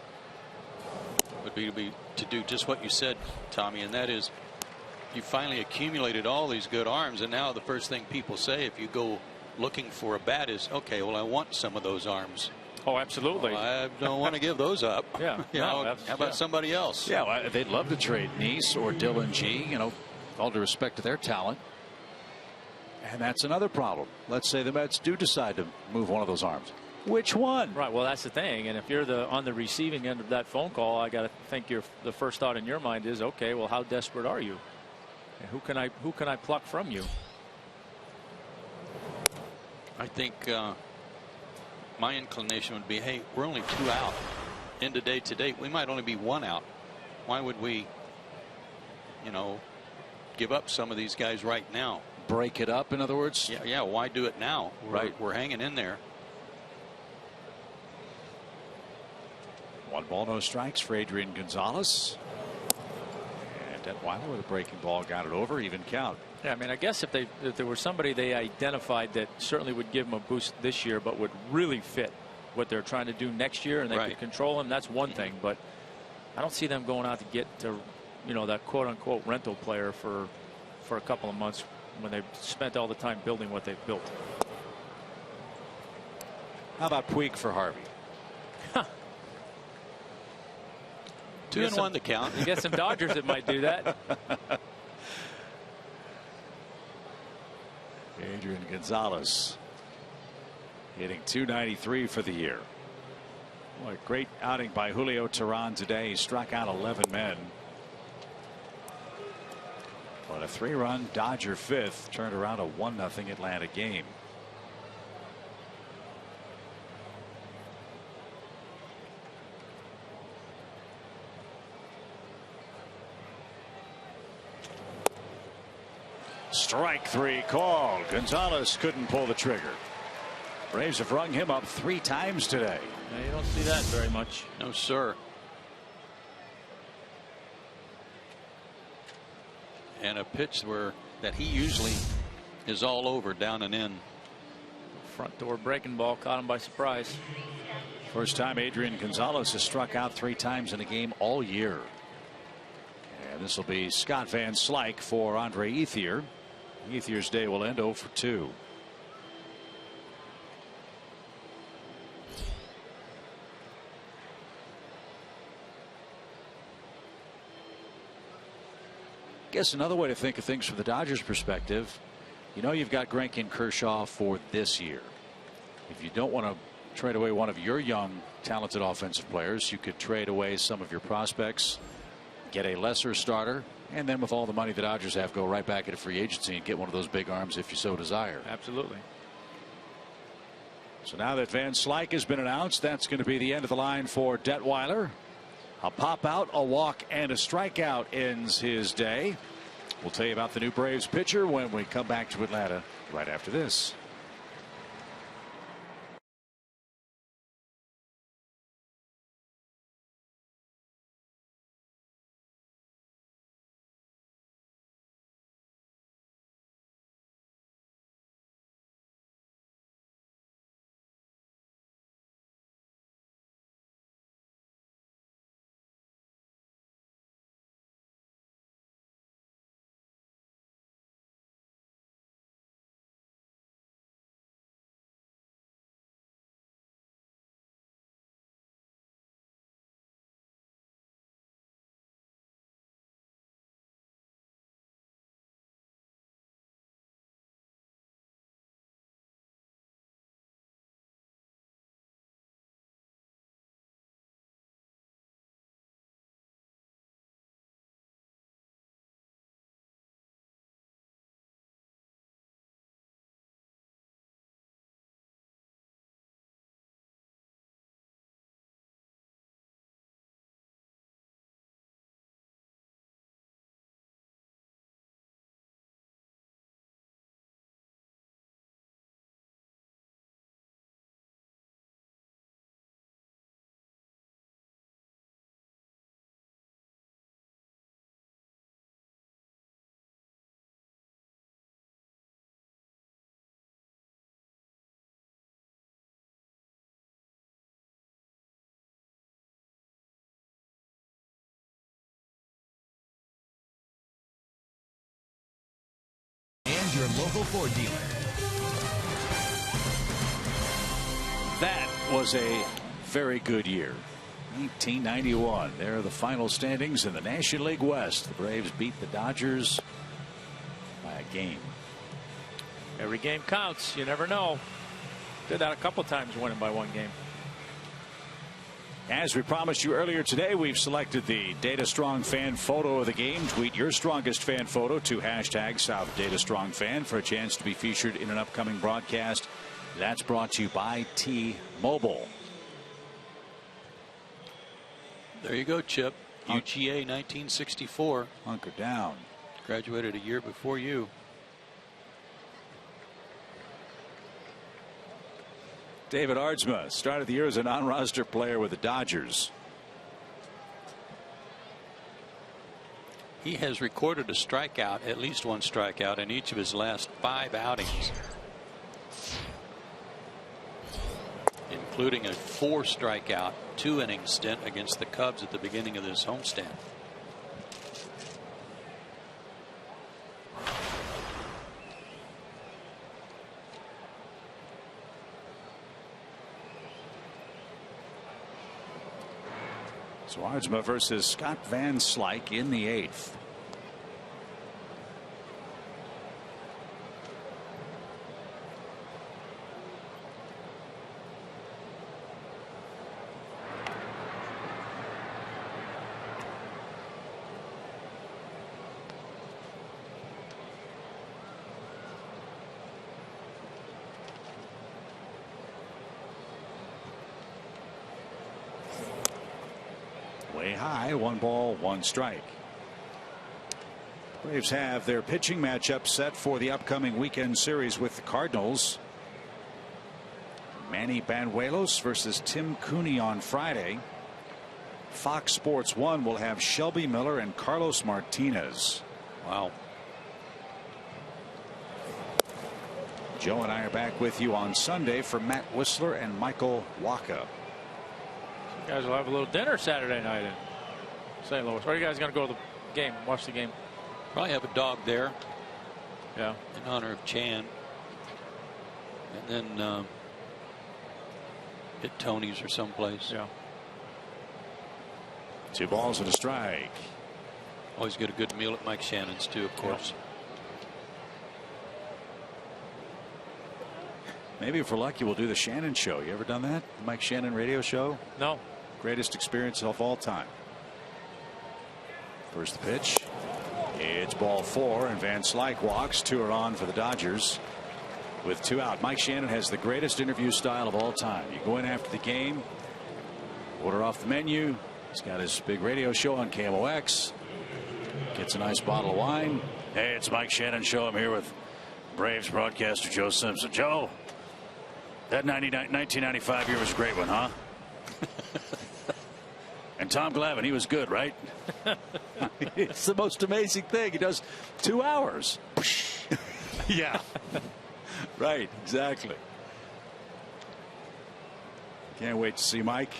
would be to do just what you said, Tommy, and that is you finally accumulated all these good arms, and now the first thing people say if you go looking for a bat is, okay, well, I want some of those arms. Oh, absolutely. Well, I don't want to give those up. Yeah. How about somebody else? Yeah, well, they'd love to trade Nice or Dylan G, you know, all due respect to their talent. And that's another problem. Let's say the Mets do decide to move one of those arms. Which one? Right. Well, that's the thing. And if you're on the receiving end of that phone call, I got to think the first thought in your mind is, okay, well, how desperate are you? And who can I pluck from you? I think my inclination would be, hey, we're only 2 out. End of day to date, we might only be 1 out. Why would we, you know, give up some of these guys right now? Break it up, in other words? Yeah. Why do it now? We're hanging in there. 1 ball, no strikes for Adrian Gonzalez. And Detweiler with a breaking ball got it over, even count. Yeah, I mean, I guess if there was somebody they identified that certainly would give them a boost this year, but would really fit what they're trying to do next year, and they could control him, that's one thing. But I don't see them going out to get to, you know, that quote unquote rental player for a couple of months when they've spent all the time building what they've built. How about Puig for Harvey? 2-1 to count. You get some Dodgers that might do that. Adrian Gonzalez hitting .293 for the year. What a great outing by Julio Teheran today. He struck out 11 men. But a 3-run Dodger fifth turned around a 1-0 Atlanta game. Strike 3 called. Gonzalez couldn't pull the trigger. Braves have rung him up 3 times today. Yeah, you don't see that very much. No, sir. And a pitch that he usually is all over, down and in. Front door breaking ball caught him by surprise. First time Adrian Gonzalez has struck out 3 times in a game all year. And this will be Scott Van Slyke for Andre Ethier. Ethier's day will end 0 for 2. Guess another way to think of things from the Dodgers perspective, you know, you've got Greinke and Kershaw for this year. If you don't want to trade away one of your young talented offensive players, you could trade away some of your prospects, get a lesser starter, and then with all the money the Dodgers have, go right back into free agency and get one of those big arms if you so desire. Absolutely. So now that Van Slyke has been announced, that's going to be the end of the line for Detweiler. A pop out, a walk, and a strikeout ends his day. We'll tell you about the new Braves pitcher when we come back to Atlanta right after this. local Ford dealer. That was a very good year. 1991. There are the final standings in the National League West. The Braves beat the Dodgers by a game. Every game counts. You never know. Did that a couple times, winning by one game. As we promised you earlier today, we've selected the Data Strong fan photo of the game. Tweet your strongest fan photo to hashtag South Data Strong Fan for a chance to be featured in an upcoming broadcast. That's brought to you by T-Mobile. There you go, Chip. UGA 1964. Hunker down. Graduated a year before you. David Ardsma started the year as a non-roster player with the Dodgers. He has recorded a strikeout, at least one strikeout, in each of his last 5 outings, including a 4 strikeout 2-inning stint against the Cubs at the beginning of this homestand. So Ardsma versus Scott Van Slyke in the 8th. Way high, 1 ball, 1 strike. Braves have their pitching matchup set for the upcoming weekend series with the Cardinals. Manny Banuelos versus Tim Cooney on Friday. Fox Sports 1 will have Shelby Miller and Carlos Martinez. Wow. Joe and I are back with you on Sunday for Matt Whistler and Michael Wacha. You guys will have a little dinner Saturday night in St. Louis. Or are you guys going to go to the game, watch the game? Probably have a dog there. Yeah. In honor of Chan. And then hit Tony's or someplace. Yeah. 2 balls and a strike. Always get a good meal at Mike Shannon's too, of course. Maybe if we're lucky, we'll do the Shannon show. You ever done that? The Mike Shannon radio show? No. Greatest experience of all time. First pitch. It's ball 4, and Van Slyke walks. 2 are on for the Dodgers with 2 out. Mike Shannon has the greatest interview style of all time. You go in after the game, order off the menu. He's got his big radio show on KMOX. Gets a nice bottle of wine. Hey, it's Mike Shannon show. I'm here with Braves broadcaster Joe Simpson. Joe, that 1995 year was a great one, huh? And Tom Glavine, he was good, right? It's the most amazing thing. He does 2 hours. Yeah. Right, exactly. Can't wait to see Mike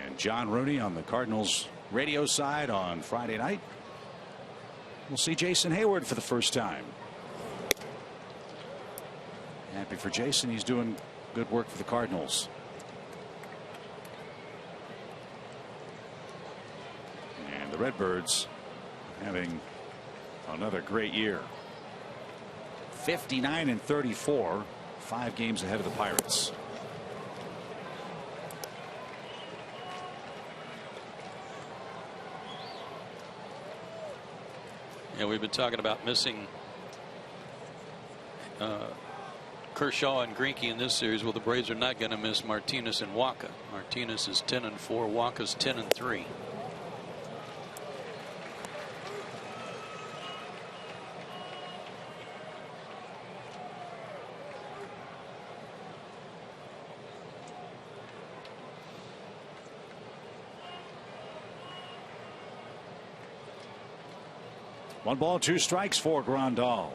and John Rooney on the Cardinals radio side on Friday night. We'll see Jason Hayward for the first time. Happy for Jason. He's doing good work for the Cardinals. And the Redbirds having another great year. 59-34, 5 games ahead of the Pirates. Yeah, we've been talking about missing Kershaw and Greinke in this series. Well, the Braves are not going to miss Martinez and Wacha. Martinez is 10-4. Wacha's 10-3. One ball, 2 strikes for Grandal.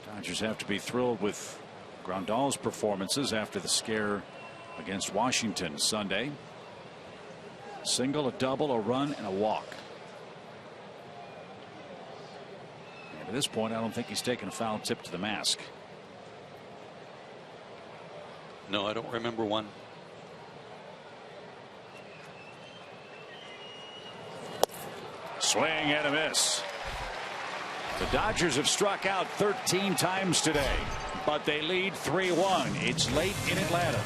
Dodgers have to be thrilled with Grandal's performances after the scare against Washington Sunday. A single, a double, a run, and a walk. And at this point, I don't think he's taken a foul tip to the mask. No, I don't remember one. Swing and a miss. The Dodgers have struck out 13 times today, but they lead 3-1. It's late in Atlanta.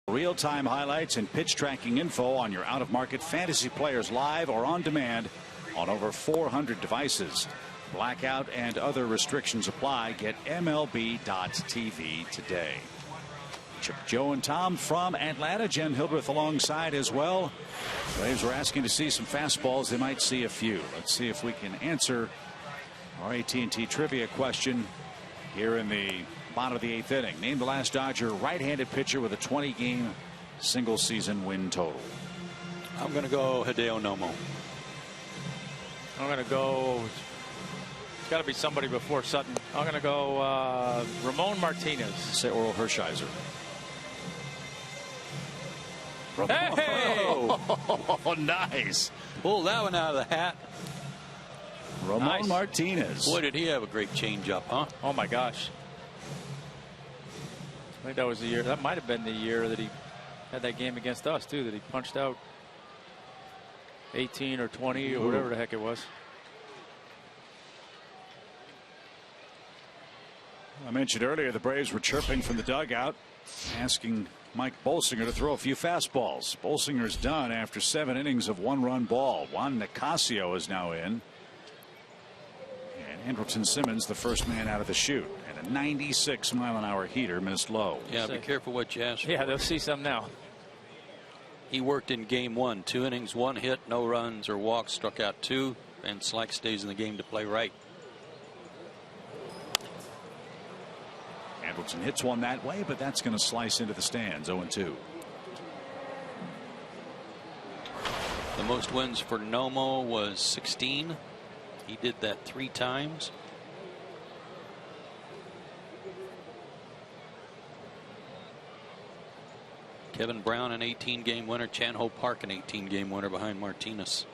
Real-time highlights and pitch tracking info on your out-of-market fantasy players live or on demand on over 400 devices. Blackout and other restrictions apply. Get MLB.tv today. Chip, Joe, and Tom from Atlanta. Jen Hildreth alongside as well. Braves are asking to see some fastballs. They might see a few. Let's see if we can answer our AT&T trivia question here in the bottom of the 8th inning. Name the last Dodger right-handed pitcher with a 20-game single-season win total. I'm going to go Hideo Nomo. I'm going to go. It's got to be somebody before Sutton. I'm going to go Ramon Martinez. Say Oral Hershiser. Hey! Oh, nice. Pull that one out of the hat. Ramon Martinez. Boy, did he have a great changeup, huh? Oh, my gosh. I think that was the year. That might have been the year that he had that game against us, too, that he punched out 18 or 20 or whatever the heck it was. I mentioned earlier the Braves were chirping from the dugout, asking Mike Bolsinger to throw a few fastballs. Bolsinger's done after 7 innings of 1-run ball. Juan Nicasio is now in. And Andrelton Simmons, the first man out of the chute. And a 96-mile-an-hour heater missed low. Yeah, be careful what you ask for. Yeah, they'll see some now. He worked in game 1. 2 innings, 1 hit, no runs or walks, struck out 2. And Slack stays in the game to play right. Andrelton hits one that way, but that's going to slice into the stands. 0-2. The most wins for Nomo was 16. He did that 3 times. Kevin Brown, an 18-game winner. Chan-Ho Park, an 18-game winner behind Martinez.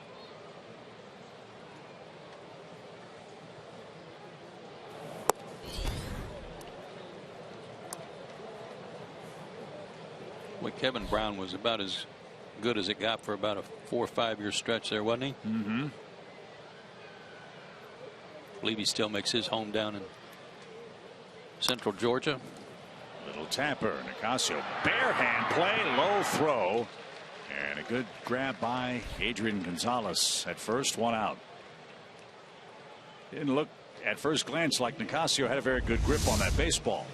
Well, Kevin Brown was about as good as it got for about a 4 or 5 year stretch there, wasn't he? Mm-hmm. I believe he still makes his home down in Central Georgia. Little tapper. Nicasio, bare hand play, low throw, and a good grab by Adrian Gonzalez at first. 1 out. Didn't look at first glance like Nicasio had a very good grip on that baseball.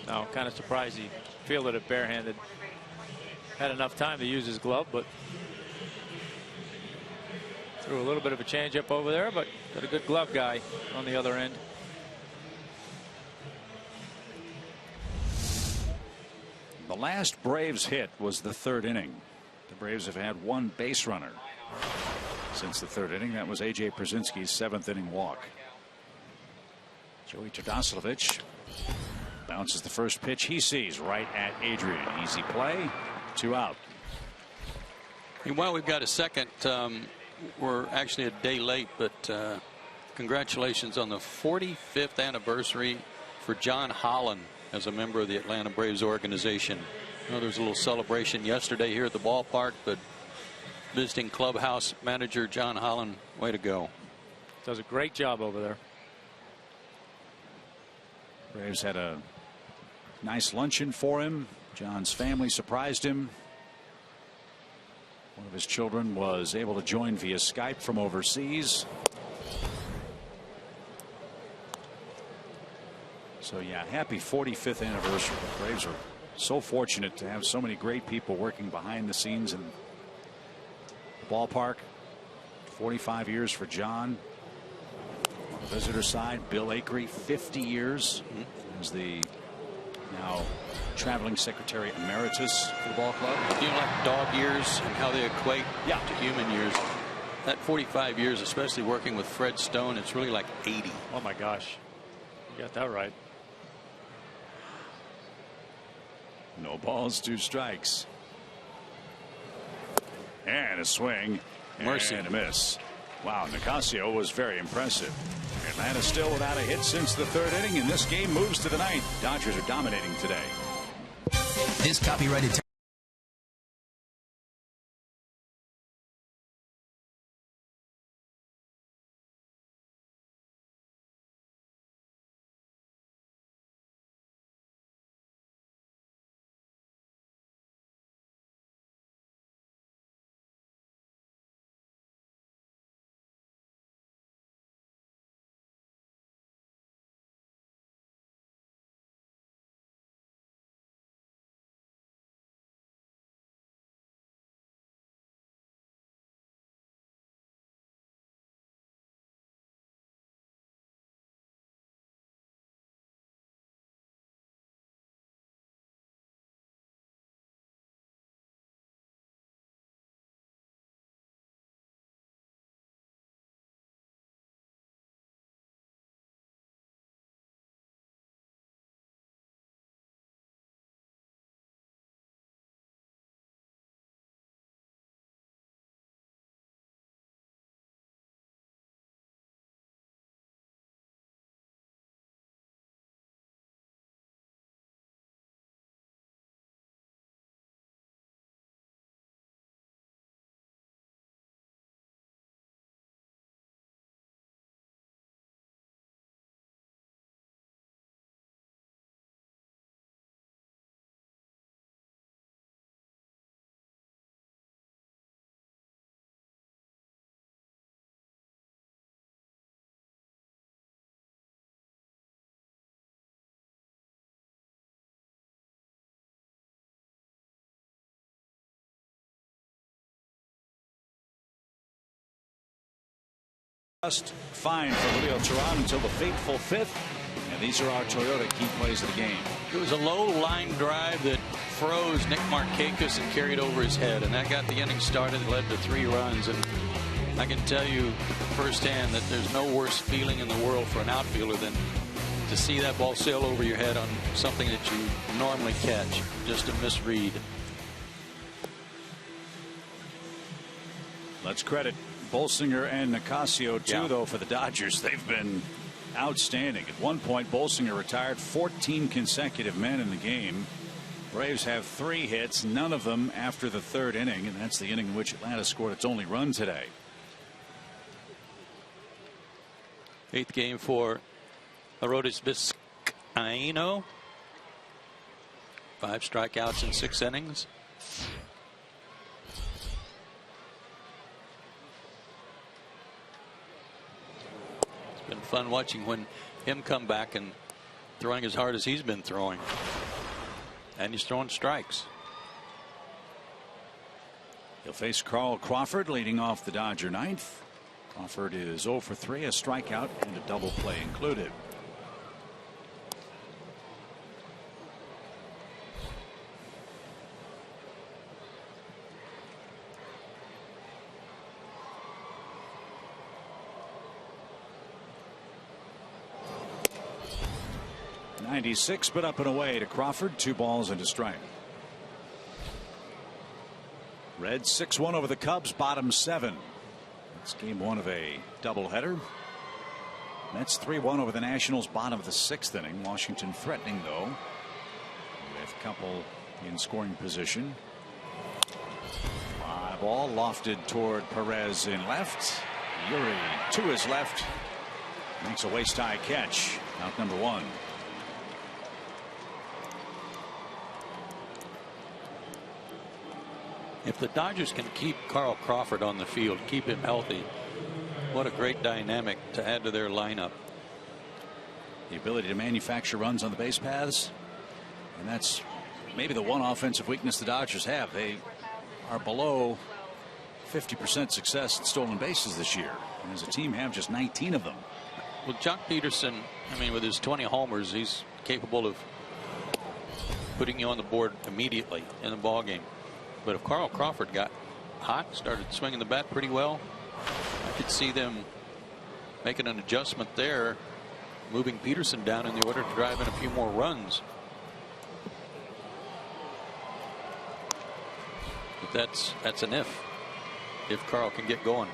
No, kind of surprised he fielded it barehanded. Had enough time to use his glove, but threw a little bit of a changeup over there, but got a good glove guy on the other end. The last Braves hit was the third inning. The Braves have had one base runner since the third inning. That was A.J. Przinsky's seventh inning walk. Joey Todosilovic bounces the first pitch he sees right at Adrian. Easy play, 2 out. And while we've got a second, we're actually a day late, but congratulations on the 45th anniversary for John Holland as a member of the Atlanta Braves organization. I know there was a little celebration yesterday here at the ballpark, but visiting clubhouse manager John Holland, way to go. Does a great job over there. Braves had a nice luncheon for him. John's family surprised him. One of his children was able to join via Skype from overseas. So yeah, happy 45th anniversary. The Braves are so fortunate to have so many great people working behind the scenes in the ballpark. 45 years for John. On the visitor side, Bill Acree, 50 years as the now traveling secretary emeritus for the ball club. You know, like dog years and how they equate to human years. That 45 years, especially working with Fred Stone, it's really like 80. Oh my gosh, you got that right. No balls, 2 strikes. And a swing. Mercy. And a miss. Wow, Nicasio was very impressive. Atlanta still without a hit since the third inning, and this game moves to the ninth. Dodgers are dominating today. This copyrighted Just fine for Julio Teheran until the fateful 5th. And these are our Toyota key plays of the game. It was a low line drive that froze Nick Markakis and carried over his head, and that got the inning started, led to 3 runs. And I can tell you firsthand that there's no worse feeling in the world for an outfielder than to see that ball sail over your head on something that you normally catch. Just a misread. Let's credit Bolsinger and Nicasio too, though, for the Dodgers. They've been outstanding. At one point, Bolsinger retired 14 consecutive men in the game. Braves have 3 hits, none of them after the third inning, and that's the inning in which Atlanta scored its only run today. 8th game for Arodys Vizcaino. 5 strikeouts in 6 innings. It's been fun watching him come back and throwing as hard as he's been throwing. And he's throwing strikes. He'll face Carl Crawford leading off the Dodger ninth. Crawford is 0 for 3, a strikeout and a double play included. .96, but up and away to Crawford. 2 balls and a strike. Reds 6-1 over the Cubs, bottom 7. It's game 1 of a doubleheader. Mets 3-1 over the Nationals, bottom of the 6th inning. Washington threatening, though, with a couple in scoring position. Fly ball lofted toward Perez in left. Yuri to his left. Makes a waist-high catch. Out number 1. If the Dodgers can keep Carl Crawford on the field, keep him healthy, what a great dynamic to add to their lineup. The ability to manufacture runs on the base paths, and that's maybe the one offensive weakness the Dodgers have. They are below 50% success in stolen bases this year, and as a team have just 19 of them. Well, Jock Peterson, I mean, with his 20 homers, he's capable of putting you on the board immediately in the ball game. But if Carl Crawford got hot, started swinging the bat pretty well, I could see them making an adjustment there, moving Peterson down in the order to drive in a few more runs. But that's an if Carl can get going.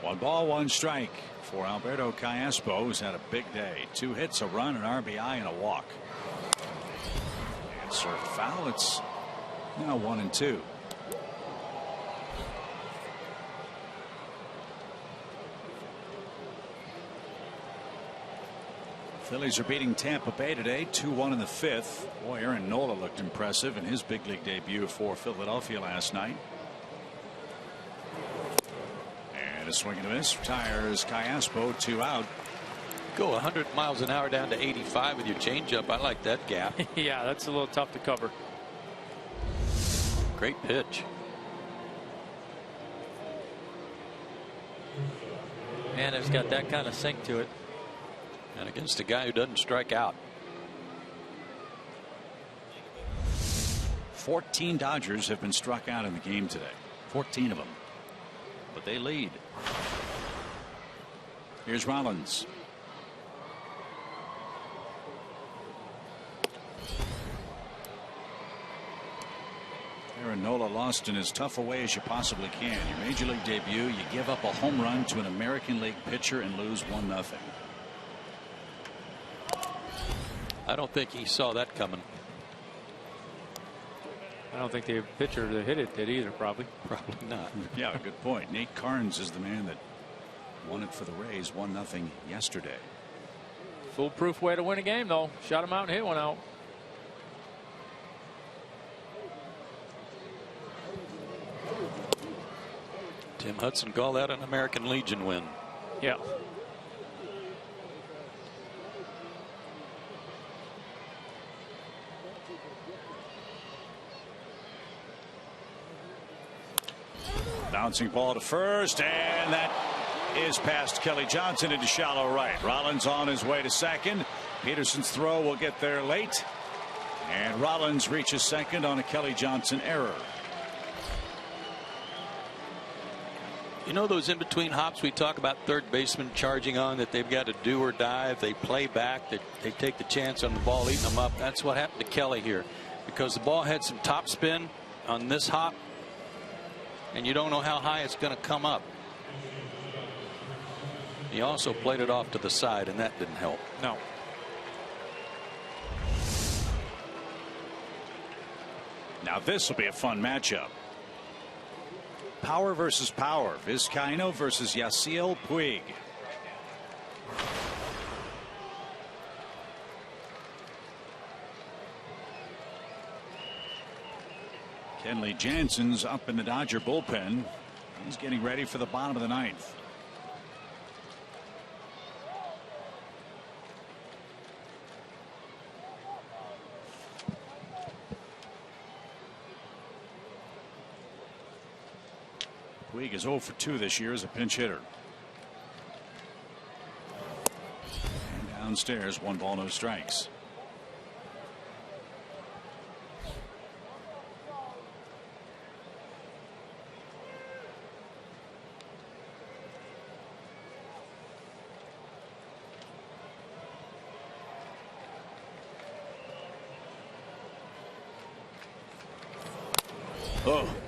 One ball, one strike for Alberto Callaspo, who's had a big day. 2 hits, a run, an RBI, and a walk. And served foul. It's now 1-2. Phillies are beating Tampa Bay today, 2-1 in the 5th. Boy, Aaron Nola looked impressive in his big league debut for Philadelphia last night. And a swing and a miss retires Callaspo, 2 out. Go 100 miles an hour down to 85 with your changeup. I like that gap. Yeah, that's a little tough to cover. Great pitch. And it's got that kind of sink to it. And against a guy who doesn't strike out. 14 Dodgers have been struck out in the game today. 14 of them. But they lead. Here's Rollins. Aaron Nola lost in as tough a way as you possibly can. Your major league debut, you give up a home run to an American League pitcher and lose 1-0. I don't think he saw that coming. I don't think the pitcher that hit it did either, probably. Probably not. Yeah, good point. Nate Carnes is the man that won it for the Rays, 1-0 yesterday. Foolproof way to win a game, though. Shot him out and hit one out. Tim Hudson called that an American Legion win. Yeah. Bouncing ball to first, and that is past Kelly Johnson into shallow right. Rollins on his way to second. Peterson's throw will get there late, and Rollins reaches second on a Kelly Johnson error. You know those in-between hops we talk about third baseman charging on that they've got to do or die. If they play back, they take the chance on the ball eating them up. That's what happened to Kelly here, because the ball had some top spin on this hop, and you don't know how high it's going to come up. He also played it off to the side, and that didn't help. No. Now this will be a fun matchup. Power versus power. Vizcaino versus Yasiel Puig. Kenley Jansen's up in the Dodger bullpen. He's getting ready for the bottom of the ninth. Puig is 0 for 2 this year as a pinch hitter. And downstairs, 1 ball, no strikes.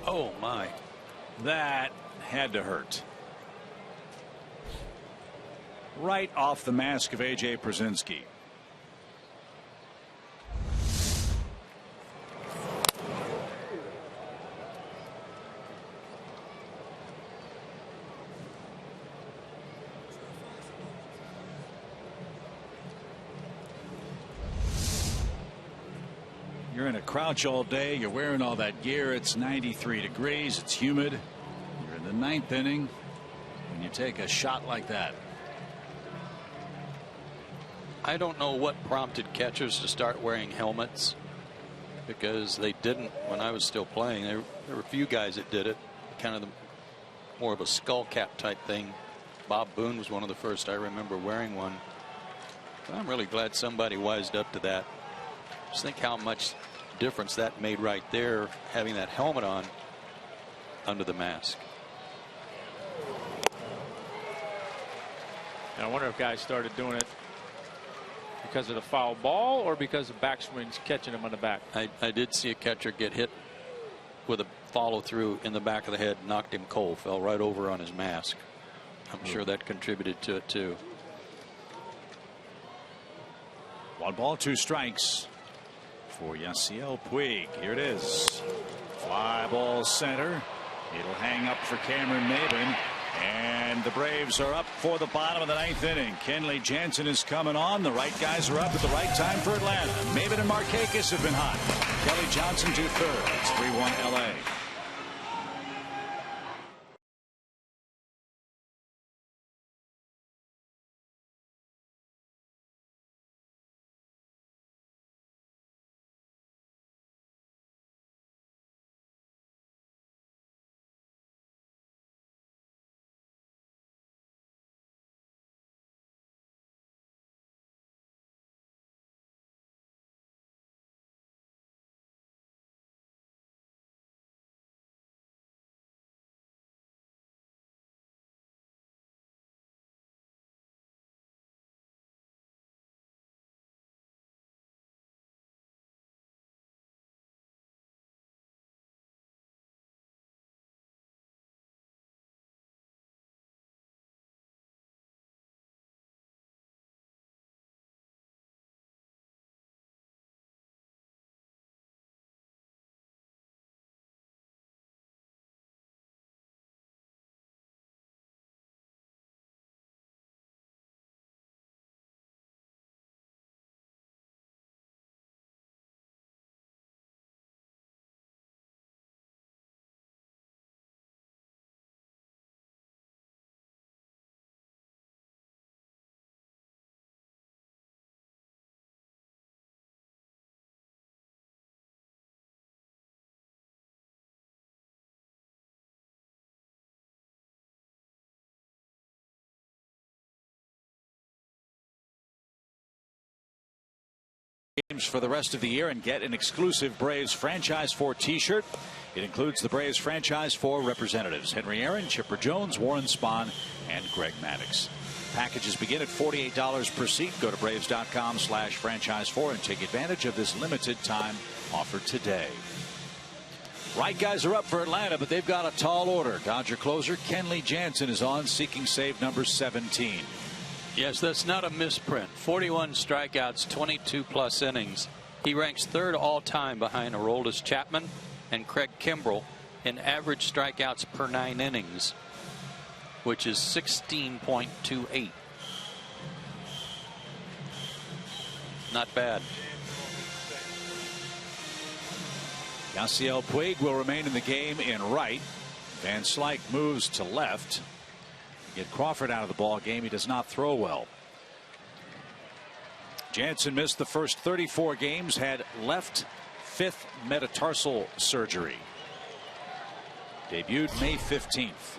Oh my. That had to hurt. Right off the mask of A.J. Pierzynski. You're in a crouch all day. You're wearing all that gear. It's 93 degrees. It's humid. You're in the ninth inning, and you take a shot like that. I don't know what prompted catchers to start wearing helmets, because they didn't when I was still playing. There were a few guys that did it, kind of more of a skull cap type thing. Bob Boone was one of the first I remember wearing one. But I'm really glad somebody wised up to that. Just think how much difference that made right there, having that helmet on under the mask. And I wonder if guys started doing it because of the foul ball or because of backswings catching him on the back. I did see a catcher get hit with a follow through in the back of the head, knocked him cold, fell right over on his mask. I'm sure that contributed to it too. 1 ball, 2 strikes for Yasiel Puig. Here it is. Fly ball center. It'll hang up for Cameron Maybin. And the Braves are up for the bottom of the ninth inning. Kenley Jansen is coming on. The right guys are up at the right time for Atlanta. Maybin and Markakis have been hot. Kelly Johnson 2/3. It's 3-1 LA. Games for the rest of the year and get an exclusive Braves Franchise 4 t-shirt. It includes the Braves Franchise 4 representatives: Henry Aaron, Chipper Jones, Warren Spahn, and Greg Maddux. Packages begin at $48 per seat. Go to braves.com/franchise4 and take advantage of this limited time offer today. Right guys are up for Atlanta, but they've got a tall order. Dodger closer Kenley Jansen is on, seeking save number 17. Yes, that's not a misprint. 41 strikeouts, 22+ innings. He ranks 3rd all time behind Aroldis Chapman and Craig Kimbrell in average strikeouts per 9 innings, which is 16.28. Not bad. Yasiel Puig will remain in the game in right. Van Slyke moves to left. Get Crawford out of the ball game. He does not throw well. Jansen missed the first 34 games, had left fifth metatarsal surgery. Debuted May 15th.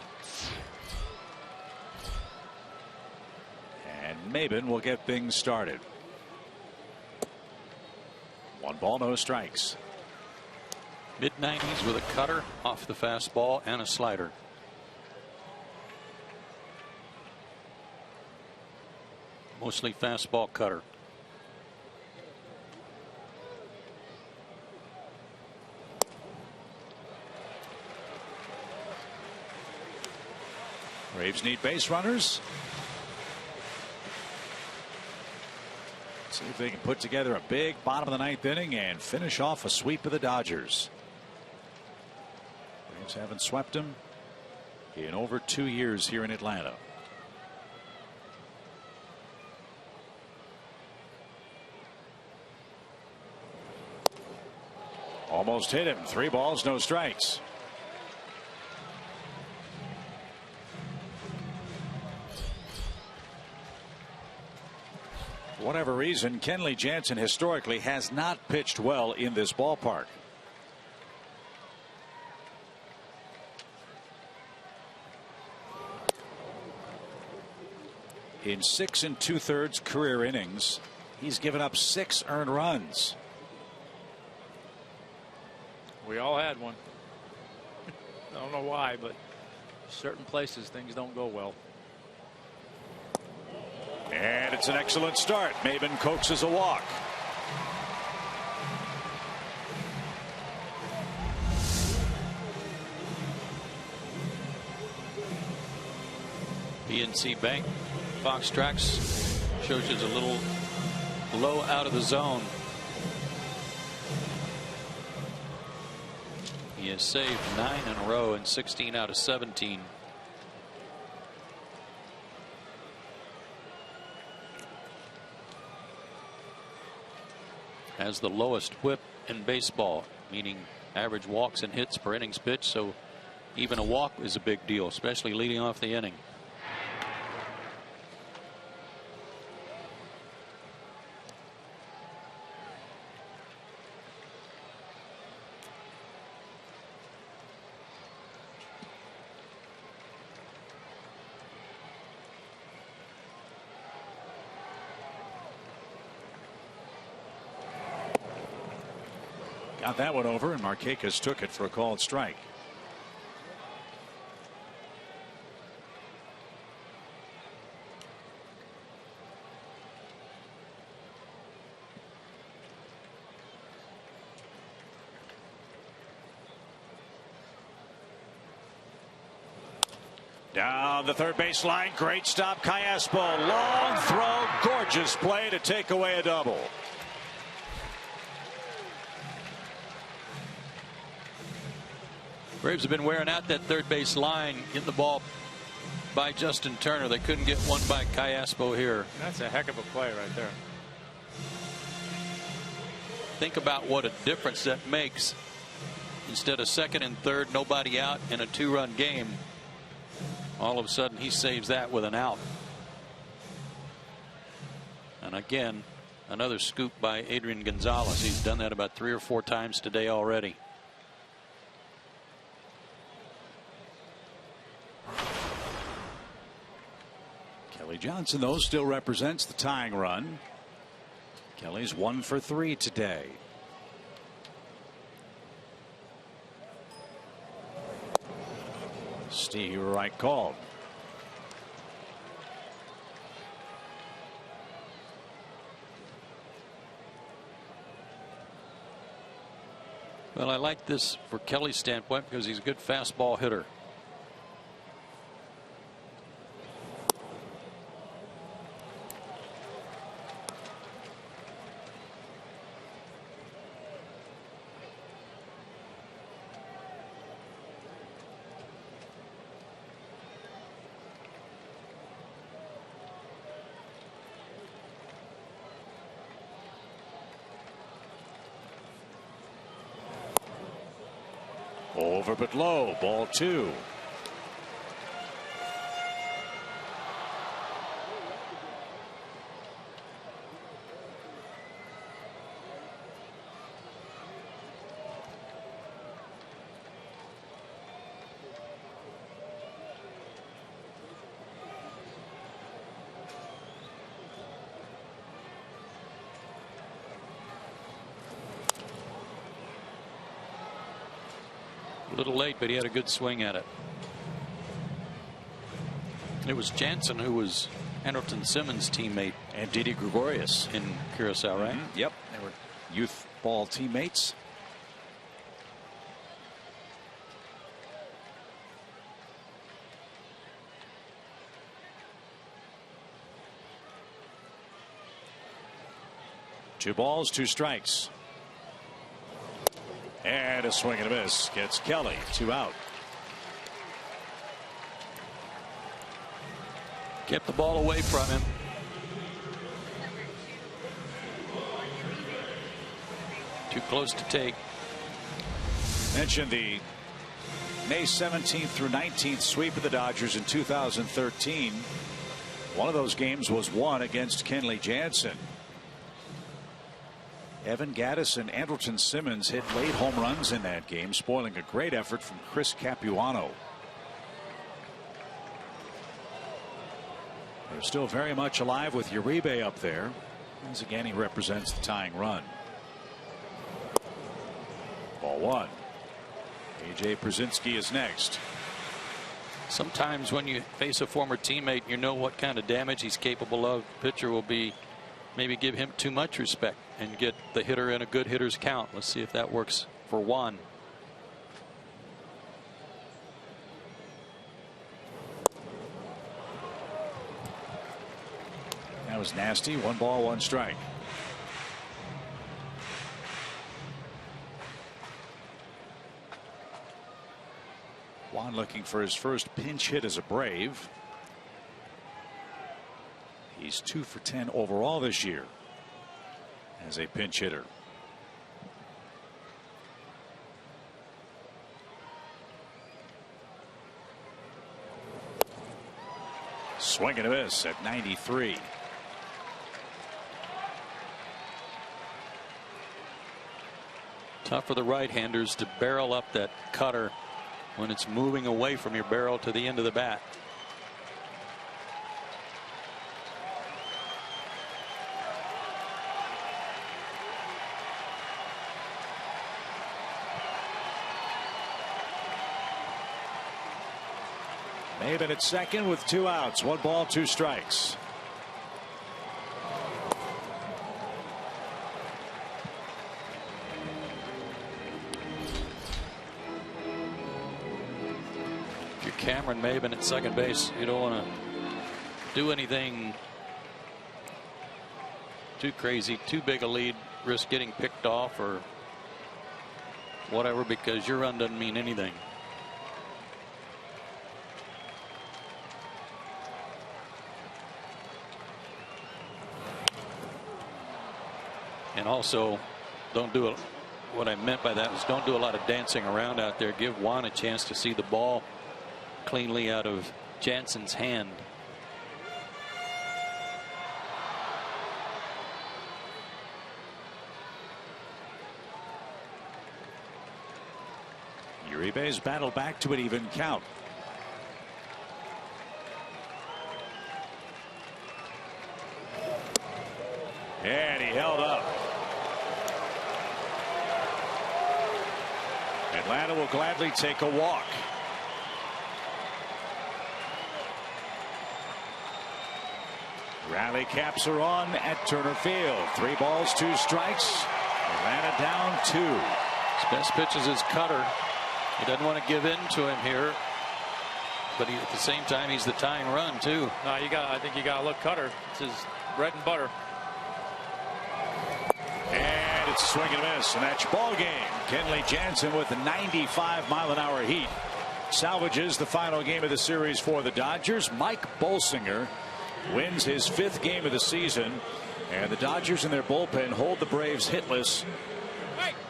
And Maben will get things started. 1 ball, no strikes. Mid-90s with a cutter off the fastball and a slider. Mostly fastball cutter. Braves need base runners. See if they can put together a big bottom of the 9th inning and finish off a sweep of the Dodgers. Braves haven't swept them in over 2 years here in Atlanta. Almost hit him. 3 balls, no strikes. For whatever reason, Kenley Jansen historically has not pitched well in this ballpark. In 6 2/3 career innings, he's given up 6 earned runs. We all had one. I don't know why, but certain places things don't go well. And it's an excellent start. Maben coaxes a walk. PNC Bank Fox Tracks shows you a little low out of the zone. He has saved 9 in a row and 16 out of 17. Has the lowest whip in baseball, meaning average walks and hits per innings pitched, so even a walk is a big deal, especially leading off the inning. Got that one over, and Markakis took it for a called strike. Down the third base line, great stop, Callaspo, long throw, gorgeous play to take away a double. Braves have been wearing out that third base line, getting the ball by Justin Turner. They couldn't get one by Callaspo here. That's a heck of a play right there. Think about what a difference that makes. Instead of second and third, nobody out in a 2-run game, all of a sudden he saves that with an out. And again, another scoop by Adrian Gonzalez. He's done that about 3 or 4 times today already. Kelly Johnson, though, still represents the tying run. Kelly's 1 for 3 today. Steve Wright called. Well, I like this for Kelly's standpoint because he's a good fastball hitter. Over but low. Ball 2. A little late, but he had a good swing at it. It was Jansen who was Andrelton Simmons' teammate. And Didi Gregorius. In Curacao, right? Yep. They were youth ball teammates. Two balls, 2 strikes. And a swing and a miss. Gets Kelly. 2 out. Kept the ball away from him. Too close to take. Mentioned the May 17th through 19th sweep of the Dodgers in 2013. One of those games was won against Kenley Jansen. Evan Gattis and Andrelton Simmons hit late home runs in that game, spoiling a great effort from Chris Capuano. They're still very much alive with Uribe up there. Once again, he represents the tying run. Ball 1. A.J. Przinsky is next. Sometimes when you face a former teammate, you know what kind of damage he's capable of. The pitcher will be maybe give him too much respect and get the hitter in a good hitter's count. Let's see if that works for Juan. That was nasty. 1 ball, 1 strike. Juan looking for his first pinch hit as a Brave. He's 2 for 10 overall this year as a pinch hitter. Swing and a miss at 93. Tough for the right-handers to barrel up that cutter when it's moving away from your barrel to the end of the bat. Maven at second with 2 outs. 1 ball, 2 strikes. If you're Cameron Maven at second base, you don't want to do anything too crazy, too big a lead, risk getting picked off or whatever, because your run doesn't mean anything. And also, don't do it. What I meant by that was don't do a lot of dancing around out there. Give Juan a chance to see the ball cleanly out of Jansen's hand. Uribe's battled back to an even count. And he held up. Atlanta will gladly take a walk. Rally caps are on at Turner Field. 3 balls, 2 strikes. Atlanta down 2. His best pitch is his cutter. He doesn't want to give in to him here, but at the same time, he's the tying run too. No, I think you got to look cutter. It's his bread and butter. And it's a swing and a miss, and that's your ball game. Kenley Jansen with a 95-mile-an-hour heat salvages the final game of the series for the Dodgers. Mike Bolsinger wins his 5th game of the season, and the Dodgers in their bullpen hold the Braves hitless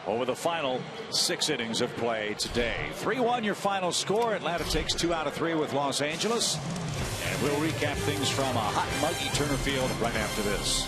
over the final 6 innings of play today. 3-1 your final score. Atlanta takes 2 out of 3 with Los Angeles. And we'll recap things from a hot, muggy Turner Field right after this.